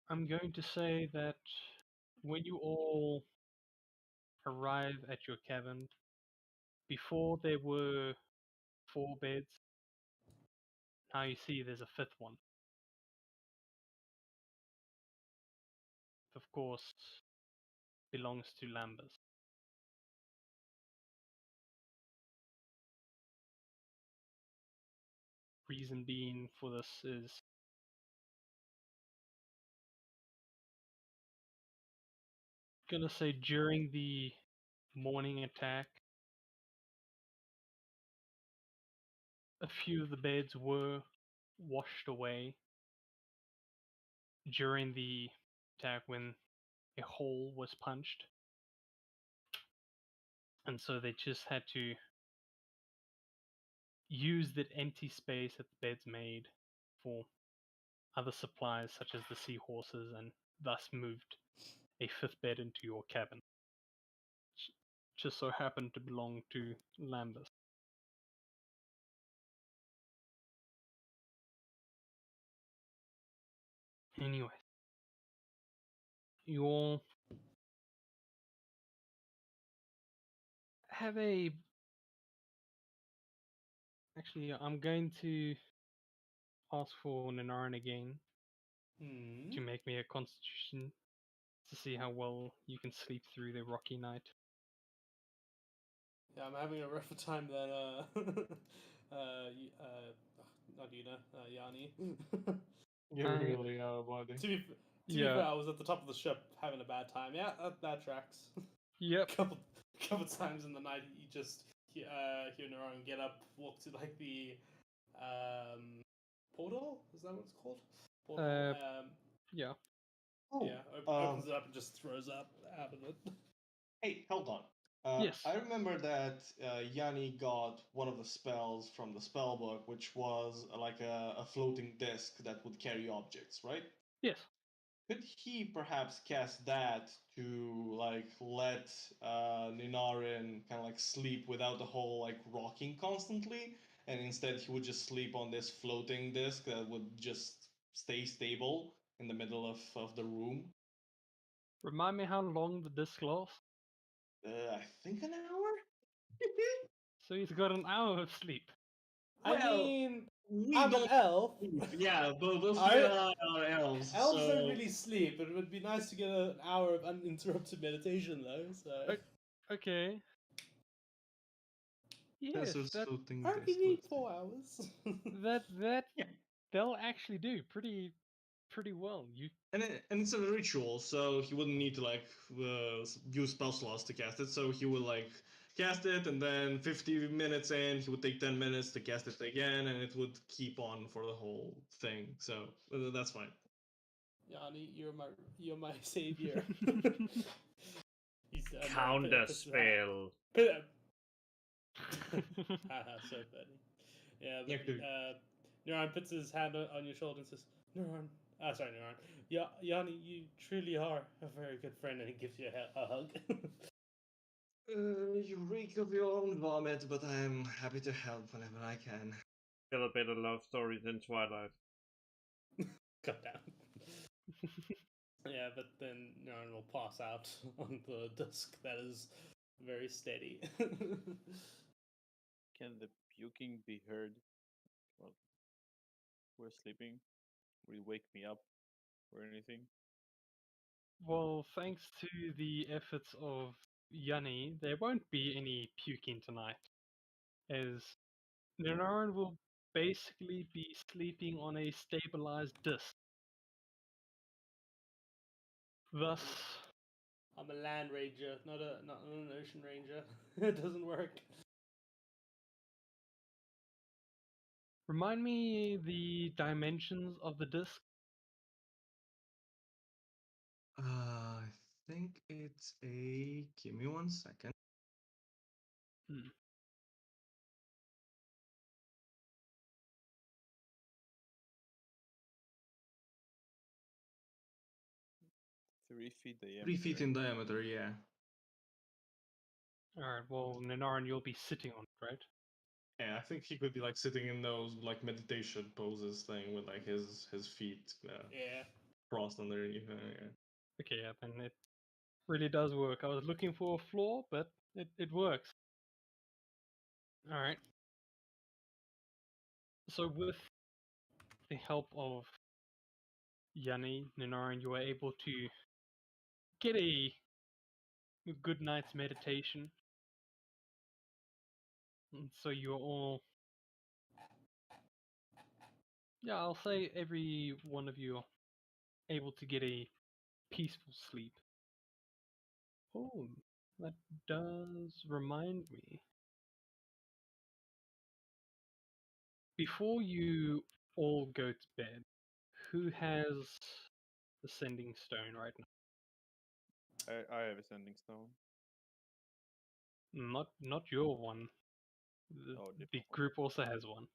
I'm going to say that when you all arrive at your cabin, before there were 4 beds, now you see there's a 5th one. Of course, belongs to Lambus. Reason being for this is gonna say during the morning attack, a few of the beds were washed away during the attack when a hole was punched. And so they just had to use that empty space that the beds made for other supplies such as the seahorses, and thus moved a 5th bed into your cabin. Just so happened to belong to Lambus. Anyway, you all have a... Actually, I'm going to ask for Nanaran again to make me a constitution to see how well you can sleep through the rocky night. Yeah, I'm having a rougher time than not Yuna, Yanni. You I- really are, buddy. To be fair, I was at the top of the ship having a bad time. Yeah, that tracks. Yep. couple times in the night, you just hear Neuron get up, walk to like the portal. Is that what it's called? Portal. Yeah. Oh, Yeah, opens it up and just throws up out of it. hey, hold on. Yes. I remember that Yanni got one of the spells from the spell book, which was like a floating disc that would carry objects, right? Yes. Could he perhaps cast that to like let Ninarin kind of like sleep without the whole like rocking constantly, and instead he would just sleep on this floating disc that would just stay stable in the middle of the room? Remind me how long the disc lasts? I think an hour. So he's got an hour of sleep. I Well, mean, we I'm don't an elf. sleep. Yeah, but both I- you and I are elves. Elves so... don't really sleep, but it would be nice to get an hour of uninterrupted meditation, though. So Okay. Yes, That's that floating I only disc. need 4 hours. that Yeah. they'll actually do pretty well. You And it's a ritual, so he wouldn't need to like use spell slots to cast it. So he would like cast it, and then 50 minutes in, he would take 10 minutes to cast it again, and it would keep on for the whole thing. So that's fine. Yanni, you're my savior. He's Counter spell. Haha, so funny. Yeah, Yeah, but, dude. Neuron puts his hand on your shoulder and says, Neuron, sorry, Neuron. Yeah, Yanni, you truly are a very good friend, and he gives you a hug. You reek of your own vomit, but I'm happy to help whenever I can. Still a bit of love stories in Twilight. Cut down. Yeah, but then Naren will pass out on the disc that is very steady. Can the puking be heard while we're sleeping? Will it wake me up or anything? Well, thanks to the efforts of Yanni, there won't be any puking tonight, as Ninaran will basically be sleeping on a stabilized disc. Thus, I'm a land ranger, not an ocean ranger. It doesn't work. remind me the dimensions of the disc. I think it's a. Give me 1 second. Hmm. 3 feet diameter. 3 feet in diameter, yeah. Alright, well, Ninaran, you'll be sitting on it, right? Yeah, I think he could be like sitting in those like meditation poses thing with like his feet Yeah. crossed underneath. Yeah. Okay, yeah, then it really does work. I was looking for a flaw, but it works. Alright. So with the help of Yanni, Ninaran, you are able to get a good night's meditation. And so you're all, yeah, I'll say every one of you are able to get a peaceful sleep. Oh, that does remind me. Before you all go to bed, who has the sending stone right now? I have a sending stone. Not your one. Oh, The different one. group also has one.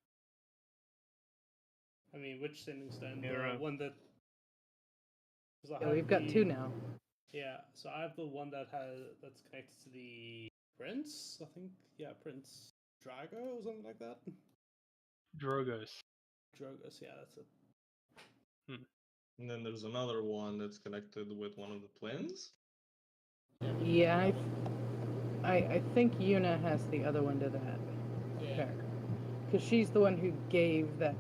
I mean, which sending stone? Mira. The one that. 'Cause I Yeah, have we've got the- two now. Yeah, so I have the one that's connected to the prince. I think, yeah, Prince Drago or something like that. Drogos. Drogos, yeah, that's it. And then there's another one that's connected with one of the twins. Yeah, I think Yuna has the other one to that Yeah. pair. Because she's the one who gave that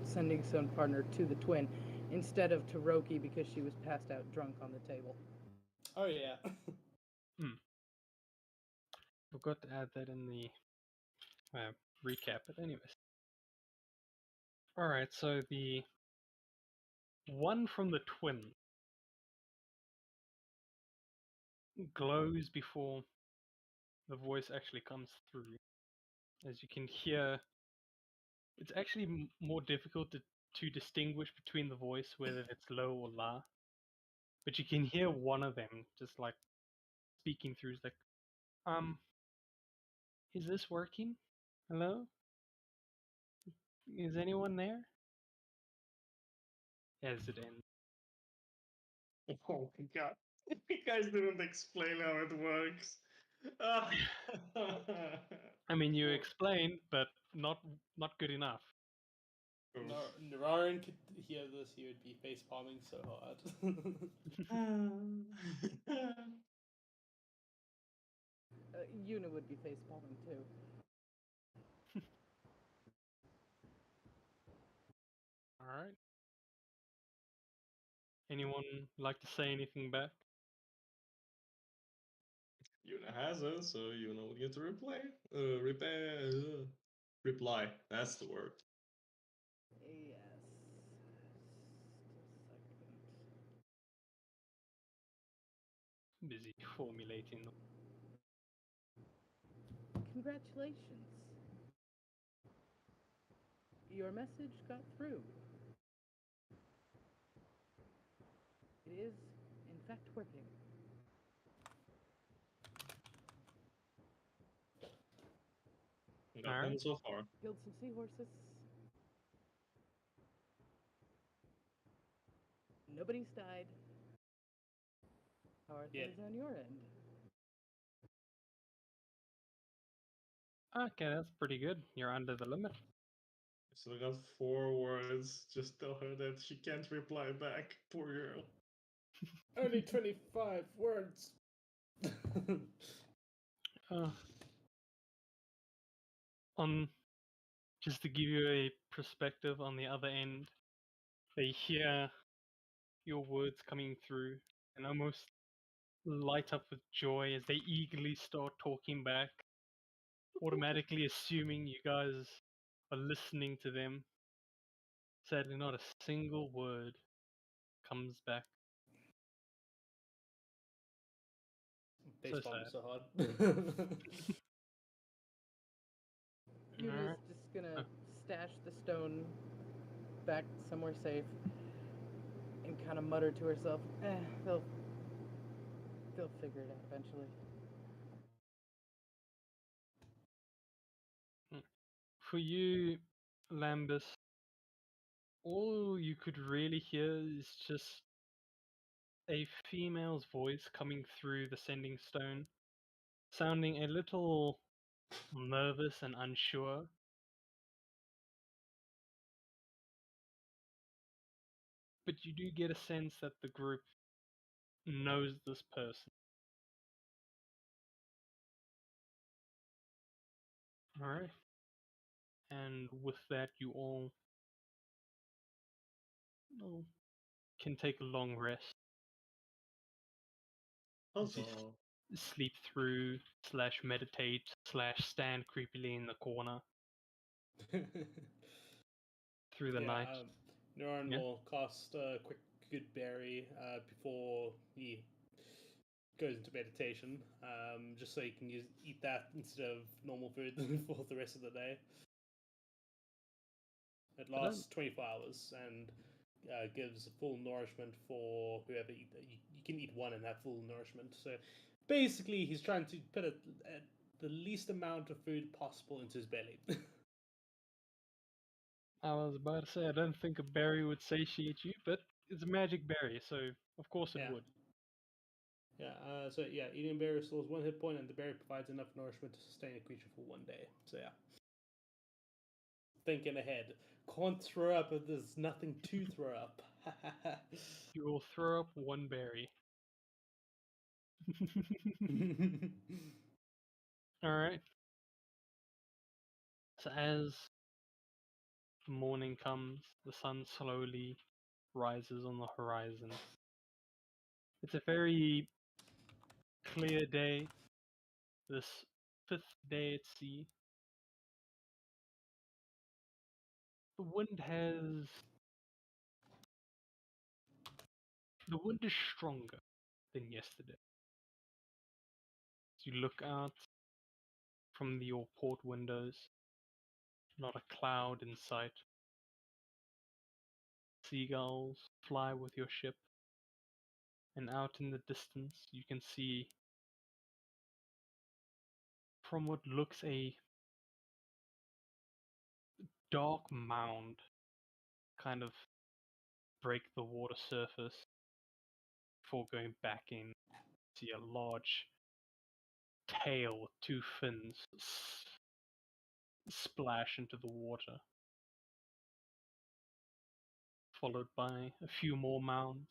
sending stone partner to the twin instead of to Roki because she was passed out drunk on the table. Oh yeah. Forgot to add that in the recap, but anyways. Alright, so the one from the twin glows before the voice actually comes through. As you can hear, it's actually more difficult to distinguish between the voice, whether it's low or la. But you can hear one of them just like speaking through. It's like, is this working? Hello? Is anyone there? As it ends. Oh my god. You guys didn't explain how it works. I mean, you explained, but not good enough. Narayan could hear this, he would be face palming so hard. Yuna would be face palming too. Alright. Anyone like to say anything back? Yuna has it, so Yuna will get to reply. Reply. That's the word. Yes. Busy formulating them. Congratulations. Your message got through. It is, in fact, working. Nothing Alright. so far. Killed some seahorses. Nobody's died. How are Yeah. things on your end? Okay, that's pretty good. You're under the limit. So I got 4 words. Just tell her that she can't reply back. Poor girl. Only 25 words. Uh, on just to give you a perspective on the other end, they hear your words coming through and almost light up with joy as they eagerly start talking back, automatically assuming you guys are listening to them. Sadly, not a single word comes back. Face So bomb sad. so hard. Yuna's Alright. just gonna Oh. stash the stone back somewhere safe and kind of mutter to herself, they'll figure it out eventually. For you, Lambus, all you could really hear is just a female's voice coming through the sending stone, sounding a little nervous and unsure. But you do get a sense that the group knows this person. Alright. And with that, you all can take a long rest. As you Huzzah. sleep through, slash meditate, slash stand creepily in the corner through the Yeah, night. Neuron Yeah. will cast a quick good berry before he goes into meditation, just so you can eat that instead of normal food for the rest of the day. It I don't- lasts 24 hours and gives full nourishment for whoever eat. You can eat one and have full nourishment. So basically, he's trying to put the least amount of food possible into his belly. I was about to say, I don't think a berry would satiate you, but it's a magic berry, so of course it Yeah. would. Yeah, so yeah, eating a berry restores 1 hit point, and the berry provides enough nourishment to sustain a creature for 1 day. So yeah. Thinking ahead. Can't throw up if there's nothing to throw up. You will throw up one berry. Alright. So as the morning comes, the sun slowly rises on the horizon. It's a very clear day, this 5th day at sea. The wind has. The wind is stronger than yesterday. As you look out from your port windows, not a cloud in sight. Seagulls fly with your ship, and out in the distance you can see, from what looks a dark mound, kind of break the water surface before going back in. See a large tail with 2 fins splash into the water, followed by a few more mounds.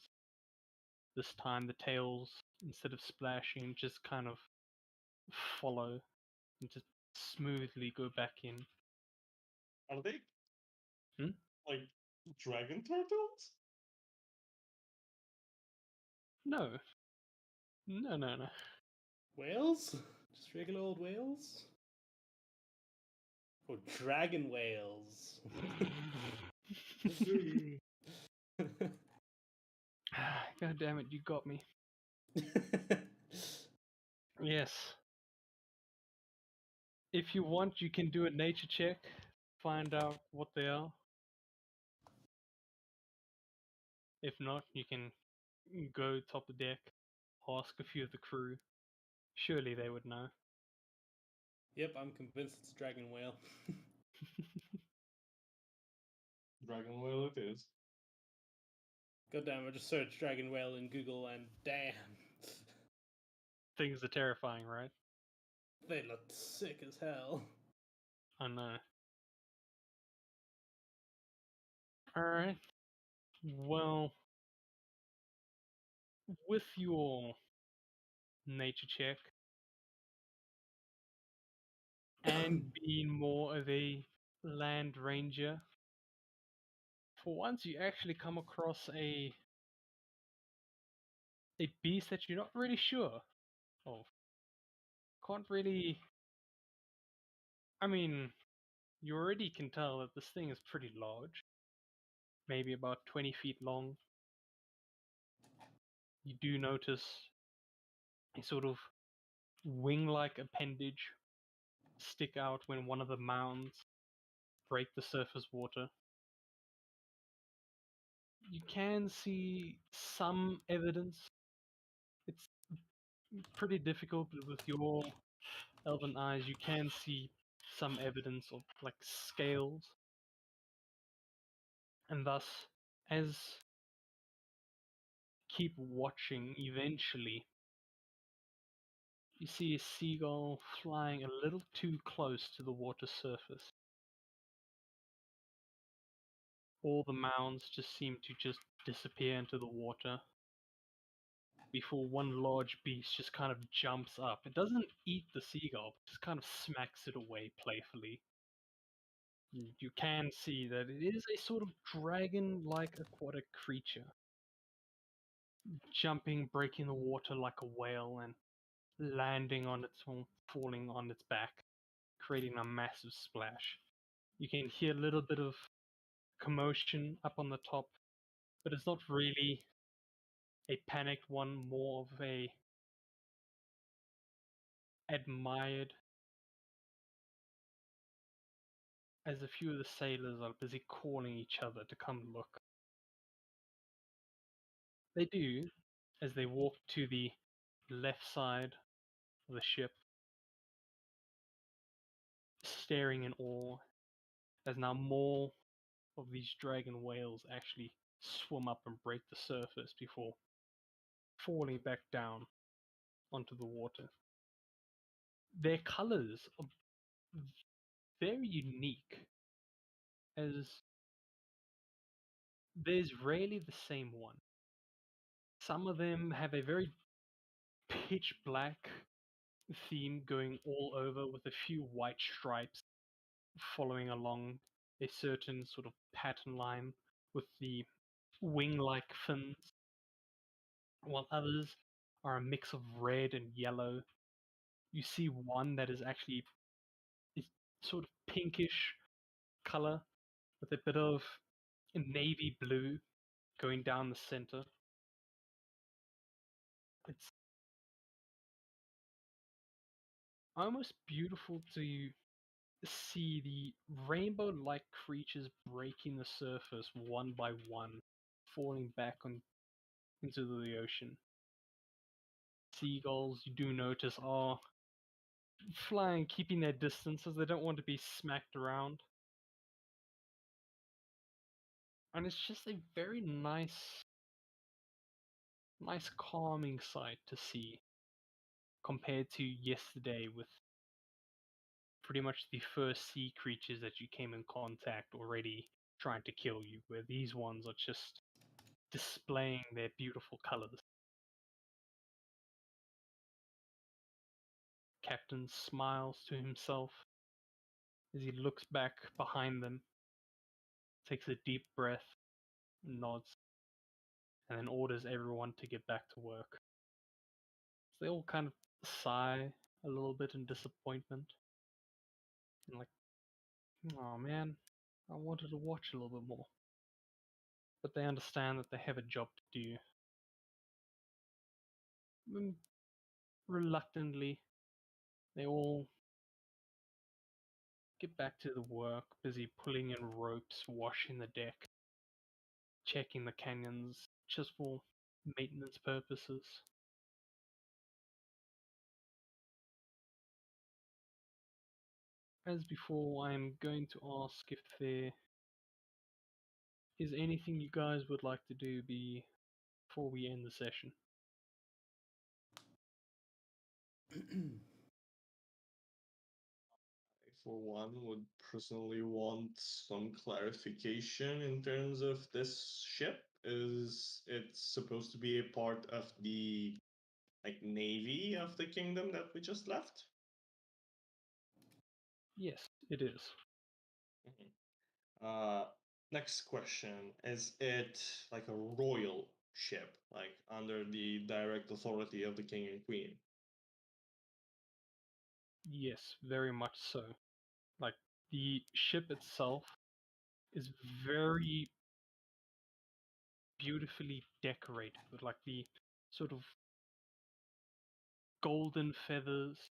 This time the tails, instead of splashing, just kind of follow and just smoothly go back in. Are they Hmm? like dragon turtles? No. No. Whales? Just regular old whales? Or dragon whales? God damn it, you got me. Yes. If you want, you can do a nature check, find out what they are. If not, you can go top the deck, ask a few of the crew. Surely they would know. Yep, I'm convinced it's a dragon whale. Dragon whale it is. God damn, I just searched dragon whale in Google and damn. Things are terrifying, right? They looked sick as hell. I know. Alright. Well, with your nature check and being more of a land ranger, for once you actually come across a beast that you're not really sure of. Can't really. I mean, you already can tell that this thing is pretty large, maybe about 20 feet long. You do notice a sort of wing-like appendage stick out when one of the mounds break the surface water. You can see some evidence. It's pretty difficult, but with your elven eyes, you can see some evidence of like scales. And thus, as keep watching, eventually you see a seagull flying a little too close to the water surface. All the mounds just seem to just disappear into the water before one large beast just kind of jumps up. It doesn't eat the seagull, but just kind of smacks it away playfully. You can see that it is a sort of dragon-like aquatic creature, jumping, breaking the water like a whale, and landing on its falling on its back, creating a massive splash. You can hear a little bit of commotion up on the top, but it's not really a panicked one, more of a admired, as a few of the sailors are busy calling each other to come look. They do, as they walk to the left side of the ship, staring in awe, as now more of these dragon whales actually swim up and break the surface before falling back down onto the water. Their colors are very unique, as there's rarely the same one. Some of them have a very pitch black theme going all over with a few white stripes following along a certain sort of pattern line with the wing-like fins, while others are a mix of red and yellow. You see one that is actually is sort of pinkish color with a bit of navy blue going down the center. It's almost beautiful to see the rainbow-like creatures breaking the surface one by one, falling back into the ocean. Seagulls, you do notice, are flying, keeping their distance as they don't want to be smacked around. And it's just a very nice calming sight to see compared to yesterday with pretty much the first sea creatures that you came in contact already trying to kill you, where these ones are just displaying their beautiful colors. Captain smiles to himself as he looks back behind them, takes a deep breath, nods, and then orders everyone to get back to work. So they all kind of sigh a little bit in disappointment. And like, oh man, I wanted to watch a little bit more. But they understand that they have a job to do. Reluctantly, they all get back to the work, busy pulling in ropes, washing the deck, checking the canyons, just for maintenance purposes. As before, I am going to ask if there is anything you guys would like to do before we end the session. for one, would personally want some clarification in terms of this ship. Is it supposed to be a part of the like navy of the kingdom that we just left? Yes, it is. Mhm. Next question. Is it like a royal ship, like under the direct authority of the king and queen? Yes, very much so. Like, the ship itself is very beautifully decorated with like the sort of golden feathers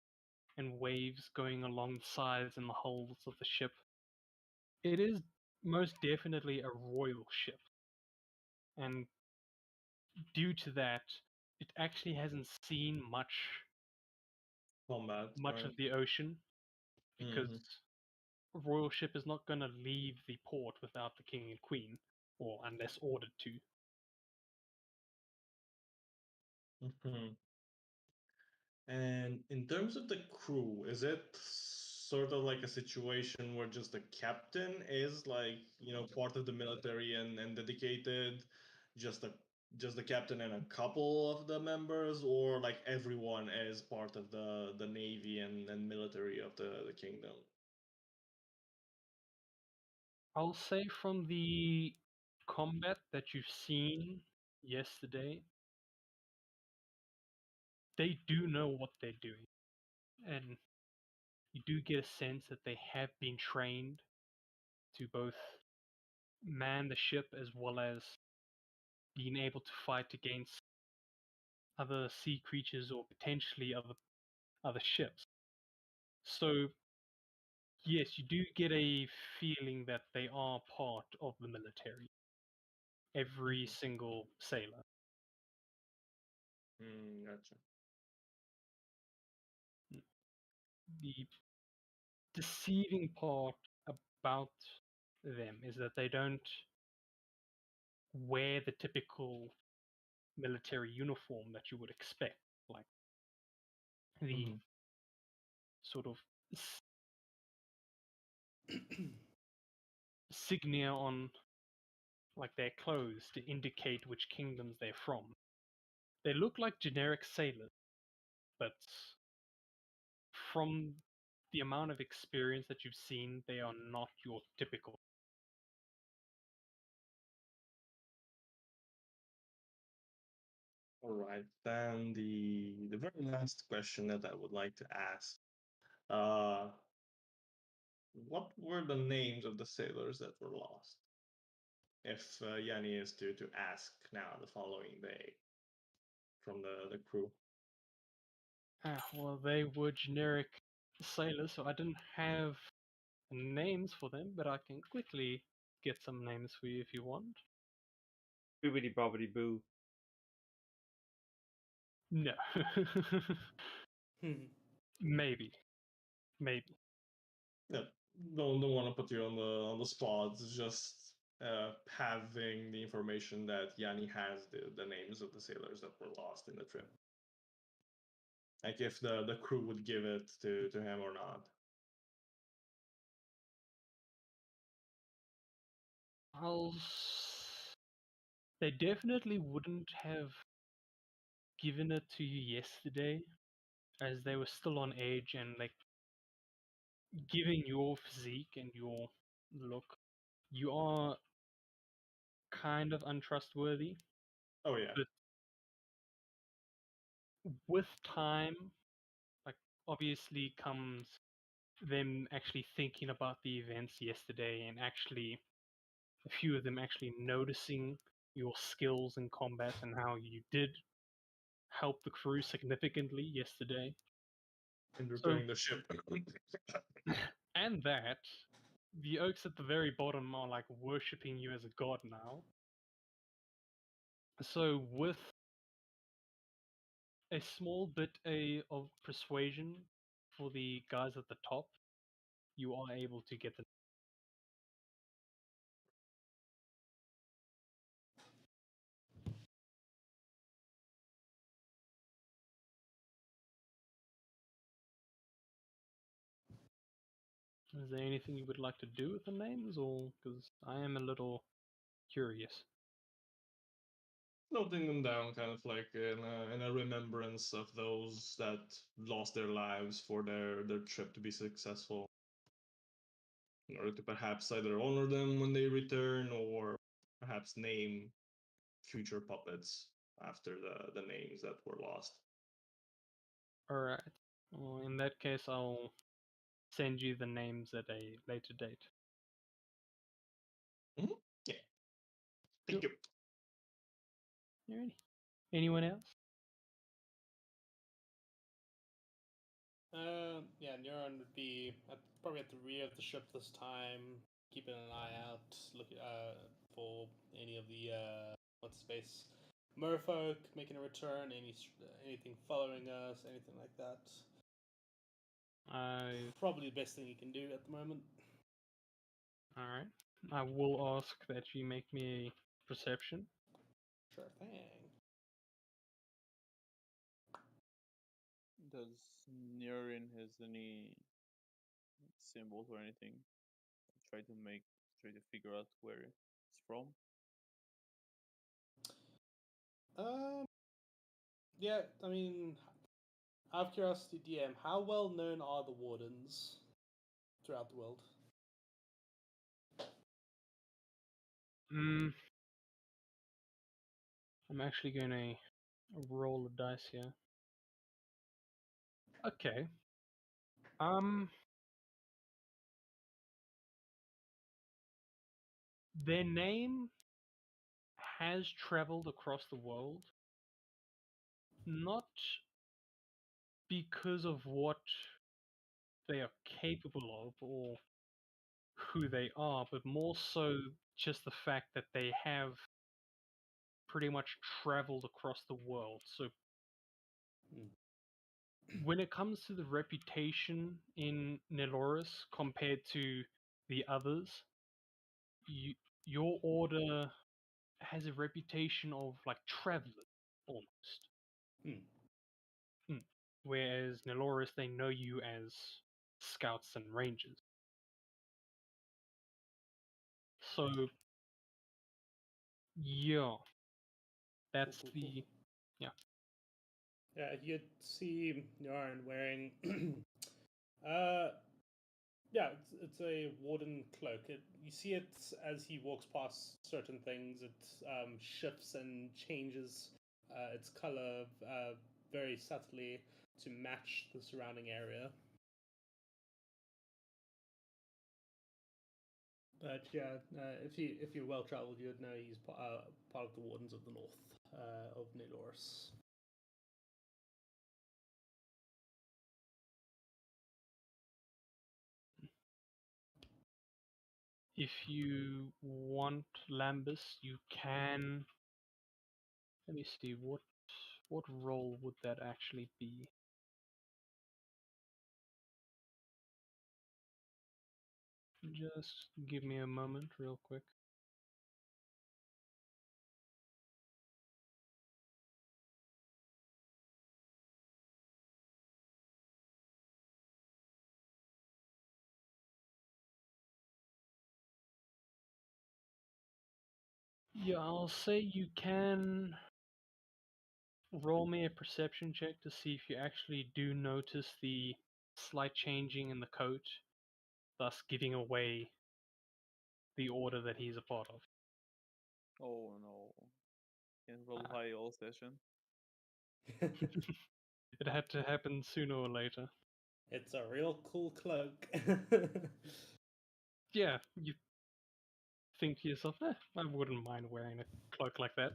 and waves going along the sides and the hulls of the ship. It is most definitely a royal ship, and due to that, it actually hasn't seen Combat, much right? of the ocean because Mm-hmm. a royal ship is not going to leave the port without the king and queen, or unless ordered to. Mm-hmm. And in terms of the crew, is it sort of like a situation where just the captain is like, part of the military and dedicated, just the just the captain and a couple of the members, or like everyone is part of the navy and military of the kingdom? I'll say from the combat that you've seen yesterday, they do know what they're doing. And you do get a sense that they have been trained to both man the ship as well as being able to fight against other sea creatures or potentially other ships. So yes, you do get a feeling that they are part of the military. Every Mhm. single sailor. Gotcha. The deceiving part about them is that they don't wear the typical military uniform that you would expect, like the Mhm. sort of insignia on like their clothes to indicate which kingdoms they're from. They look like generic sailors, but from the amount of experience that you've seen, they are not your typical. All right, then the very last question that I would like to ask. Uh, what were the names of the sailors that were lost? If Yanni is to ask now the following day from the crew. Well, they were generic sailors, so I didn't have names for them, but I can quickly get some names for you if you want. Bibbidi bobbidi boo. No. Hmm. Maybe. Maybe. Yeah, don't want to put you on the spot. It's just having the information that Yanni has the names of the sailors that were lost in the trip. Like if the crew would give it to him or not. They definitely wouldn't have given it to you yesterday, as they were still on edge and like given your physique and your look, you are kind of untrustworthy. Oh yeah. But with time, like obviously comes them actually thinking about the events yesterday and actually a few of them actually noticing your skills in combat and how you did help the crew significantly yesterday. In So, repairing the ship. and that, the oaks at the very bottom are like worshipping you as a god now. So, with a small bit of persuasion for the guys at the top, you are able to get them. Is there anything you would like to do with the names, or because I am a little curious? Noting them down, kind of like in a remembrance of those that lost their lives for their trip to be successful, in order to perhaps either honor them when they return or perhaps name future puppets after the names that were lost. Alright. Well, in that case, I'll send you the names at a later date. Mm-hmm. Yeah. Thank Cool. you. Alrighty. Anyone else? Yeah, Neuron would be probably at the rear of the ship this time, keeping an eye out, looking for any of the what's space merfolk making a return, anything following us, anything like that. Probably the best thing you can do at the moment. Alright. I will ask that you make me a perception. Sure thing. Does Nurin has any symbols or anything? Try to figure out where it's from. Yeah, I mean, out of curiosity, DM, how well known are the wardens throughout the world? I'm actually gonna roll a dice here. Okay. Their name has traveled across the world, not because of what they are capable of or who they are, but more so just the fact that they have pretty much traveled across the world. So when it comes to the reputation in Neloris compared to the others, your order has a reputation of like travelers almost. Whereas Neloris, they know you as scouts and rangers. So yeah, that's Cool. the yeah. Yeah, you'd see Yarn wearing uh yeah, it's a warden cloak. You see it as he walks past certain things. It shifts and changes its color very subtly to match the surrounding area. But yeah, if you're well traveled, you'd know he's part of the Wardens of the North of Neloris. If you want Lambus, you can. Let me see what role would that actually be? Just give me a moment, real quick. Yeah, I'll say you can roll me a perception check to see if you actually do notice the slight changing in the coat, thus giving away the order that he's a part of. Oh no. Can't roll high all session. It had to happen sooner or later. It's a real cool cloak. Yeah, you think to yourself, I wouldn't mind wearing a cloak like that.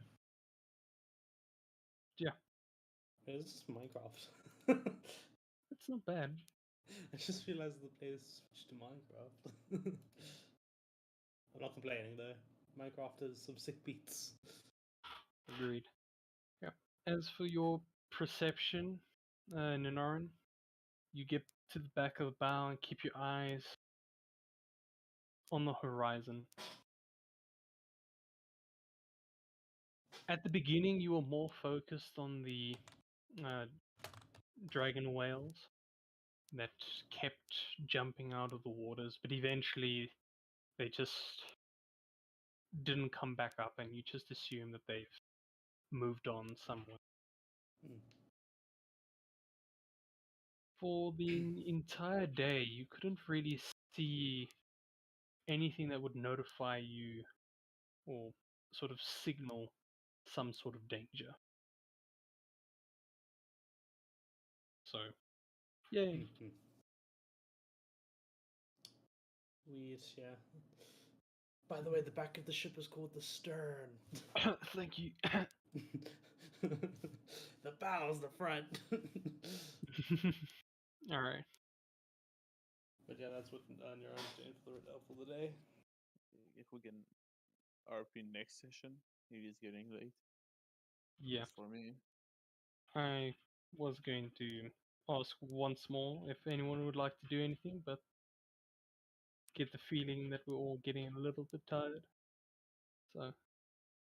Yeah. It's Minecraft. It's not bad. I just realized the players switched to Minecraft. I'm not complaining though. Minecraft has some sick beats. Agreed. Yeah. As for your perception, Ninarin, you get to the back of the bow and keep your eyes on the horizon. At the beginning, you were more focused on the dragon whales, that kept jumping out of the waters, but eventually they just didn't come back up, and you just assume that they've moved on somewhere. Hmm. For the entire day, you couldn't really see anything that would notify you or sort of signal some sort of danger. So, yay. Mhm. Weird, yeah. By the way, the back of the ship is called the stern. Thank you. The bow's the front. Alright. But yeah, that's what on your own Jane for the red elf for the day. If we can RP next session, it is getting late. Yeah. Just for me. I was going to ask once more if anyone would like to do anything, but get the feeling that we're all getting a little bit tired. So, I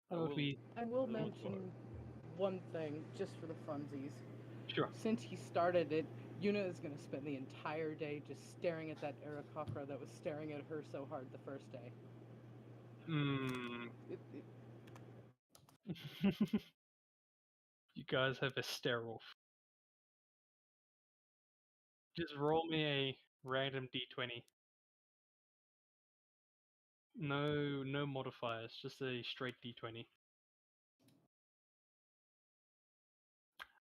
how about will. we? I will I will mention one thing, just for the funsies. Sure. Since he started it, Yuna is going to spend the entire day just staring at that Aarakocra that was staring at her so hard the first day. Hmm. It, You guys have a stare off. Just roll me a random d20. No modifiers, just a straight d20.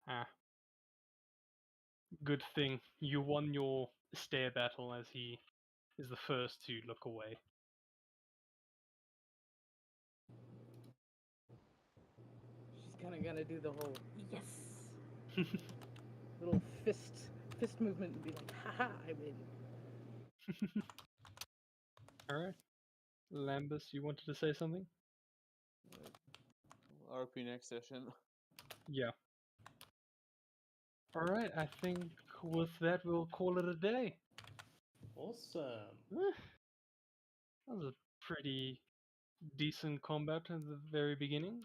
Ah, good thing you won your stare battle, as he is the first to look away. she's kind of going to do the whole yes little fist movement and be like, haha, I win. Alright. Lambus, you wanted to say something? RP next session. Yeah. Alright, I think with that we'll call it a day. Awesome. That was a pretty decent combat at the very beginning.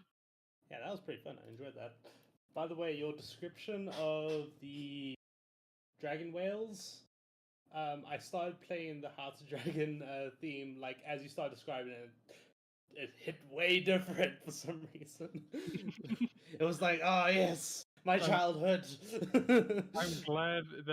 Yeah, that was pretty fun. I enjoyed that. By the way, your description of the dragon whales, I started playing the Hearts of Dragon theme like as you started describing it. It hit way different for some reason. It was like, oh yes, my childhood. I'm glad that